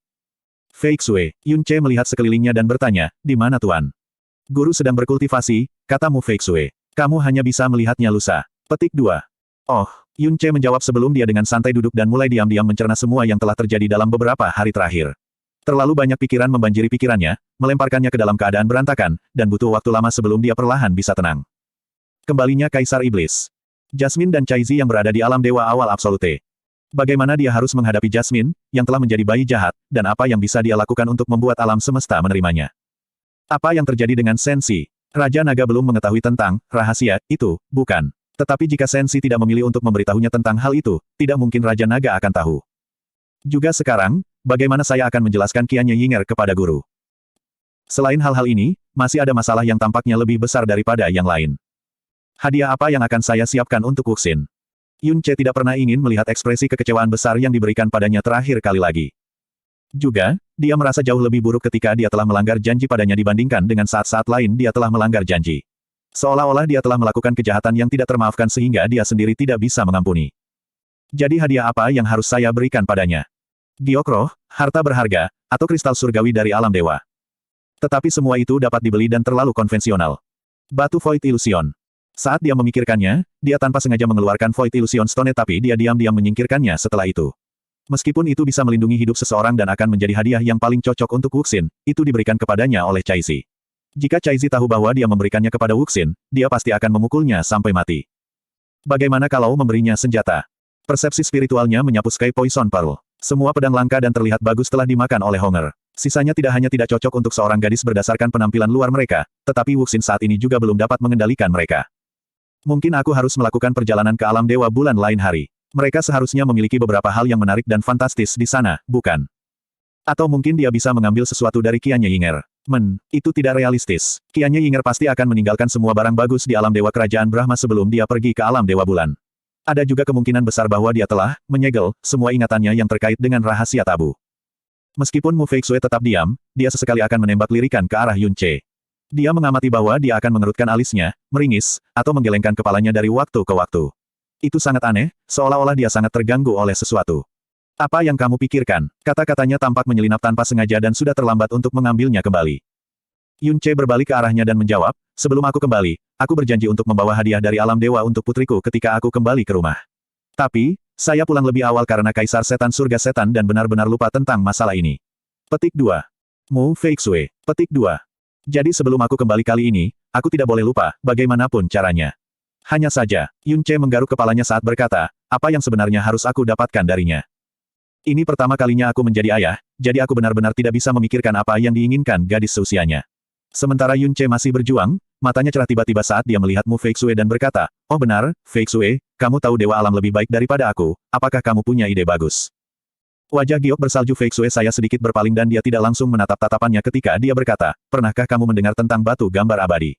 Feixue, Yun Ce melihat sekelilingnya dan bertanya, di mana tuan? Guru sedang berkultivasi, kata Mu Feixue. Kamu hanya bisa melihatnya lusa. Petik 2. Oh, Yun Ce menjawab sebelum dia dengan santai duduk dan mulai diam-diam mencerna semua yang telah terjadi dalam beberapa hari terakhir. Terlalu banyak pikiran membanjiri pikirannya, melemparkannya ke dalam keadaan berantakan, dan butuh waktu lama sebelum dia perlahan bisa tenang. Kembalinya Kaisar Iblis. Jasmine dan Caizi yang berada di alam dewa awal absolute. Bagaimana dia harus menghadapi Jasmine, yang telah menjadi bayi jahat, dan apa yang bisa dia lakukan untuk membuat alam semesta menerimanya. Apa yang terjadi dengan Sensi? Raja Naga belum mengetahui tentang rahasia itu, bukan? Tetapi jika Sensi tidak memilih untuk memberitahunya tentang hal itu, tidak mungkin Raja Naga akan tahu. Juga sekarang, bagaimana saya akan menjelaskan Qianye Yinger kepada guru? Selain hal-hal ini, masih ada masalah yang tampaknya lebih besar daripada yang lain. Hadiah apa yang akan saya siapkan untuk Wuxin? Yun Ce tidak pernah ingin melihat ekspresi kekecewaan besar yang diberikan padanya terakhir kali lagi. Juga, dia merasa jauh lebih buruk ketika dia telah melanggar janji padanya dibandingkan dengan saat-saat lain dia telah melanggar janji. Seolah-olah dia telah melakukan kejahatan yang tidak termaafkan sehingga dia sendiri tidak bisa mengampuni. Jadi hadiah apa yang harus saya berikan padanya? Giok roh, harta berharga, atau kristal surgawi dari alam dewa. Tetapi semua itu dapat dibeli dan terlalu konvensional. Batu Void Illusion. Saat dia memikirkannya, dia tanpa sengaja mengeluarkan Void Illusion Stone tapi dia diam-diam menyingkirkannya setelah itu. Meskipun itu bisa melindungi hidup seseorang dan akan menjadi hadiah yang paling cocok untuk Wuxin, itu diberikan kepadanya oleh Caizi. Jika Caizi tahu bahwa dia memberikannya kepada Wuxin, dia pasti akan memukulnya sampai mati. Bagaimana kalau memberinya senjata? Persepsi spiritualnya menyapu Sky Poison Pearl. Semua pedang langka dan terlihat bagus telah dimakan oleh Honger. Sisanya tidak hanya tidak cocok untuk seorang gadis berdasarkan penampilan luar mereka, tetapi Wuxin saat ini juga belum dapat mengendalikan mereka. Mungkin aku harus melakukan perjalanan ke alam dewa bulan lain hari. Mereka seharusnya memiliki beberapa hal yang menarik dan fantastis di sana, bukan? Atau mungkin dia bisa mengambil sesuatu dari Qianye Yinger. Itu tidak realistis. Qianye Yinger pasti akan meninggalkan semua barang bagus di alam dewa kerajaan Brahma sebelum dia pergi ke alam dewa bulan. Ada juga kemungkinan besar bahwa dia telah menyegel semua ingatannya yang terkait dengan rahasia tabu. Meskipun Mu Feixue tetap diam, dia sesekali akan menembak lirikan ke arah Yun Ce. Dia mengamati bahwa dia akan mengerutkan alisnya, meringis, atau menggelengkan kepalanya dari waktu ke waktu. Itu sangat aneh, seolah-olah dia sangat terganggu oleh sesuatu. Apa yang kamu pikirkan? Kata-katanya tampak menyelinap tanpa sengaja dan sudah terlambat untuk mengambilnya kembali. Yun Ce berbalik ke arahnya dan menjawab, sebelum aku kembali, aku berjanji untuk membawa hadiah dari alam dewa untuk putriku ketika aku kembali ke rumah. Tapi, saya pulang lebih awal karena Kaisar Setan Surga Setan dan benar-benar lupa tentang masalah ini. Petik 2. Mu Feixue. Petik 2. Jadi sebelum aku kembali kali ini, aku tidak boleh lupa, bagaimanapun caranya. Hanya saja, Yun Ce menggaruk kepalanya saat berkata, apa yang sebenarnya harus aku dapatkan darinya? Ini pertama kalinya aku menjadi ayah, jadi aku benar-benar tidak bisa memikirkan apa yang diinginkan gadis seusianya. Sementara Yun Ce masih berjuang, matanya cerah tiba-tiba saat dia melihat Mu Feixue dan berkata, oh benar, Feixue, kamu tahu dewa alam lebih baik daripada aku, apakah kamu punya ide bagus? Wajah giok bersalju Feixue saya sedikit berpaling dan dia tidak langsung menatap tatapannya ketika dia berkata, pernahkah kamu mendengar tentang batu gambar abadi?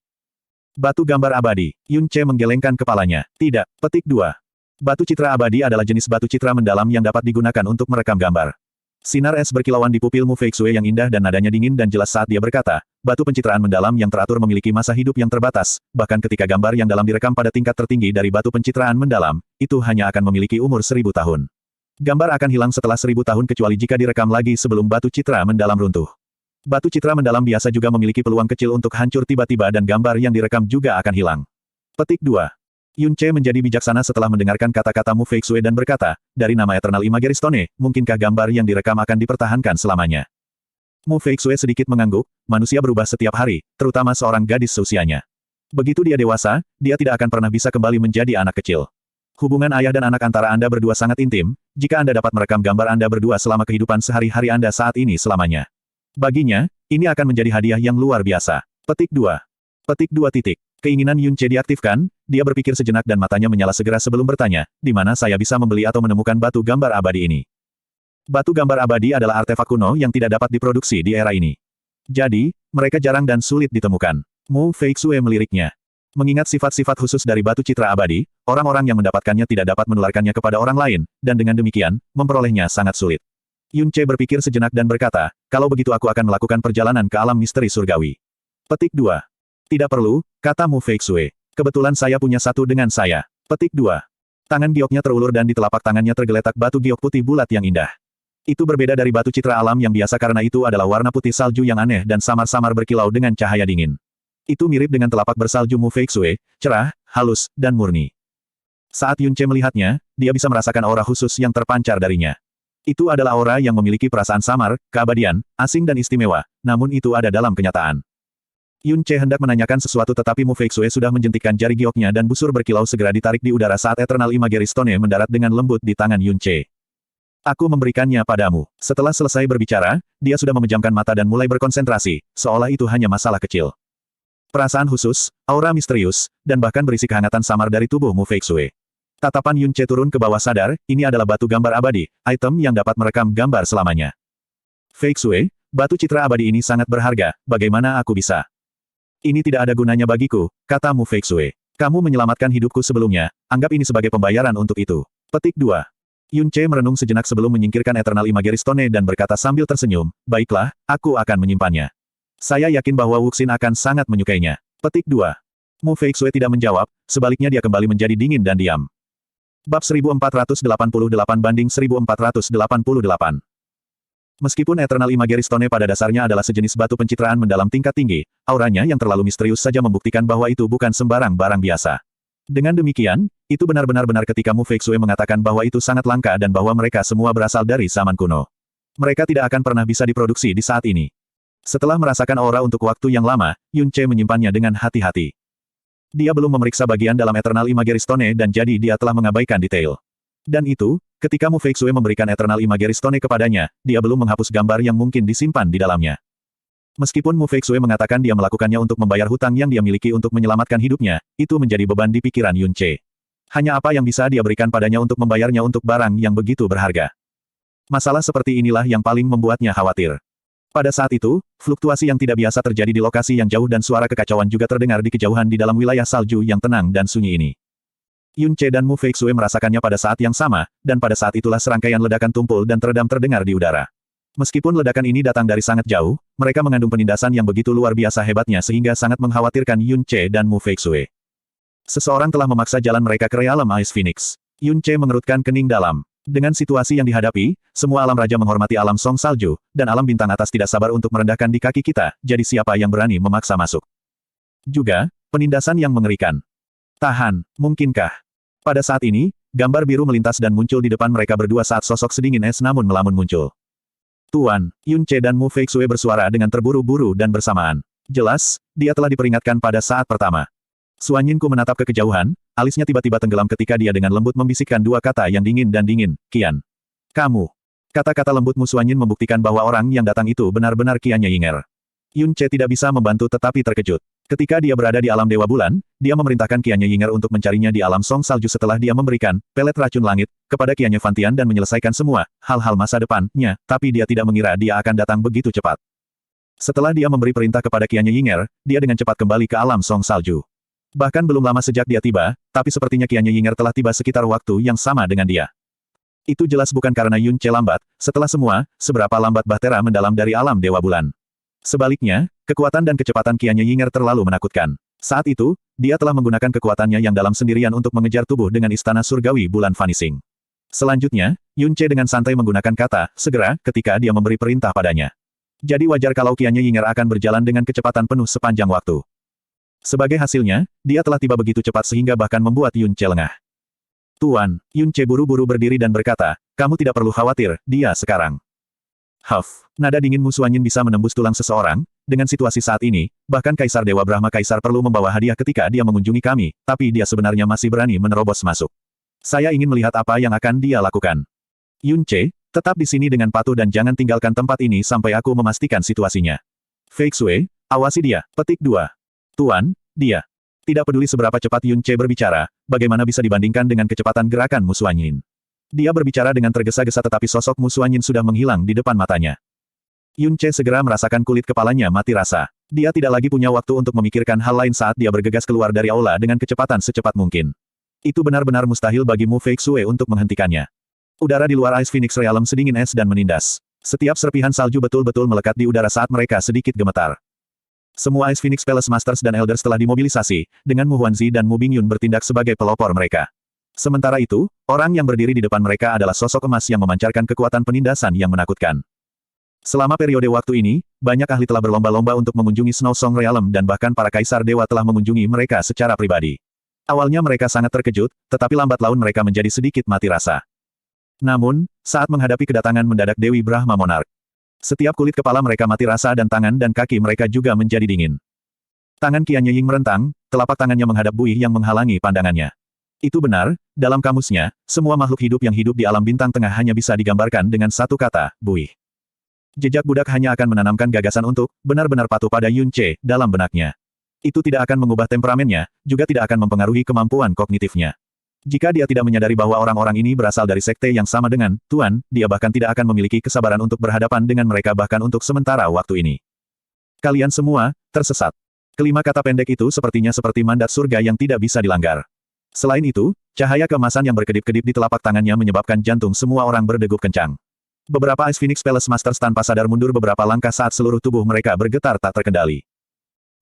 Batu gambar abadi. Yun Ce menggelengkan kepalanya. Tidak. Petik 2. Batu citra abadi adalah jenis batu citra mendalam yang dapat digunakan untuk merekam gambar. Sinar es berkilauan di pupil Mu Feixue yang indah dan nadanya dingin dan jelas saat dia berkata, batu pencitraan mendalam yang teratur memiliki masa hidup yang terbatas, bahkan ketika gambar yang dalam direkam pada tingkat tertinggi dari batu pencitraan mendalam, itu hanya akan memiliki umur 1000 tahun. Gambar akan hilang setelah 1000 tahun kecuali jika direkam lagi sebelum batu citra mendalam runtuh. Batu citra mendalam biasa juga memiliki peluang kecil untuk hancur tiba-tiba dan gambar yang direkam juga akan hilang. Petik 2. Yun Ce menjadi bijaksana setelah mendengarkan kata-kata Mu Feixue dan berkata, dari nama Eternal Imagery Stone, mungkinkah gambar yang direkam akan dipertahankan selamanya? Mu Feixue sedikit mengangguk, manusia berubah setiap hari, terutama seorang gadis seusianya. Begitu dia dewasa, dia tidak akan pernah bisa kembali menjadi anak kecil. Hubungan ayah dan anak antara Anda berdua sangat intim, jika Anda dapat merekam gambar Anda berdua selama kehidupan sehari-hari Anda saat ini selamanya. Baginya, ini akan menjadi hadiah yang luar biasa. Petik 2. Petik 2 titik. Keinginan Yun Ce diaktifkan, dia berpikir sejenak dan matanya menyala segera sebelum bertanya, di mana saya bisa membeli atau menemukan batu gambar abadi ini. Batu gambar abadi adalah artefak kuno yang tidak dapat diproduksi di era ini. Jadi, mereka jarang dan sulit ditemukan. Mu Feixue meliriknya. Mengingat sifat-sifat khusus dari batu citra abadi, orang-orang yang mendapatkannya tidak dapat menularkannya kepada orang lain, dan dengan demikian, memperolehnya sangat sulit. Yun Ce berpikir sejenak dan berkata, kalau begitu aku akan melakukan perjalanan ke alam misteri surgawi. Petik 2. Tidak perlu, kata Mu Feixue. Kebetulan saya punya satu dengan saya. Petik 2. Tangan gioknya terulur dan di telapak tangannya tergeletak batu giok putih bulat yang indah. Itu berbeda dari batu citra alam yang biasa karena itu adalah warna putih salju yang aneh dan samar-samar berkilau dengan cahaya dingin. Itu mirip dengan telapak bersalju Mu Feixue, cerah, halus, dan murni. Saat Yun Ce melihatnya, dia bisa merasakan aura khusus yang terpancar darinya. Itu adalah aura yang memiliki perasaan samar, keabadian, asing dan istimewa, namun itu ada dalam kenyataan. Yun Ce hendak menanyakan sesuatu tetapi Mu Feixue sudah menjentikkan jari gioknya dan busur berkilau segera ditarik di udara saat Eternal Imagery Stone mendarat dengan lembut di tangan Yun Ce. Aku memberikannya padamu. Setelah selesai berbicara, dia sudah memejamkan mata dan mulai berkonsentrasi, seolah itu hanya masalah kecil. Perasaan khusus, aura misterius, dan bahkan berisi kehangatan samar dari tubuh Mu Feixue. Tatapan Yun Ce turun ke bawah sadar, ini adalah batu gambar abadi, item yang dapat merekam gambar selamanya. Feixue, batu citra abadi ini sangat berharga, bagaimana aku bisa? Ini tidak ada gunanya bagiku, kata Mu Feixue. Kamu menyelamatkan hidupku sebelumnya, anggap ini sebagai pembayaran untuk itu. Petik 2. Yun Che merenung sejenak sebelum menyingkirkan Eternal Imagery Stone dan berkata sambil tersenyum, baiklah, aku akan menyimpannya. Saya yakin bahwa Wuxin akan sangat menyukainya. Petik 2. Mu Feixue tidak menjawab, sebaliknya dia kembali menjadi dingin dan diam. Bab 1488-1488. Meskipun Eternal Imagery Stone pada dasarnya adalah sejenis batu pencitraan mendalam tingkat tinggi, auranya yang terlalu misterius saja membuktikan bahwa itu bukan sembarang barang biasa. Dengan demikian, itu benar-benar benar ketika Mu Feixue mengatakan bahwa itu sangat langka dan bahwa mereka semua berasal dari zaman kuno. Mereka tidak akan pernah bisa diproduksi di saat ini. Setelah merasakan aura untuk waktu yang lama, Yun Che menyimpannya dengan hati-hati. Dia belum memeriksa bagian dalam Eternal Imagery Stone dan jadi dia telah mengabaikan detail. Dan itu, ketika Mu Feixue memberikan Eternal Imagery Stone kepadanya, dia belum menghapus gambar yang mungkin disimpan di dalamnya. Meskipun Mu Feixue mengatakan dia melakukannya untuk membayar hutang yang dia miliki untuk menyelamatkan hidupnya, itu menjadi beban di pikiran Yun Che. Hanya apa yang bisa dia berikan padanya untuk membayarnya untuk barang yang begitu berharga. Masalah seperti inilah yang paling membuatnya khawatir. Pada saat itu, fluktuasi yang tidak biasa terjadi di lokasi yang jauh dan suara kekacauan juga terdengar di kejauhan di dalam wilayah salju yang tenang dan sunyi ini. Yun Che dan Mu Feixue merasakannya pada saat yang sama, dan pada saat itulah serangkaian ledakan tumpul dan teredam terdengar di udara. Meskipun ledakan ini datang dari sangat jauh, mereka mengandung penindasan yang begitu luar biasa hebatnya sehingga sangat mengkhawatirkan Yun Che dan Mu Feixue. Seseorang telah memaksa jalan mereka ke realm Ice Phoenix. Yun Che mengerutkan kening dalam. Dengan situasi yang dihadapi, semua alam raja menghormati alam song salju, dan alam bintang atas tidak sabar untuk merendahkan di kaki kita, jadi siapa yang berani memaksa masuk? Juga, penindasan yang mengerikan. Tahan, mungkinkah? Pada saat ini, gambar biru melintas dan muncul di depan mereka berdua saat sosok sedingin es namun melamun muncul. Tuan, Yun Che dan Mu Feixue bersuara dengan terburu-buru dan bersamaan. Jelas, dia telah diperingatkan pada saat pertama. Suanyinku menatap ke kejauhan, alisnya tiba-tiba tenggelam ketika dia dengan lembut membisikkan dua kata yang dingin dan dingin, Qian. Kamu. Kata-kata lembut Mu Suanyin membuktikan bahwa orang yang datang itu benar-benar Qian Yinger. Yun Che tidak bisa membantu tetapi terkejut. Ketika dia berada di alam Dewa Bulan, dia memerintahkan Qian Yinger untuk mencarinya di alam Song Salju setelah dia memberikan pelet racun langit kepada Qian Fantian dan menyelesaikan semua hal-hal masa depannya, tapi dia tidak mengira dia akan datang begitu cepat. Setelah dia memberi perintah kepada Qian Yinger, dia dengan cepat kembali ke alam Song Salju. Bahkan belum lama sejak dia tiba, tapi sepertinya Qian Yinger telah tiba sekitar waktu yang sama dengan dia. Itu jelas bukan karena Yun Che lambat, setelah semua, seberapa lambat Bahtera mendalam dari alam Dewa Bulan. Sebaliknya, kekuatan dan kecepatan Qian Yinger terlalu menakutkan. Saat itu, dia telah menggunakan kekuatannya yang dalam sendirian untuk mengejar tubuh dengan istana surgawi bulan vanishing. Selanjutnya, Yun Che dengan santai menggunakan kata, segera, ketika dia memberi perintah padanya. Jadi wajar kalau Qian Yinger akan berjalan dengan kecepatan penuh sepanjang waktu. Sebagai hasilnya, dia telah tiba begitu cepat sehingga bahkan membuat Yun Che lengah. Tuan, Yun Che buru-buru berdiri dan berkata, kamu tidak perlu khawatir, dia sekarang. Huff, nada dingin Mu Suanyin bisa menembus tulang seseorang. Dengan situasi saat ini, bahkan Kaisar Dewa Brahma Kaisar perlu membawa hadiah ketika dia mengunjungi kami, tapi dia sebenarnya masih berani menerobos masuk. Saya ingin melihat apa yang akan dia lakukan. Yun Che, tetap di sini dengan patuh dan jangan tinggalkan tempat ini sampai aku memastikan situasinya. Feixue, awasi dia. Petik 2. Tuan, dia. Tidak peduli seberapa cepat Yun Che berbicara, bagaimana bisa dibandingkan dengan kecepatan gerakan Mu Suanyin. Dia berbicara dengan tergesa-gesa tetapi sosok Mu Suanyin sudah menghilang di depan matanya. Yun Che segera merasakan kulit kepalanya mati rasa. Dia tidak lagi punya waktu untuk memikirkan hal lain saat dia bergegas keluar dari aula dengan kecepatan secepat mungkin. Itu benar-benar mustahil bagi Mu Feixue untuk menghentikannya. Udara di luar Ice Phoenix Realm sedingin es dan menindas. Setiap serpihan salju betul-betul melekat di udara saat mereka sedikit gemetar. Semua Ice Phoenix Palace Masters dan Elders telah dimobilisasi, dengan Mu Huanzi dan Mu Bingyun bertindak sebagai pelopor mereka. Sementara itu, orang yang berdiri di depan mereka adalah sosok emas yang memancarkan kekuatan penindasan yang menakutkan. Selama periode waktu ini, banyak ahli telah berlomba-lomba untuk mengunjungi Snow Song Realm dan bahkan para kaisar dewa telah mengunjungi mereka secara pribadi. Awalnya mereka sangat terkejut, tetapi lambat laun mereka menjadi sedikit mati rasa. Namun, saat menghadapi kedatangan mendadak Dewi Brahma Monarch, setiap kulit kepala mereka mati rasa dan tangan dan kaki mereka juga menjadi dingin. Tangan Qian Ying merentang, telapak tangannya menghadap buih yang menghalangi pandangannya. Itu benar, dalam kamusnya, semua makhluk hidup yang hidup di alam bintang tengah hanya bisa digambarkan dengan satu kata, buih. Jejak budak hanya akan menanamkan gagasan untuk benar-benar patuh pada Yun Che dalam benaknya. Itu tidak akan mengubah temperamennya, juga tidak akan mempengaruhi kemampuan kognitifnya. Jika dia tidak menyadari bahwa orang-orang ini berasal dari sekte yang sama dengan Tuan, dia bahkan tidak akan memiliki kesabaran untuk berhadapan dengan mereka bahkan untuk sementara waktu ini. Kalian semua, tersesat. Kelima kata pendek itu sepertinya seperti mandat surga yang tidak bisa dilanggar. Selain itu, cahaya keemasan yang berkedip-kedip di telapak tangannya menyebabkan jantung semua orang berdegup kencang. Beberapa Ice Phoenix Palace Masters tanpa sadar mundur beberapa langkah saat seluruh tubuh mereka bergetar tak terkendali.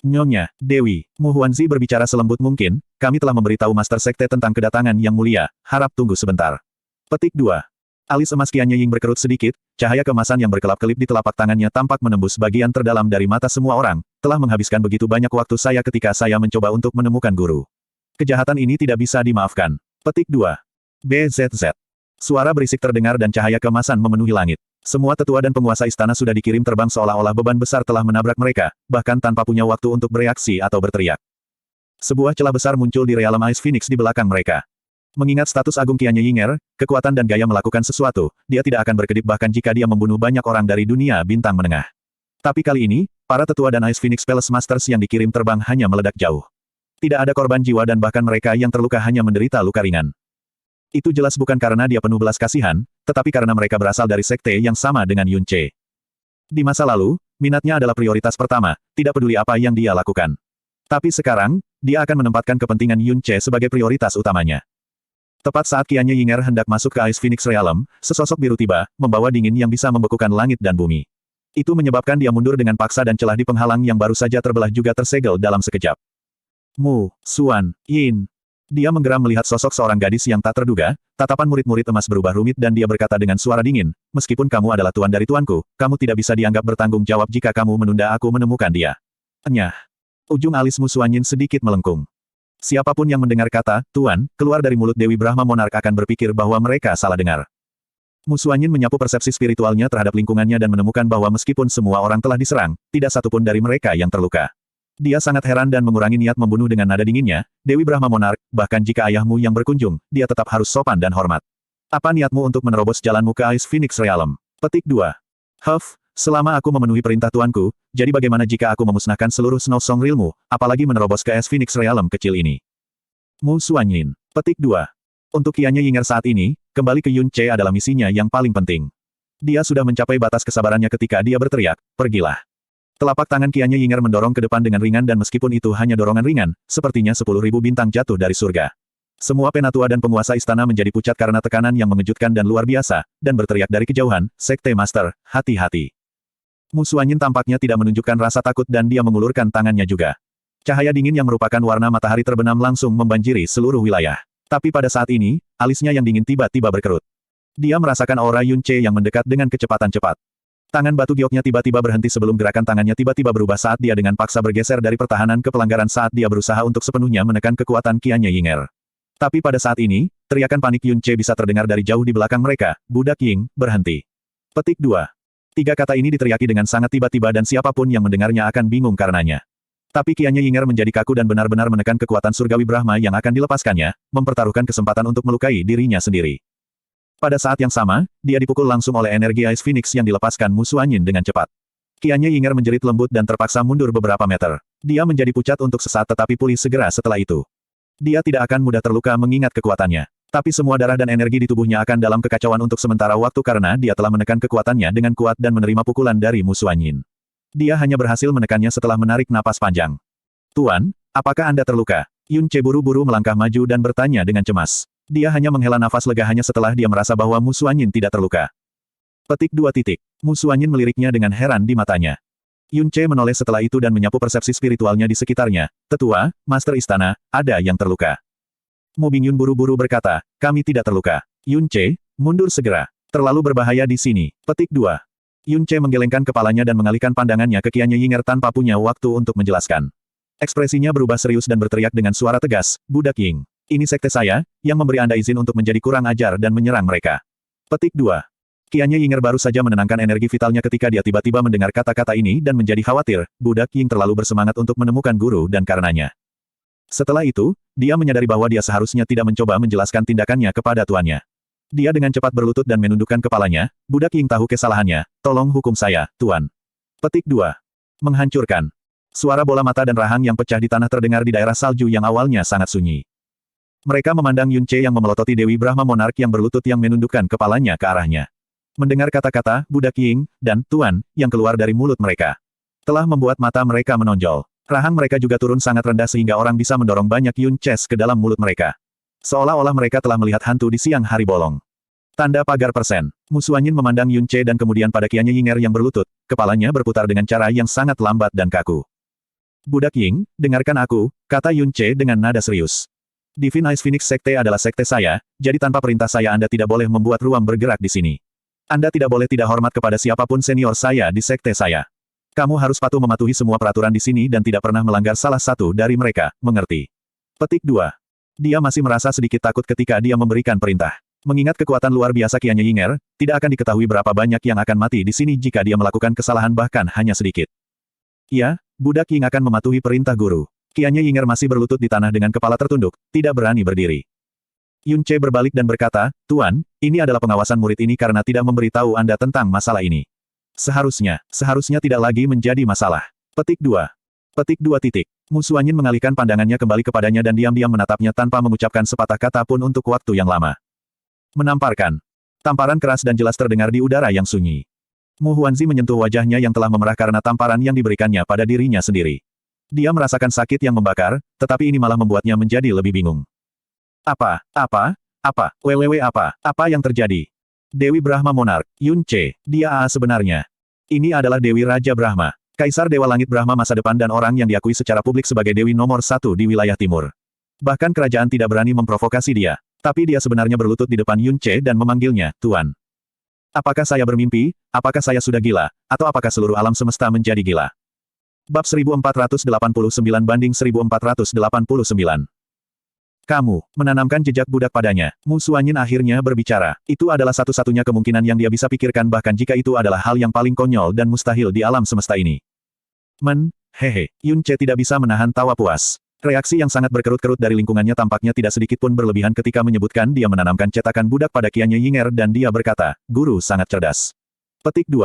Nyonya, Dewi, Mu Huanzi berbicara selembut mungkin, kami telah memberitahu Master Sekte tentang kedatangan yang mulia, harap tunggu sebentar. Petik 2. Alis emas Qian Ying berkerut sedikit, cahaya keemasan yang berkelap-kelip di telapak tangannya tampak menembus bagian terdalam dari mata semua orang, telah menghabiskan begitu banyak waktu saya ketika saya mencoba untuk menemukan guru. Kejahatan ini tidak bisa dimaafkan. Petik 2. BZZ. Suara berisik terdengar dan cahaya keemasan memenuhi langit. Semua tetua dan penguasa istana sudah dikirim terbang seolah-olah beban besar telah menabrak mereka, bahkan tanpa punya waktu untuk bereaksi atau berteriak. Sebuah celah besar muncul di realm Ice Phoenix di belakang mereka. Mengingat status agung Qian Yinger, kekuatan dan gaya melakukan sesuatu, dia tidak akan berkedip bahkan jika dia membunuh banyak orang dari dunia bintang menengah. Tapi kali ini, para tetua dan Ice Phoenix Palace Masters yang dikirim terbang hanya meledak jauh. Tidak ada korban jiwa dan bahkan mereka yang terluka hanya menderita luka ringan. Itu jelas bukan karena dia penuh belas kasihan, tetapi karena mereka berasal dari sekte yang sama dengan Yun Ce. Di masa lalu, minatnya adalah prioritas pertama, tidak peduli apa yang dia lakukan. Tapi sekarang, dia akan menempatkan kepentingan Yun Ce sebagai prioritas utamanya. Tepat saat Qian Yinger hendak masuk ke Ice Phoenix Realm, sesosok biru tiba, membawa dingin yang bisa membekukan langit dan bumi. Itu menyebabkan dia mundur dengan paksa dan celah di penghalang yang baru saja terbelah juga tersegel dalam sekejap. Mu, Xuan, Yin. Dia menggeram melihat sosok seorang gadis yang tak terduga, tatapan murid-murid emas berubah rumit dan dia berkata dengan suara dingin, meskipun kamu adalah tuan dari tuanku, kamu tidak bisa dianggap bertanggung jawab jika kamu menunda aku menemukan dia. Enyah. Ujung alis Mu Xuan Yin sedikit melengkung. Siapapun yang mendengar kata, tuan, keluar dari mulut Dewi Brahma Monark akan berpikir bahwa mereka salah dengar. Mu Xuan Yin menyapu persepsi spiritualnya terhadap lingkungannya dan menemukan bahwa meskipun semua orang telah diserang, tidak satupun dari mereka yang terluka. Dia sangat heran dan mengurangi niat membunuh dengan nada dinginnya, Dewi Brahma Monark, bahkan jika ayahmu yang berkunjung, dia tetap harus sopan dan hormat. Apa niatmu untuk menerobos jalanmu ke Ice Phoenix Realm? Petik 2. Selama aku memenuhi perintah tuanku, jadi bagaimana jika aku memusnahkan seluruh Snow Song Realmmu, apalagi menerobos ke Ice Phoenix Realm kecil ini? Mu Xuan Yin. Petik 2. Untuk Qian Yinger saat ini, kembali ke Yun Ce adalah misinya yang paling penting. Dia sudah mencapai batas kesabarannya ketika dia berteriak, pergilah. Telapak tangan Qian Yinger mendorong ke depan dengan ringan dan meskipun itu hanya dorongan ringan, sepertinya 10.000 bintang jatuh dari surga. Semua penatua dan penguasa istana menjadi pucat karena tekanan yang mengejutkan dan luar biasa, dan berteriak dari kejauhan, Sekte Master, hati-hati. Mu Xuan Yin tampaknya tidak menunjukkan rasa takut dan dia mengulurkan tangannya juga. Cahaya dingin yang merupakan warna matahari terbenam langsung membanjiri seluruh wilayah. Tapi pada saat ini, alisnya yang dingin tiba-tiba berkerut. Dia merasakan aura Yun Ce yang mendekat dengan kecepatan cepat. Tangan batu gioknya tiba-tiba berhenti sebelum gerakan tangannya tiba-tiba berubah saat dia dengan paksa bergeser dari pertahanan ke pelanggaran saat dia berusaha untuk sepenuhnya menekan kekuatan Qian Yinger. Tapi pada saat ini, teriakan panik Yun Ce bisa terdengar dari jauh di belakang mereka, Budak Ying, berhenti. Petik 2. 3 kata ini diteriaki dengan sangat tiba-tiba dan siapapun yang mendengarnya akan bingung karenanya. Tapi Qian Yinger menjadi kaku dan benar-benar menekan kekuatan surgawi Brahma yang akan dilepaskannya, mempertaruhkan kesempatan untuk melukai dirinya sendiri. Pada saat yang sama, dia dipukul langsung oleh energi Ice Phoenix yang dilepaskan Mu Xuan Yin dengan cepat. Qian Yinger menjerit lembut dan terpaksa mundur beberapa meter. Dia menjadi pucat untuk sesaat tetapi pulih segera setelah itu. Dia tidak akan mudah terluka mengingat kekuatannya. Tapi semua darah dan energi di tubuhnya akan dalam kekacauan untuk sementara waktu karena dia telah menekan kekuatannya dengan kuat dan menerima pukulan dari Mu Xuan Yin. Dia hanya berhasil menekannya setelah menarik napas panjang. Tuan, apakah Anda terluka? Yun Ce buru-buru melangkah maju dan bertanya dengan cemas. Dia hanya menghela nafas lega hanya setelah dia merasa bahwa Mu Xuan Yin tidak terluka. Petik 2. Mu Xuan Yin meliriknya dengan heran di matanya. Yun Ce menoleh setelah itu dan menyapu persepsi spiritualnya di sekitarnya. Tetua, Master Istana, ada yang terluka. Mu Bingyun buru-buru berkata, kami tidak terluka. Yun Ce, mundur segera. Terlalu berbahaya di sini. Petik 2. Yun Ce menggelengkan kepalanya dan mengalihkan pandangannya ke Qian Yinger tanpa punya waktu untuk menjelaskan. Ekspresinya berubah serius dan berteriak dengan suara tegas, Budak Ying. Ini sekte saya, yang memberi Anda izin untuk menjadi kurang ajar dan menyerang mereka. Petik 2. Qian Yinger baru saja menenangkan energi vitalnya ketika dia tiba-tiba mendengar kata-kata ini dan menjadi khawatir, Budak Ying terlalu bersemangat untuk menemukan guru dan karenanya. Setelah itu, dia menyadari bahwa dia seharusnya tidak mencoba menjelaskan tindakannya kepada tuannya. Dia dengan cepat berlutut dan menundukkan kepalanya, Budak Ying tahu kesalahannya, tolong hukum saya, tuan. Petik 2. Menghancurkan. Suara bola mata dan rahang yang pecah di tanah terdengar di daerah salju yang awalnya sangat sunyi. Mereka memandang Yun Ce yang memelototi Dewi Brahma Monark yang berlutut yang menundukkan kepalanya ke arahnya. Mendengar kata-kata, Budak Ying, dan Tuan, yang keluar dari mulut mereka. Telah membuat mata mereka menonjol. Rahang mereka juga turun sangat rendah sehingga orang bisa mendorong banyak Yun Ces ke dalam mulut mereka. Seolah-olah mereka telah melihat hantu di siang hari bolong. Tanda pagar persen. Mu Xuanyin memandang Yun Ce dan kemudian pada Qianya Yinger yang berlutut, kepalanya berputar dengan cara yang sangat lambat dan kaku. Budak Ying, dengarkan aku, kata Yun Ce dengan nada serius. Divine Ice Phoenix Sekte adalah sekte saya, jadi tanpa perintah saya Anda tidak boleh membuat ruang bergerak di sini. Anda tidak boleh tidak hormat kepada siapapun senior saya di sekte saya. Kamu harus patuh mematuhi semua peraturan di sini dan tidak pernah melanggar salah satu dari mereka, mengerti? Petik 2. Dia masih merasa sedikit takut ketika dia memberikan perintah. Mengingat kekuatan luar biasa Qianya Yinger, tidak akan diketahui berapa banyak yang akan mati di sini jika dia melakukan kesalahan bahkan hanya sedikit. Ya, budak Ying akan mematuhi perintah guru. Qianya Yinger masih berlutut di tanah dengan kepala tertunduk, tidak berani berdiri. Yun Ce berbalik dan berkata, Tuan, ini adalah pengawasan murid ini karena tidak memberitahu Anda tentang masalah ini. Seharusnya tidak lagi menjadi masalah. Petik 2. Petik 2 titik. Mu Xuanyin mengalihkan pandangannya kembali kepadanya dan diam-diam menatapnya tanpa mengucapkan sepatah kata pun untuk waktu yang lama. Menamparkan. Tamparan keras dan jelas terdengar di udara yang sunyi. Mu Huanzi menyentuh wajahnya yang telah memerah karena tamparan yang diberikannya pada dirinya sendiri. Dia merasakan sakit yang membakar, tetapi ini malah membuatnya menjadi lebih bingung. Apa yang terjadi? Dewi Brahma Monark, Yun Ce, dia sebenarnya. Ini adalah Dewi Raja Brahma, Kaisar Dewa Langit Brahma masa depan dan orang yang diakui secara publik sebagai Dewi nomor 1 di wilayah timur. Bahkan kerajaan tidak berani memprovokasi dia, tapi dia sebenarnya berlutut di depan Yun Ce dan memanggilnya, Tuan. Apakah saya bermimpi, apakah saya sudah gila, atau apakah seluruh alam semesta menjadi gila? Bab 1489-1489. Kamu menanamkan jejak budak padanya. Mu Xuanyin akhirnya berbicara. Itu adalah satu-satunya kemungkinan yang dia bisa pikirkan bahkan jika itu adalah hal yang paling konyol dan mustahil di alam semesta ini. Yun Ce tidak bisa menahan tawa puas. Reaksi yang sangat berkerut-kerut dari lingkungannya tampaknya tidak sedikit pun berlebihan ketika menyebutkan dia menanamkan cetakan budak pada Qianya Yinger dan dia berkata, guru sangat cerdas. Petik 2.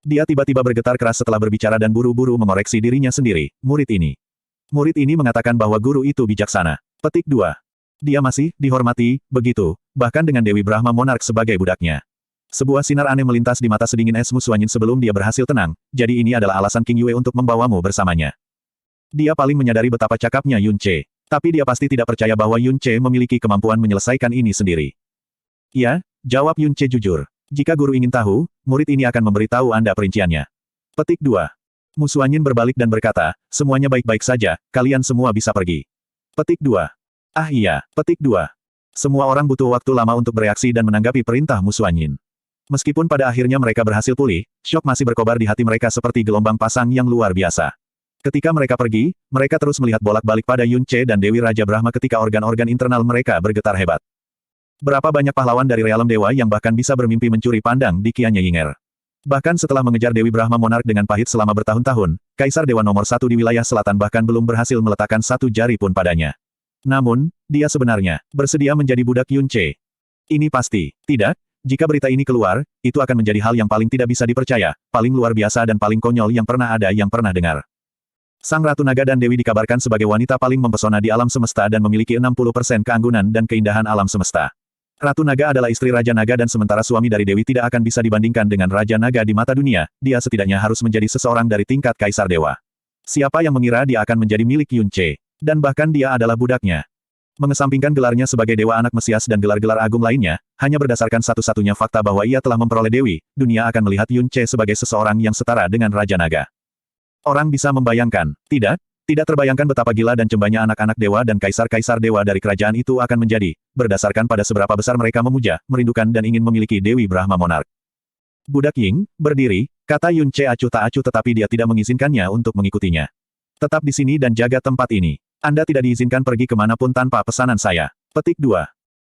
Dia tiba-tiba bergetar keras setelah berbicara dan buru-buru mengoreksi dirinya sendiri, murid ini mengatakan bahwa guru itu bijaksana. Petik 2. Dia masih dihormati, begitu, bahkan dengan Dewi Brahma Monark sebagai budaknya. Sebuah sinar aneh melintas di mata sedingin es Mu Xuanyin sebelum dia berhasil tenang, jadi ini adalah alasan King Yue untuk membawamu bersamanya. Dia paling menyadari betapa cakapnya Yun Ce, tapi dia pasti tidak percaya bahwa Yun Ce memiliki kemampuan menyelesaikan ini sendiri. Ya, jawab Yun Ce jujur. Jika guru ingin tahu, murid ini akan memberitahu Anda perinciannya. Petik 2. Mu Xuanyin berbalik dan berkata, semuanya baik-baik saja, kalian semua bisa pergi. Petik 2. Ah iya, petik 2. Semua orang butuh waktu lama untuk bereaksi dan menanggapi perintah Mu Xuanyin. Meskipun pada akhirnya mereka berhasil pulih, syok masih berkobar di hati mereka seperti gelombang pasang yang luar biasa. Ketika mereka pergi, mereka terus melihat bolak-balik pada Yun Ce dan Dewi Raja Brahma ketika organ-organ internal mereka bergetar hebat. Berapa banyak pahlawan dari realem dewa yang bahkan bisa bermimpi mencuri pandang di Qianya Yinger. Bahkan setelah mengejar Dewi Brahma Monark dengan pahit selama bertahun-tahun, Kaisar Dewa nomor 1 di wilayah selatan bahkan belum berhasil meletakkan satu jari pun padanya. Namun, dia sebenarnya bersedia menjadi budak Yun Ce. Ini pasti, tidak? Jika berita ini keluar, itu akan menjadi hal yang paling tidak bisa dipercaya, paling luar biasa dan paling konyol yang pernah ada yang pernah dengar. Sang Ratu Naga dan Dewi dikabarkan sebagai wanita paling mempesona di alam semesta dan memiliki 60% keanggunan dan keindahan alam semesta. Ratu Naga adalah istri Raja Naga dan sementara suami dari Dewi tidak akan bisa dibandingkan dengan Raja Naga di mata dunia, dia setidaknya harus menjadi seseorang dari tingkat Kaisar Dewa. Siapa yang mengira dia akan menjadi milik Yun Ce? Dan bahkan dia adalah budaknya. Mengesampingkan gelarnya sebagai Dewa Anak Mesias dan gelar-gelar agung lainnya, hanya berdasarkan satu-satunya fakta bahwa ia telah memperoleh Dewi, dunia akan melihat Yun Ce sebagai seseorang yang setara dengan Raja Naga. Orang bisa membayangkan, tidak? Tidak terbayangkan betapa gila dan cembanya anak-anak dewa dan kaisar-kaisar dewa dari kerajaan itu akan menjadi, berdasarkan pada seberapa besar mereka memuja, merindukan dan ingin memiliki Dewi Brahma Monark. Budak Ying, berdiri, kata Yun Ce acuh tak acuh tetapi dia tidak mengizinkannya untuk mengikutinya. Tetap di sini dan jaga tempat ini. Anda tidak diizinkan pergi kemanapun tanpa pesanan saya. Petik 2.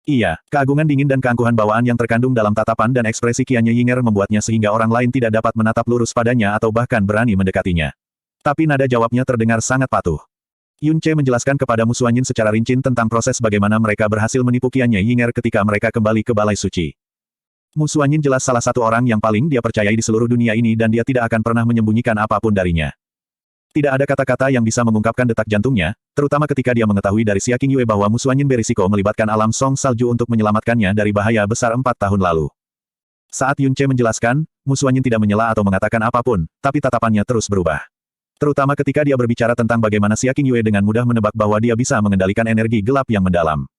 Iya, keagungan dingin dan keangkuhan bawaan yang terkandung dalam tatapan dan ekspresi Qianya Yinger membuatnya sehingga orang lain tidak dapat menatap lurus padanya atau bahkan berani mendekatinya. Tapi nada jawabnya terdengar sangat patuh. Yun Ce menjelaskan kepada Mu Xuanyin secara rinci tentang proses bagaimana mereka berhasil menipu Qianya Yinger ketika mereka kembali ke Balai Suci. Mu Xuanyin jelas salah satu orang yang paling dia percayai di seluruh dunia ini dan dia tidak akan pernah menyembunyikan apapun darinya. Tidak ada kata-kata yang bisa mengungkapkan detak jantungnya, terutama ketika dia mengetahui dari Xia Qingyue bahwa Mu Xuanyin berisiko melibatkan alam Song Salju untuk menyelamatkannya dari bahaya besar 4 tahun lalu. Saat Yun Ce menjelaskan, Mu Xuanyin tidak menyela atau mengatakan apapun, tapi tatapannya terus berubah. Terutama ketika dia berbicara tentang bagaimana Xia Qingyue dengan mudah menebak bahwa dia bisa mengendalikan energi gelap yang mendalam.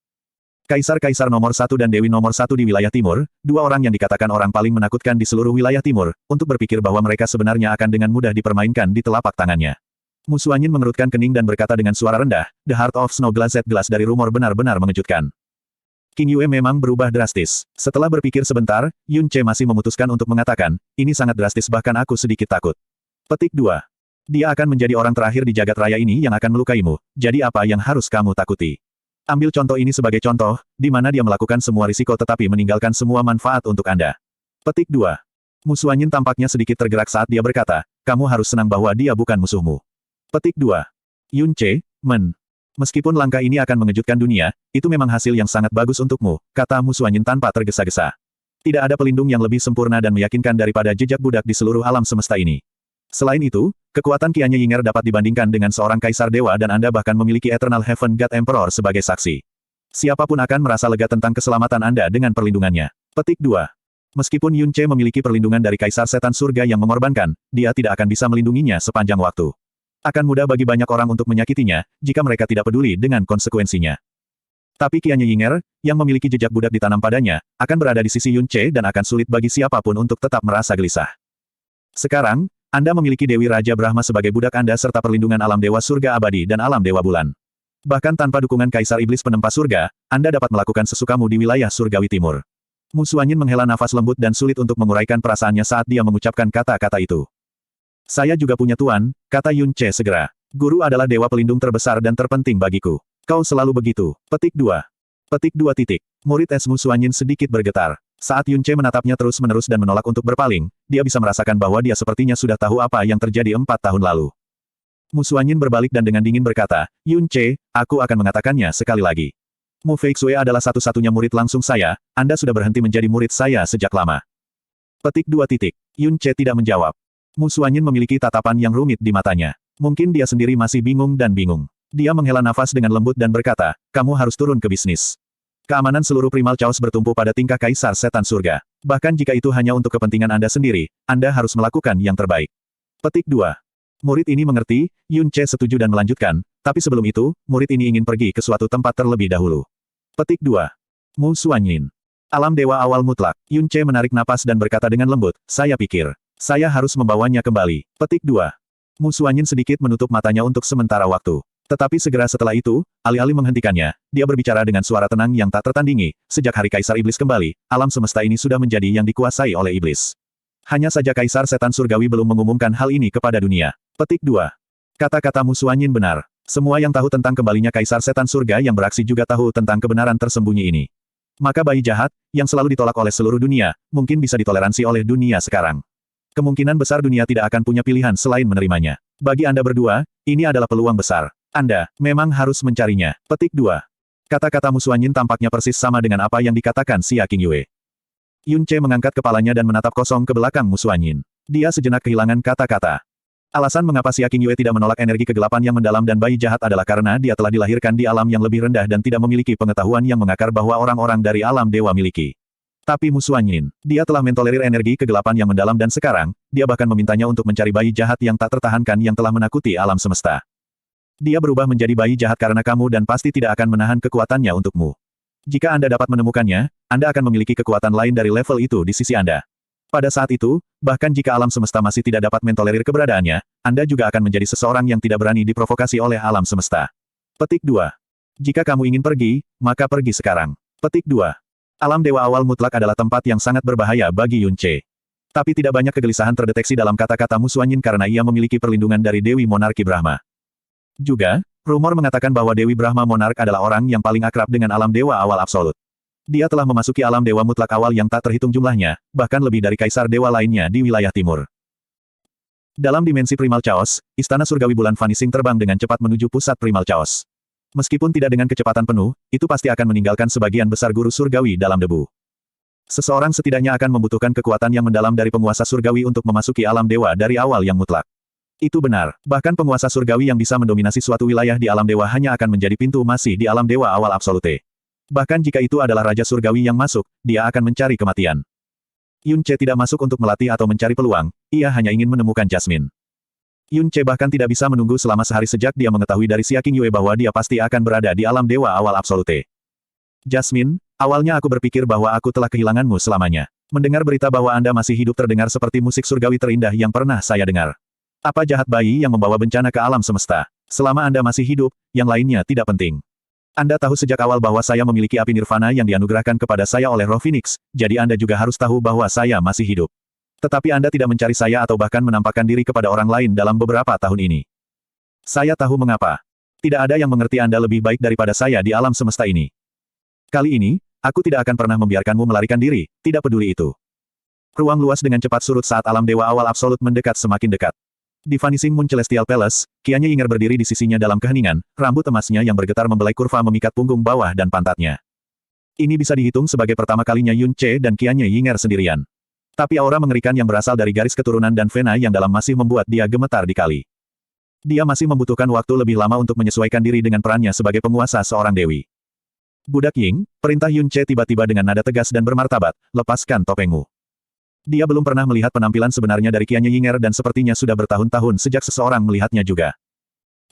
Kaisar-kaisar nomor satu dan dewi nomor satu di wilayah timur, dua orang yang dikatakan orang paling menakutkan di seluruh wilayah timur, untuk berpikir bahwa mereka sebenarnya akan dengan mudah dipermainkan di telapak tangannya. Mu Xuanyin mengerutkan kening dan berkata dengan suara rendah, "The Heart of Snow Glazed Glass dari rumor benar-benar mengejutkan." King Yue memang berubah drastis. Setelah berpikir sebentar, Yun Ce masih memutuskan untuk mengatakan, "Ini sangat drastis bahkan aku sedikit takut." Petik 2. Dia akan menjadi orang terakhir di jagat raya ini yang akan melukaimu, jadi apa yang harus kamu takuti? Ambil contoh ini sebagai contoh, di mana dia melakukan semua risiko tetapi meninggalkan semua manfaat untuk Anda. Petik 2. Mu Xuanyin tampaknya sedikit tergerak saat dia berkata, "Kamu harus senang bahwa dia bukan musuhmu." Petik 2. Yun Ce, Meskipun langkah ini akan mengejutkan dunia, itu memang hasil yang sangat bagus untukmu, kata Mu Xuanyin tanpa tergesa-gesa. Tidak ada pelindung yang lebih sempurna dan meyakinkan daripada jejak budak di seluruh alam semesta ini. Selain itu, kekuatan Qianye Yinger dapat dibandingkan dengan seorang kaisar dewa dan Anda bahkan memiliki Eternal Heaven God Emperor sebagai saksi. Siapapun akan merasa lega tentang keselamatan Anda dengan perlindungannya. Petik 2. Meskipun Yun Ce memiliki perlindungan dari Kaisar Setan Surga yang mengorbankan, dia tidak akan bisa melindunginya sepanjang waktu. Akan mudah bagi banyak orang untuk menyakitinya, jika mereka tidak peduli dengan konsekuensinya. Tapi Qianye Yinger, yang memiliki jejak budak ditanam padanya, akan berada di sisi Yun Ce dan akan sulit bagi siapapun untuk tetap merasa gelisah. Sekarang, Anda memiliki Dewi Raja Brahma sebagai budak Anda serta perlindungan alam Dewa Surga Abadi dan alam Dewa Bulan. Bahkan tanpa dukungan Kaisar Iblis Penempa Surga, Anda dapat melakukan sesukamu di wilayah Surgawi Timur. Mu Xuanyin menghela nafas lembut dan sulit untuk menguraikan perasaannya saat dia mengucapkan kata-kata itu. "Saya juga punya tuan," kata Yun Ce segera. "Guru adalah dewa pelindung terbesar dan terpenting bagiku. Kau selalu begitu." Petik 2. Petik 2 titik. Murid es Mu Xuanyin sedikit bergetar. Saat Yun Ce menatapnya terus-menerus dan menolak untuk berpaling, dia bisa merasakan bahwa dia sepertinya sudah tahu apa yang terjadi 4 tahun lalu. Mu Xuanyin berbalik dan dengan dingin berkata, "Yun Ce, aku akan mengatakannya sekali lagi. Mu Feixue adalah satu-satunya murid langsung saya, Anda sudah berhenti menjadi murid saya sejak lama." Petik 2 titik. Yun Ce tidak menjawab. Mu Xuanyin memiliki tatapan yang rumit di matanya. Mungkin dia sendiri masih bingung dan bingung. Dia menghela nafas dengan lembut dan berkata, "Kamu harus turun ke bisnis. Keamanan seluruh primal chaos bertumpu pada tingkah Kaisar Setan Surga. Bahkan jika itu hanya untuk kepentingan Anda sendiri, Anda harus melakukan yang terbaik." Petik 2. Murid ini mengerti, Yun Ce setuju dan melanjutkan, tapi sebelum itu, murid ini ingin pergi ke suatu tempat terlebih dahulu. Petik 2. Mu Xuanyin. Alam Dewa Awal Mutlak. Yun Ce menarik napas dan berkata dengan lembut, "Saya pikir saya harus membawanya kembali." Petik 2. Mu Xuanyin sedikit menutup matanya untuk sementara waktu. Tetapi segera setelah itu, alih-alih menghentikannya, dia berbicara dengan suara tenang yang tak tertandingi, "Sejak hari Kaisar Iblis kembali, alam semesta ini sudah menjadi yang dikuasai oleh Iblis. Hanya saja Kaisar Setan Surgawi belum mengumumkan hal ini kepada dunia." Petik 2. Kata-kata Mu Xuanyin benar. Semua yang tahu tentang kembalinya Kaisar Setan Surga yang beraksi juga tahu tentang kebenaran tersembunyi ini. Maka bayi jahat, yang selalu ditolak oleh seluruh dunia, mungkin bisa ditoleransi oleh dunia sekarang. Kemungkinan besar dunia tidak akan punya pilihan selain menerimanya. Bagi Anda berdua, ini adalah peluang besar. Anda memang harus mencarinya. Petik 2. Kata-kata Mu Xuanyin tampaknya persis sama dengan apa yang dikatakan Xia Qingyue. Yun Ce mengangkat kepalanya dan menatap kosong ke belakang Mu Xuanyin. Dia sejenak kehilangan kata-kata. Alasan mengapa Xia Qingyue tidak menolak energi kegelapan yang mendalam dan bayi jahat adalah karena dia telah dilahirkan di alam yang lebih rendah dan tidak memiliki pengetahuan yang mengakar bahwa orang-orang dari alam dewa miliki. Tapi Mu Xuanyin, dia telah mentolerir energi kegelapan yang mendalam dan sekarang, dia bahkan memintanya untuk mencari bayi jahat yang tak tertahankan yang telah menakuti alam semesta. Dia berubah menjadi bayi jahat karena kamu dan pasti tidak akan menahan kekuatannya untukmu. Jika Anda dapat menemukannya, Anda akan memiliki kekuatan lain dari level itu di sisi Anda. Pada saat itu, bahkan jika alam semesta masih tidak dapat mentolerir keberadaannya, Anda juga akan menjadi seseorang yang tidak berani diprovokasi oleh alam semesta. Petik 2. Jika kamu ingin pergi, maka pergi sekarang. Petik 2. Alam Dewa Awal Mutlak adalah tempat yang sangat berbahaya bagi Yun Ce. Tapi tidak banyak kegelisahan terdeteksi dalam kata-kata Mu Xuanyin karena ia memiliki perlindungan dari Dewi Monarki Brahma. Juga, rumor mengatakan bahwa Dewi Brahma Monark adalah orang yang paling akrab dengan alam Dewa Awal Absolut. Dia telah memasuki alam Dewa Mutlak awal yang tak terhitung jumlahnya, bahkan lebih dari kaisar dewa lainnya di wilayah timur. Dalam dimensi Primal Chaos, Istana Surgawi Bulan Vanishing terbang dengan cepat menuju pusat Primal Chaos. Meskipun tidak dengan kecepatan penuh, itu pasti akan meninggalkan sebagian besar guru surgawi dalam debu. Seseorang setidaknya akan membutuhkan kekuatan yang mendalam dari penguasa surgawi untuk memasuki alam dewa dari awal yang mutlak. Itu benar, bahkan penguasa surgawi yang bisa mendominasi suatu wilayah di alam dewa hanya akan menjadi pintu masih di alam dewa awal absolute. Bahkan jika itu adalah Raja Surgawi yang masuk, dia akan mencari kematian. Yun Ce tidak masuk untuk melatih atau mencari peluang, ia hanya ingin menemukan Jasmine. Yun Ce bahkan tidak bisa menunggu selama sehari sejak dia mengetahui dari Xia Qingyue bahwa dia pasti akan berada di alam dewa awal absolute. Jasmine, awalnya aku berpikir bahwa aku telah kehilanganmu selamanya. Mendengar berita bahwa Anda masih hidup terdengar seperti musik surgawi terindah yang pernah saya dengar. Apa jahat bayi yang membawa bencana ke alam semesta? Selama Anda masih hidup, yang lainnya tidak penting. Anda tahu sejak awal bahwa saya memiliki api nirvana yang dianugerahkan kepada saya oleh Roh Phoenix, jadi Anda juga harus tahu bahwa saya masih hidup. Tetapi Anda tidak mencari saya atau bahkan menampakkan diri kepada orang lain dalam beberapa tahun ini. Saya tahu mengapa. Tidak ada yang mengerti Anda lebih baik daripada saya di alam semesta ini. Kali ini, aku tidak akan pernah membiarkanmu melarikan diri, tidak peduli itu. Ruang luas dengan cepat surut saat alam dewa awal absolut mendekat semakin dekat. Di Vanishing Moon Celestial Palace, Qianya Yinger berdiri di sisinya dalam keheningan, rambut emasnya yang bergetar membelai kurva memikat punggung bawah dan pantatnya. Ini bisa dihitung sebagai pertama kalinya Yun Ce dan Qianya Yinger sendirian. Tapi aura mengerikan yang berasal dari garis keturunan dan vena yang dalam masih membuat dia gemetar di kali. Dia masih membutuhkan waktu lebih lama untuk menyesuaikan diri dengan perannya sebagai penguasa seorang dewi. Budak Ying, perintah Yun Ce tiba-tiba dengan nada tegas dan bermartabat, lepaskan topengmu. Dia belum pernah melihat penampilan sebenarnya dari Qianya Yinger dan sepertinya sudah bertahun-tahun sejak seseorang melihatnya juga.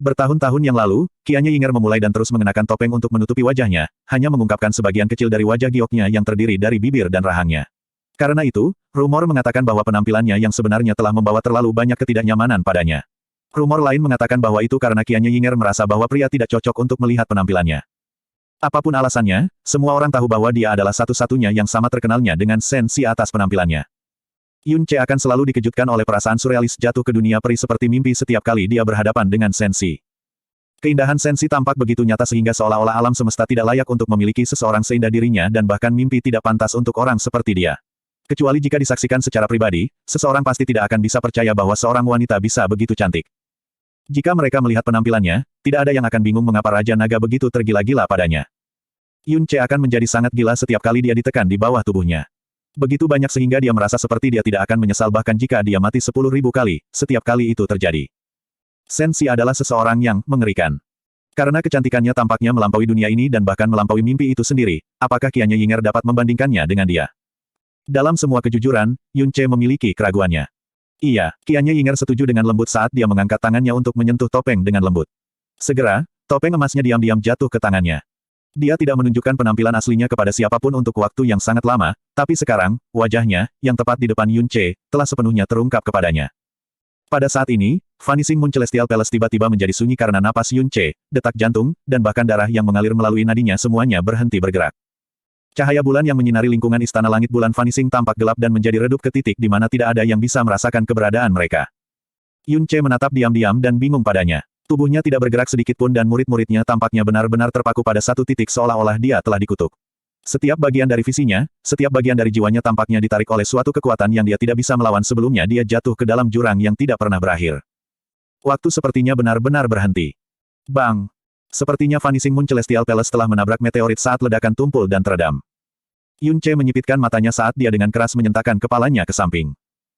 Bertahun-tahun yang lalu, Qianya Yinger memulai dan terus mengenakan topeng untuk menutupi wajahnya, hanya mengungkapkan sebagian kecil dari wajah gioknya yang terdiri dari bibir dan rahangnya. Karena itu, rumor mengatakan bahwa penampilannya yang sebenarnya telah membawa terlalu banyak ketidaknyamanan padanya. Rumor lain mengatakan bahwa itu karena Qianya Yinger merasa bahwa pria tidak cocok untuk melihat penampilannya. Apapun alasannya, semua orang tahu bahwa dia adalah satu-satunya yang sama terkenalnya dengan sensi atas penampilannya. Yun Ce akan selalu dikejutkan oleh perasaan surrealis jatuh ke dunia peri seperti mimpi setiap kali dia berhadapan dengan sensi. Keindahan sensi tampak begitu nyata sehingga seolah-olah alam semesta tidak layak untuk memiliki seseorang seindah dirinya dan bahkan mimpi tidak pantas untuk orang seperti dia. Kecuali jika disaksikan secara pribadi, seseorang pasti tidak akan bisa percaya bahwa seorang wanita bisa begitu cantik. Jika mereka melihat penampilannya, tidak ada yang akan bingung mengapa Raja Naga begitu tergila-gila padanya. Yun Ce akan menjadi sangat gila setiap kali dia ditekan di bawah tubuhnya. Begitu banyak sehingga dia merasa seperti dia tidak akan menyesal bahkan jika dia mati 10.000 kali, setiap kali itu terjadi. Sensi adalah seseorang yang mengerikan. Karena kecantikannya tampaknya melampaui dunia ini dan bahkan melampaui mimpi itu sendiri, apakah Qianya Yinger dapat membandingkannya dengan dia? Dalam semua kejujuran, Yun Ce memiliki keraguannya. Iya, Qianya Yinger setuju dengan lembut saat dia mengangkat tangannya untuk menyentuh topeng dengan lembut. Segera, topeng emasnya diam-diam jatuh ke tangannya. Dia tidak menunjukkan penampilan aslinya kepada siapapun untuk waktu yang sangat lama, tapi sekarang, wajahnya, yang tepat di depan Yun Ce, telah sepenuhnya terungkap kepadanya. Pada saat ini, Vanishing Moon Celestial Palace tiba-tiba menjadi sunyi karena napas Yun Ce, detak jantung, dan bahkan darah yang mengalir melalui nadinya semuanya berhenti bergerak. Cahaya bulan yang menyinari lingkungan istana langit bulan Vanishing tampak gelap dan menjadi redup ke titik di mana tidak ada yang bisa merasakan keberadaan mereka. Yun Ce menatap diam-diam dan bingung padanya. Tubuhnya tidak bergerak sedikit pun dan murid-muridnya tampaknya benar-benar terpaku pada satu titik seolah-olah dia telah dikutuk. Setiap bagian dari visinya, setiap bagian dari jiwanya tampaknya ditarik oleh suatu kekuatan yang dia tidak bisa melawan sebelumnya dia jatuh ke dalam jurang yang tidak pernah berakhir. Waktu sepertinya benar-benar berhenti. Bang! Sepertinya Vanishing Moon Celestial Palace telah menabrak meteorit saat ledakan tumpul dan teredam. Yun Ce menyipitkan matanya saat dia dengan keras menyentakkan kepalanya ke samping.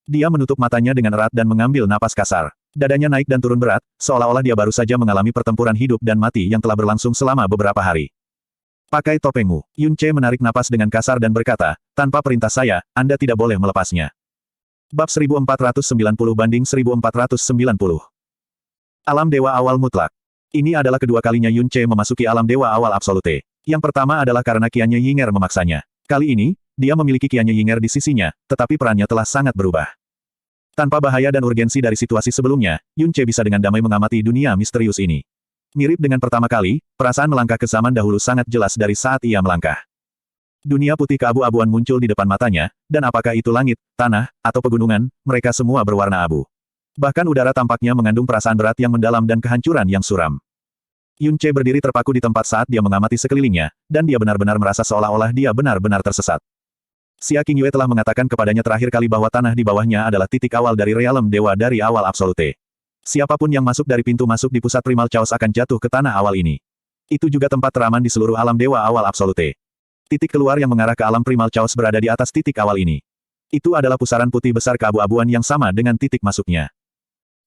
Dia menutup matanya dengan erat dan mengambil napas kasar. Dadanya naik dan turun berat, seolah-olah dia baru saja mengalami pertempuran hidup dan mati yang telah berlangsung selama beberapa hari. Pakai topengmu. Yun Ce menarik napas dengan kasar dan berkata, tanpa perintah saya, Anda tidak boleh melepasnya. Bab 1490-1490. Alam Dewa Awal Mutlak. Ini adalah kedua kalinya Yun Ce memasuki alam Dewa Awal Absolute. Yang pertama adalah karena Qianya Yinger memaksanya. Kali ini, dia memiliki Qianya Yinger di sisinya, tetapi perannya telah sangat berubah. Tanpa bahaya dan urgensi dari situasi sebelumnya, Yun Ce bisa dengan damai mengamati dunia misterius ini. Mirip dengan pertama kali, perasaan melangkah ke zaman dahulu sangat jelas dari saat ia melangkah. Dunia putih keabu-abuan muncul di depan matanya, dan apakah itu langit, tanah, atau pegunungan, mereka semua berwarna abu. Bahkan udara tampaknya mengandung perasaan berat yang mendalam dan kehancuran yang suram. Yun Ce berdiri terpaku di tempat saat dia mengamati sekelilingnya, dan dia benar-benar merasa seolah-olah dia benar-benar tersesat. Xia Qingyue telah mengatakan kepadanya terakhir kali bahwa tanah di bawahnya adalah titik awal dari realem dewa dari awal absolute. Siapapun yang masuk dari pintu masuk di pusat Primal Chaos akan jatuh ke tanah awal ini. Itu juga tempat teraman di seluruh alam dewa awal absolute. Titik keluar yang mengarah ke alam Primal Chaos berada di atas titik awal ini. Itu adalah pusaran putih besar keabu-abuan yang sama dengan titik masuknya.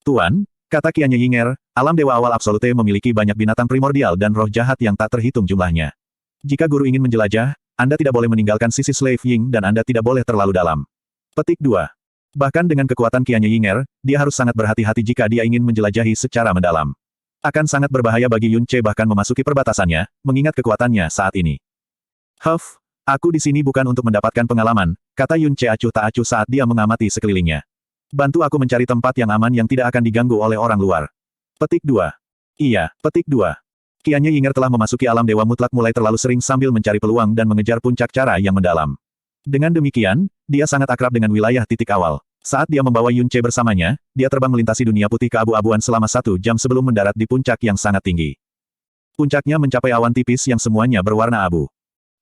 Tuan, kata Qianya Yinger, alam dewa awal absolute memiliki banyak binatang primordial dan roh jahat yang tak terhitung jumlahnya. Jika guru ingin menjelajah, Anda tidak boleh meninggalkan sisi Slave Ying dan Anda tidak boleh terlalu dalam. Petik 2. Bahkan dengan kekuatan Qianya Yinger, dia harus sangat berhati-hati jika dia ingin menjelajahi secara mendalam. Akan sangat berbahaya bagi Yun Ce bahkan memasuki perbatasannya, mengingat kekuatannya saat ini. Huff, aku di sini bukan untuk mendapatkan pengalaman, kata Yun Ce acuh tak acuh saat dia mengamati sekelilingnya. Bantu aku mencari tempat yang aman yang tidak akan diganggu oleh orang luar. Petik 2. Iya, petik 2. Qianye Yinger telah memasuki alam dewa mutlak mulai terlalu sering sambil mencari peluang dan mengejar puncak cara yang mendalam. Dengan demikian, dia sangat akrab dengan wilayah titik awal. Saat dia membawa Yun Ce bersamanya, dia terbang melintasi dunia putih keabu-abuan selama 1 jam sebelum mendarat di puncak yang sangat tinggi. Puncaknya mencapai awan tipis yang semuanya berwarna abu.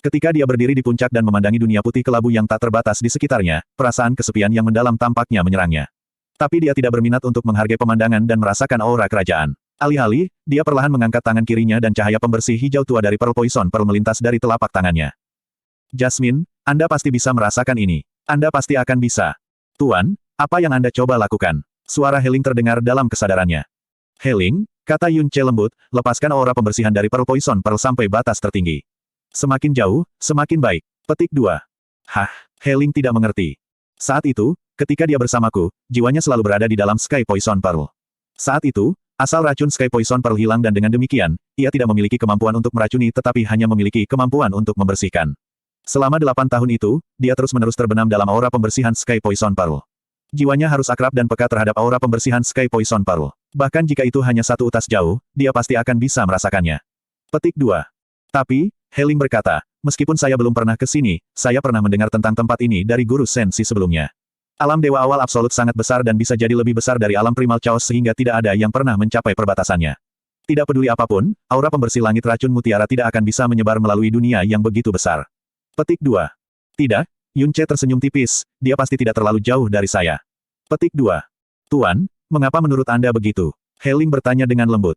Ketika dia berdiri di puncak dan memandangi dunia putih kelabu yang tak terbatas di sekitarnya, perasaan kesepian yang mendalam tampaknya menyerangnya. Tapi dia tidak berminat untuk menghargai pemandangan dan merasakan aura kerajaan. Alih-alih, dia perlahan mengangkat tangan kirinya dan cahaya pembersih hijau tua dari Pearl Poison Pearl melintas dari telapak tangannya. Jasmine, Anda pasti bisa merasakan ini. Anda pasti akan bisa. Tuan, apa yang Anda coba lakukan? Suara Heling terdengar dalam kesadarannya. Heling, kata Yun Ce lembut, lepaskan aura pembersihan dari Pearl Poison Pearl sampai batas tertinggi. Semakin jauh, semakin baik. Petik 2. Hah, Heling tidak mengerti. Saat itu, ketika dia bersamaku, jiwanya selalu berada di dalam Sky Poison Pearl. Saat itu, asal racun Sky Poison Pearl hilang dan dengan demikian, ia tidak memiliki kemampuan untuk meracuni tetapi hanya memiliki kemampuan untuk membersihkan. Selama 8 tahun itu, dia terus-menerus terbenam dalam aura pembersihan Sky Poison Pearl. Jiwanya harus akrab dan peka terhadap aura pembersihan Sky Poison Pearl. Bahkan jika itu hanya 1 utas jauh, dia pasti akan bisa merasakannya. Petik 2. Tapi, Heling berkata, meskipun saya belum pernah ke sini, saya pernah mendengar tentang tempat ini dari Guru Sensi sebelumnya. Alam dewa awal absolut sangat besar dan bisa jadi lebih besar dari alam primal chaos sehingga tidak ada yang pernah mencapai perbatasannya. Tidak peduli apapun, aura pembersih langit racun mutiara tidak akan bisa menyebar melalui dunia yang begitu besar. Petik 2. Tidak, Yun Ce tersenyum tipis, dia pasti tidak terlalu jauh dari saya. Petik 2. Tuan, mengapa menurut Anda begitu? Heling bertanya dengan lembut.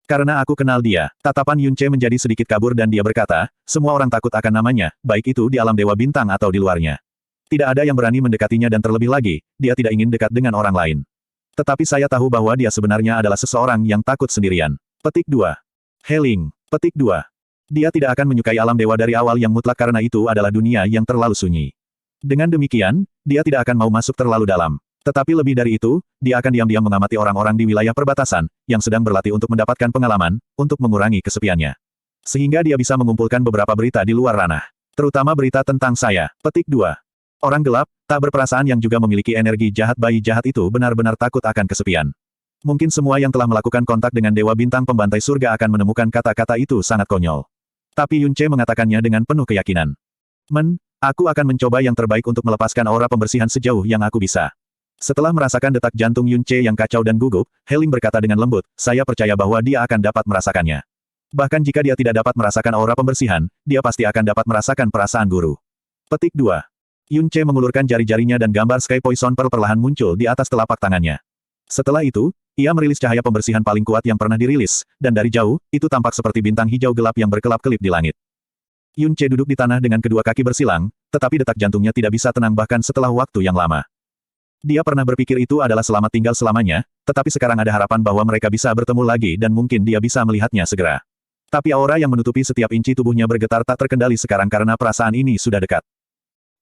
Karena aku kenal dia, tatapan Yun Ce menjadi sedikit kabur dan dia berkata, semua orang takut akan namanya, baik itu di alam dewa bintang atau di luarnya. Tidak ada yang berani mendekatinya dan terlebih lagi, dia tidak ingin dekat dengan orang lain. Tetapi saya tahu bahwa dia sebenarnya adalah seseorang yang takut sendirian. Petik 2. Heling. Petik 2. Dia tidak akan menyukai alam dewa dari awal yang mutlak karena itu adalah dunia yang terlalu sunyi. Dengan demikian, dia tidak akan mau masuk terlalu dalam. Tetapi lebih dari itu, dia akan diam-diam mengamati orang-orang di wilayah perbatasan, yang sedang berlatih untuk mendapatkan pengalaman, untuk mengurangi kesepiannya. Sehingga dia bisa mengumpulkan beberapa berita di luar ranah. Terutama berita tentang saya. Petik 2. Orang gelap, tak berperasaan yang juga memiliki energi jahat bayi jahat itu benar-benar takut akan kesepian. Mungkin semua yang telah melakukan kontak dengan Dewa Bintang Pembantai Surga akan menemukan kata-kata itu sangat konyol. Tapi Yun Ce mengatakannya dengan penuh keyakinan. Aku akan mencoba yang terbaik untuk melepaskan aura pembersihan sejauh yang aku bisa. Setelah merasakan detak jantung Yun Ce yang kacau dan gugup, Heling berkata dengan lembut, saya percaya bahwa dia akan dapat merasakannya. Bahkan jika dia tidak dapat merasakan aura pembersihan, dia pasti akan dapat merasakan perasaan guru. Petik 2. Yun Ce mengulurkan jari-jarinya dan gambar Sky Poison Pearl perlahan muncul di atas telapak tangannya. Setelah itu, ia merilis cahaya pembersihan paling kuat yang pernah dirilis, dan dari jauh, itu tampak seperti bintang hijau gelap yang berkelap-kelip di langit. Yun Ce duduk di tanah dengan kedua kaki bersilang, tetapi detak jantungnya tidak bisa tenang bahkan setelah waktu yang lama. Dia pernah berpikir itu adalah selamat tinggal selamanya, tetapi sekarang ada harapan bahwa mereka bisa bertemu lagi dan mungkin dia bisa melihatnya segera. Tapi aura yang menutupi setiap inci tubuhnya bergetar tak terkendali sekarang karena perasaan ini sudah dekat.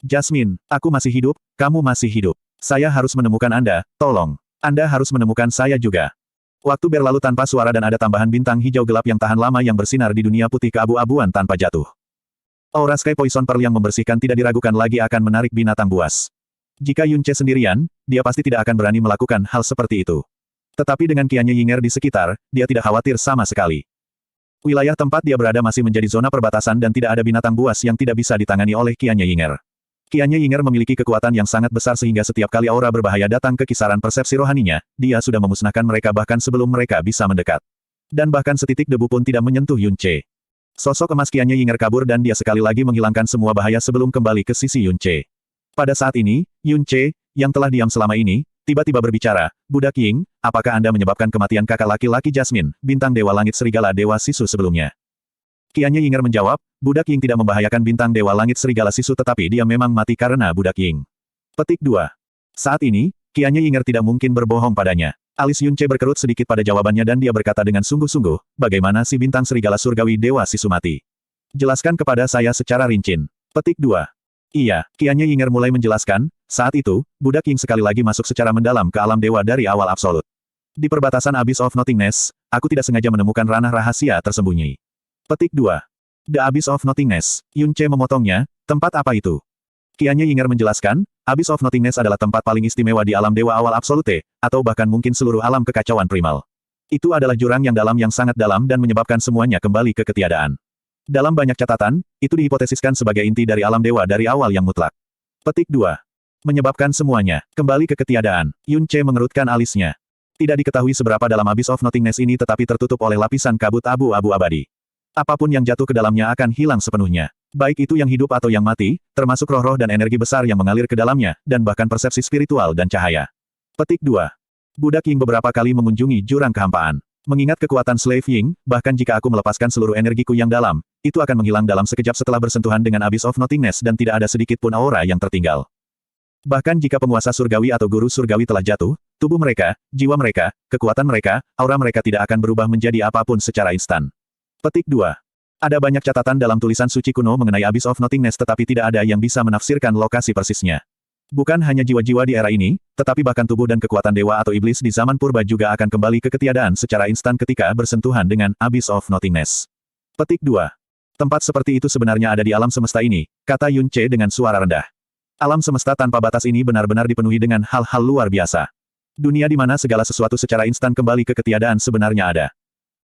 Jasmine, aku masih hidup, kamu masih hidup. Saya harus menemukan Anda, tolong. Anda harus menemukan saya juga. Waktu berlalu tanpa suara dan ada tambahan bintang hijau gelap yang tahan lama yang bersinar di dunia putih keabu-abuan tanpa jatuh. Aura Sky Poison Pearl yang membersihkan tidak diragukan lagi akan menarik binatang buas. Jika Yun Ce sendirian, dia pasti tidak akan berani melakukan hal seperti itu. Tetapi dengan Qianye Yinger di sekitar, dia tidak khawatir sama sekali. Wilayah tempat dia berada masih menjadi zona perbatasan dan tidak ada binatang buas yang tidak bisa ditangani oleh Qianye Yinger. Qianye Yinger memiliki kekuatan yang sangat besar sehingga setiap kali aura berbahaya datang ke kisaran persepsi rohaninya, dia sudah memusnahkan mereka bahkan sebelum mereka bisa mendekat. Dan bahkan setitik debu pun tidak menyentuh Yun Ce. Sosok emas Qianye Yinger kabur dan dia sekali lagi menghilangkan semua bahaya sebelum kembali ke sisi Yun Ce. Pada saat ini, Yun Ce, yang telah diam selama ini, tiba-tiba berbicara, Budak Ying, apakah Anda menyebabkan kematian kakak laki-laki Jasmine, bintang Dewa Langit Serigala Dewa Sisu sebelumnya? Qianye Yinger menjawab, Budak Ying tidak membahayakan bintang Dewa Langit Serigala Sisu tetapi dia memang mati karena Budak Ying. Petik 2. Saat ini, Qianye Yinger tidak mungkin berbohong padanya. Alis Yun Ce berkerut sedikit pada jawabannya dan dia berkata dengan sungguh-sungguh, bagaimana si bintang Serigala Surgawi Dewa Sisu mati? Jelaskan kepada saya secara rinci. Petik 2. Iya, Qianye Yinger mulai menjelaskan, saat itu, Budak Ying sekali lagi masuk secara mendalam ke alam dewa dari awal absolut. Di perbatasan Abyss of Nothingness, aku tidak sengaja menemukan ranah rahasia tersembunyi. Petik 2. The Abyss of Nothingness. Yun Ce memotongnya, tempat apa itu? Qianye Yinger menjelaskan, Abyss of Nothingness adalah tempat paling istimewa di alam dewa awal absolute, atau bahkan mungkin seluruh alam kekacauan primal. Itu adalah jurang yang sangat dalam dan menyebabkan semuanya kembali ke ketiadaan. Dalam banyak catatan, itu dihipotesiskan sebagai inti dari alam dewa dari awal yang mutlak. Petik 2. Menyebabkan semuanya kembali ke ketiadaan. Yun Ce mengerutkan alisnya. Tidak diketahui seberapa dalam Abyss of Nothingness ini tetapi tertutup oleh lapisan kabut abu-abu abadi. Apapun yang jatuh ke dalamnya akan hilang sepenuhnya. Baik itu yang hidup atau yang mati, termasuk roh-roh dan energi besar yang mengalir ke dalamnya, dan bahkan persepsi spiritual dan cahaya. Petik 2. Budak Ying beberapa kali mengunjungi jurang kehampaan. Mengingat kekuatan Slave Ying, bahkan jika aku melepaskan seluruh energiku yang dalam, itu akan menghilang dalam sekejap setelah bersentuhan dengan Abyss of Nothingness dan tidak ada sedikit pun aura yang tertinggal. Bahkan jika penguasa surgawi atau guru surgawi telah jatuh, tubuh mereka, jiwa mereka, kekuatan mereka, aura mereka tidak akan berubah menjadi apapun secara instan. Petik 2. Ada banyak catatan dalam tulisan suci kuno mengenai Abyss of Nothingness tetapi tidak ada yang bisa menafsirkan lokasi persisnya. Bukan hanya jiwa-jiwa di era ini, tetapi bahkan tubuh dan kekuatan dewa atau iblis di zaman purba juga akan kembali ke ketiadaan secara instan ketika bersentuhan dengan Abyss of Nothingness. Petik 2. Tempat seperti itu sebenarnya ada di alam semesta ini, kata Yun Ce dengan suara rendah. Alam semesta tanpa batas ini benar-benar dipenuhi dengan hal-hal luar biasa. Dunia di mana segala sesuatu secara instan kembali ke ketiadaan sebenarnya ada.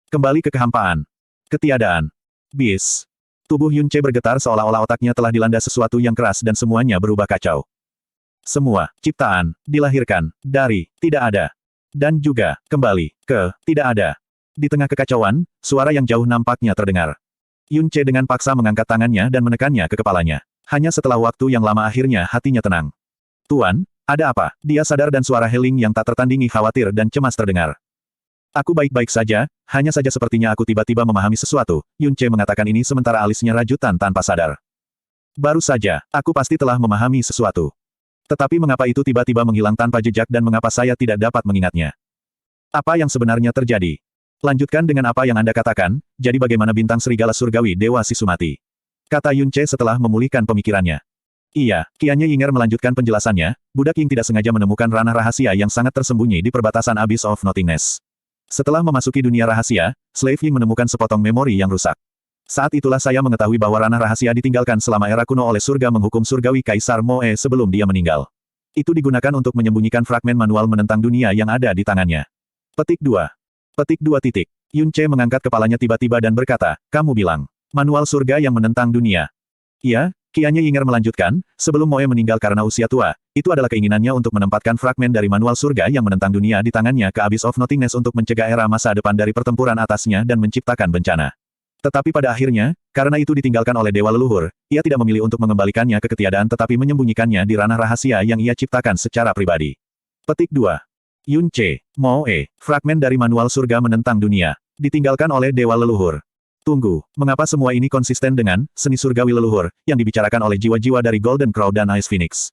Kembali ke kehampaan. Ketiadaan. Bis. Tubuh Yun Ce bergetar seolah-olah otaknya telah dilanda sesuatu yang keras dan semuanya berubah kacau. Semua ciptaan dilahirkan dari tidak ada. Dan juga kembali ke tidak ada. Di tengah kekacauan, suara yang jauh nampaknya terdengar. Yun Ce dengan paksa mengangkat tangannya dan menekannya ke kepalanya. Hanya setelah waktu yang lama akhirnya hatinya tenang. Tuan, ada apa? Dia sadar dan suara Heling yang tak tertandingi khawatir dan cemas terdengar. Aku baik-baik saja, hanya saja sepertinya aku tiba-tiba memahami sesuatu. Yun Ce mengatakan ini sementara alisnya rajutan tanpa sadar. Baru saja, aku pasti telah memahami sesuatu. Tetapi mengapa itu tiba-tiba menghilang tanpa jejak dan mengapa saya tidak dapat mengingatnya? Apa yang sebenarnya terjadi? Lanjutkan dengan apa yang Anda katakan, jadi bagaimana bintang serigala surgawi Dewa Sisumati? Kata Yun Ce setelah memulihkan pemikirannya. Iya, Qianye Yinger melanjutkan penjelasannya, budak Ying tidak sengaja menemukan ranah rahasia yang sangat tersembunyi di perbatasan Abyss of Nothingness. Setelah memasuki dunia rahasia, Slave Ying menemukan sepotong memori yang rusak. Saat itulah saya mengetahui bahwa ranah rahasia ditinggalkan selama era kuno oleh surga menghukum surgawi Kaisar Moe sebelum dia meninggal. Itu digunakan untuk menyembunyikan fragmen manual menentang dunia yang ada di tangannya. Petik 2. Petik 2 titik. Yun Ce mengangkat kepalanya tiba-tiba dan berkata, kamu bilang. Manual surga yang menentang dunia. Iya, Qianye Yinger melanjutkan, sebelum Moe meninggal karena usia tua, itu adalah keinginannya untuk menempatkan fragmen dari manual surga yang menentang dunia di tangannya ke Abyss of Nothingness untuk mencegah era masa depan dari pertempuran atasnya dan menciptakan bencana. Tetapi pada akhirnya, karena itu ditinggalkan oleh dewa leluhur, ia tidak memilih untuk mengembalikannya ke ketiadaan tetapi menyembunyikannya di ranah rahasia yang ia ciptakan secara pribadi. Petik 2. Yun Ce, Moe, fragmen dari manual surga menentang dunia, ditinggalkan oleh dewa leluhur. Tunggu, mengapa semua ini konsisten dengan seni surgawi leluhur yang dibicarakan oleh jiwa-jiwa dari Golden Crow dan Ice Phoenix?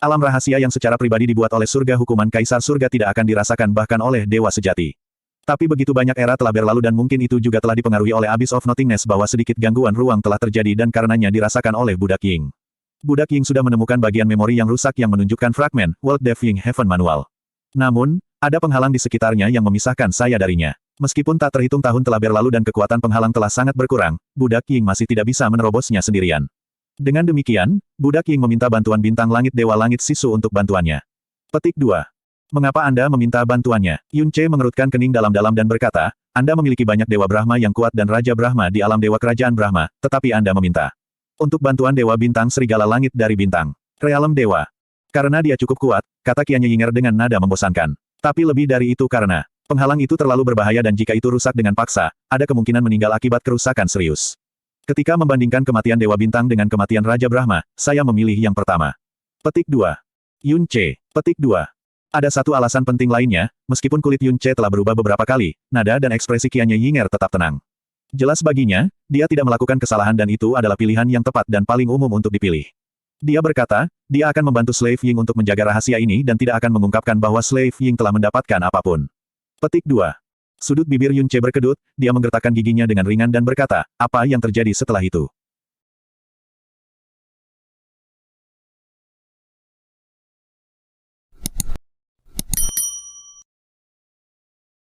Alam rahasia yang secara pribadi dibuat oleh surga hukuman kaisar surga tidak akan dirasakan bahkan oleh dewa sejati. Tapi begitu banyak era telah berlalu dan mungkin itu juga telah dipengaruhi oleh Abyss of Nothingness bahwa sedikit gangguan ruang telah terjadi dan karenanya dirasakan oleh budak Ying. Budak Ying sudah menemukan bagian memori yang rusak yang menunjukkan fragmen World Death Ying Heaven Manual. Namun, ada penghalang di sekitarnya yang memisahkan saya darinya. Meskipun tak terhitung tahun telah berlalu dan kekuatan penghalang telah sangat berkurang, budak Ying masih tidak bisa menerobosnya sendirian. Dengan demikian, budak Ying meminta bantuan bintang langit Dewa Langit Sisu untuk bantuannya. Petik 2. Mengapa Anda meminta bantuannya? Yun Ce mengerutkan kening dalam-dalam dan berkata, Anda memiliki banyak Dewa Brahma yang kuat dan Raja Brahma di alam Dewa Kerajaan Brahma, tetapi Anda meminta untuk bantuan Dewa Bintang Serigala Langit dari Bintang Realem Dewa. Karena dia cukup kuat, kata Qianye Yinger dengan nada membosankan. Tapi lebih dari itu karena penghalang itu terlalu berbahaya dan jika itu rusak dengan paksa, ada kemungkinan meninggal akibat kerusakan serius. Ketika membandingkan kematian Dewa Bintang dengan kematian Raja Brahma, saya memilih yang pertama. Petik 2. Yun Ce. Petik 2. Ada satu alasan penting lainnya, meskipun kulit Yun Ce telah berubah beberapa kali, nada dan ekspresi Qianye Yinger tetap tenang. Jelas baginya, dia tidak melakukan kesalahan dan itu adalah pilihan yang tepat dan paling umum untuk dipilih. Dia berkata, dia akan membantu Slave Ying untuk menjaga rahasia ini dan tidak akan mengungkapkan bahwa Slave Ying telah mendapatkan apapun. Petik 2. Sudut bibir Yun Ce berkedut, dia menggertakkan giginya dengan ringan dan berkata, apa yang terjadi setelah itu?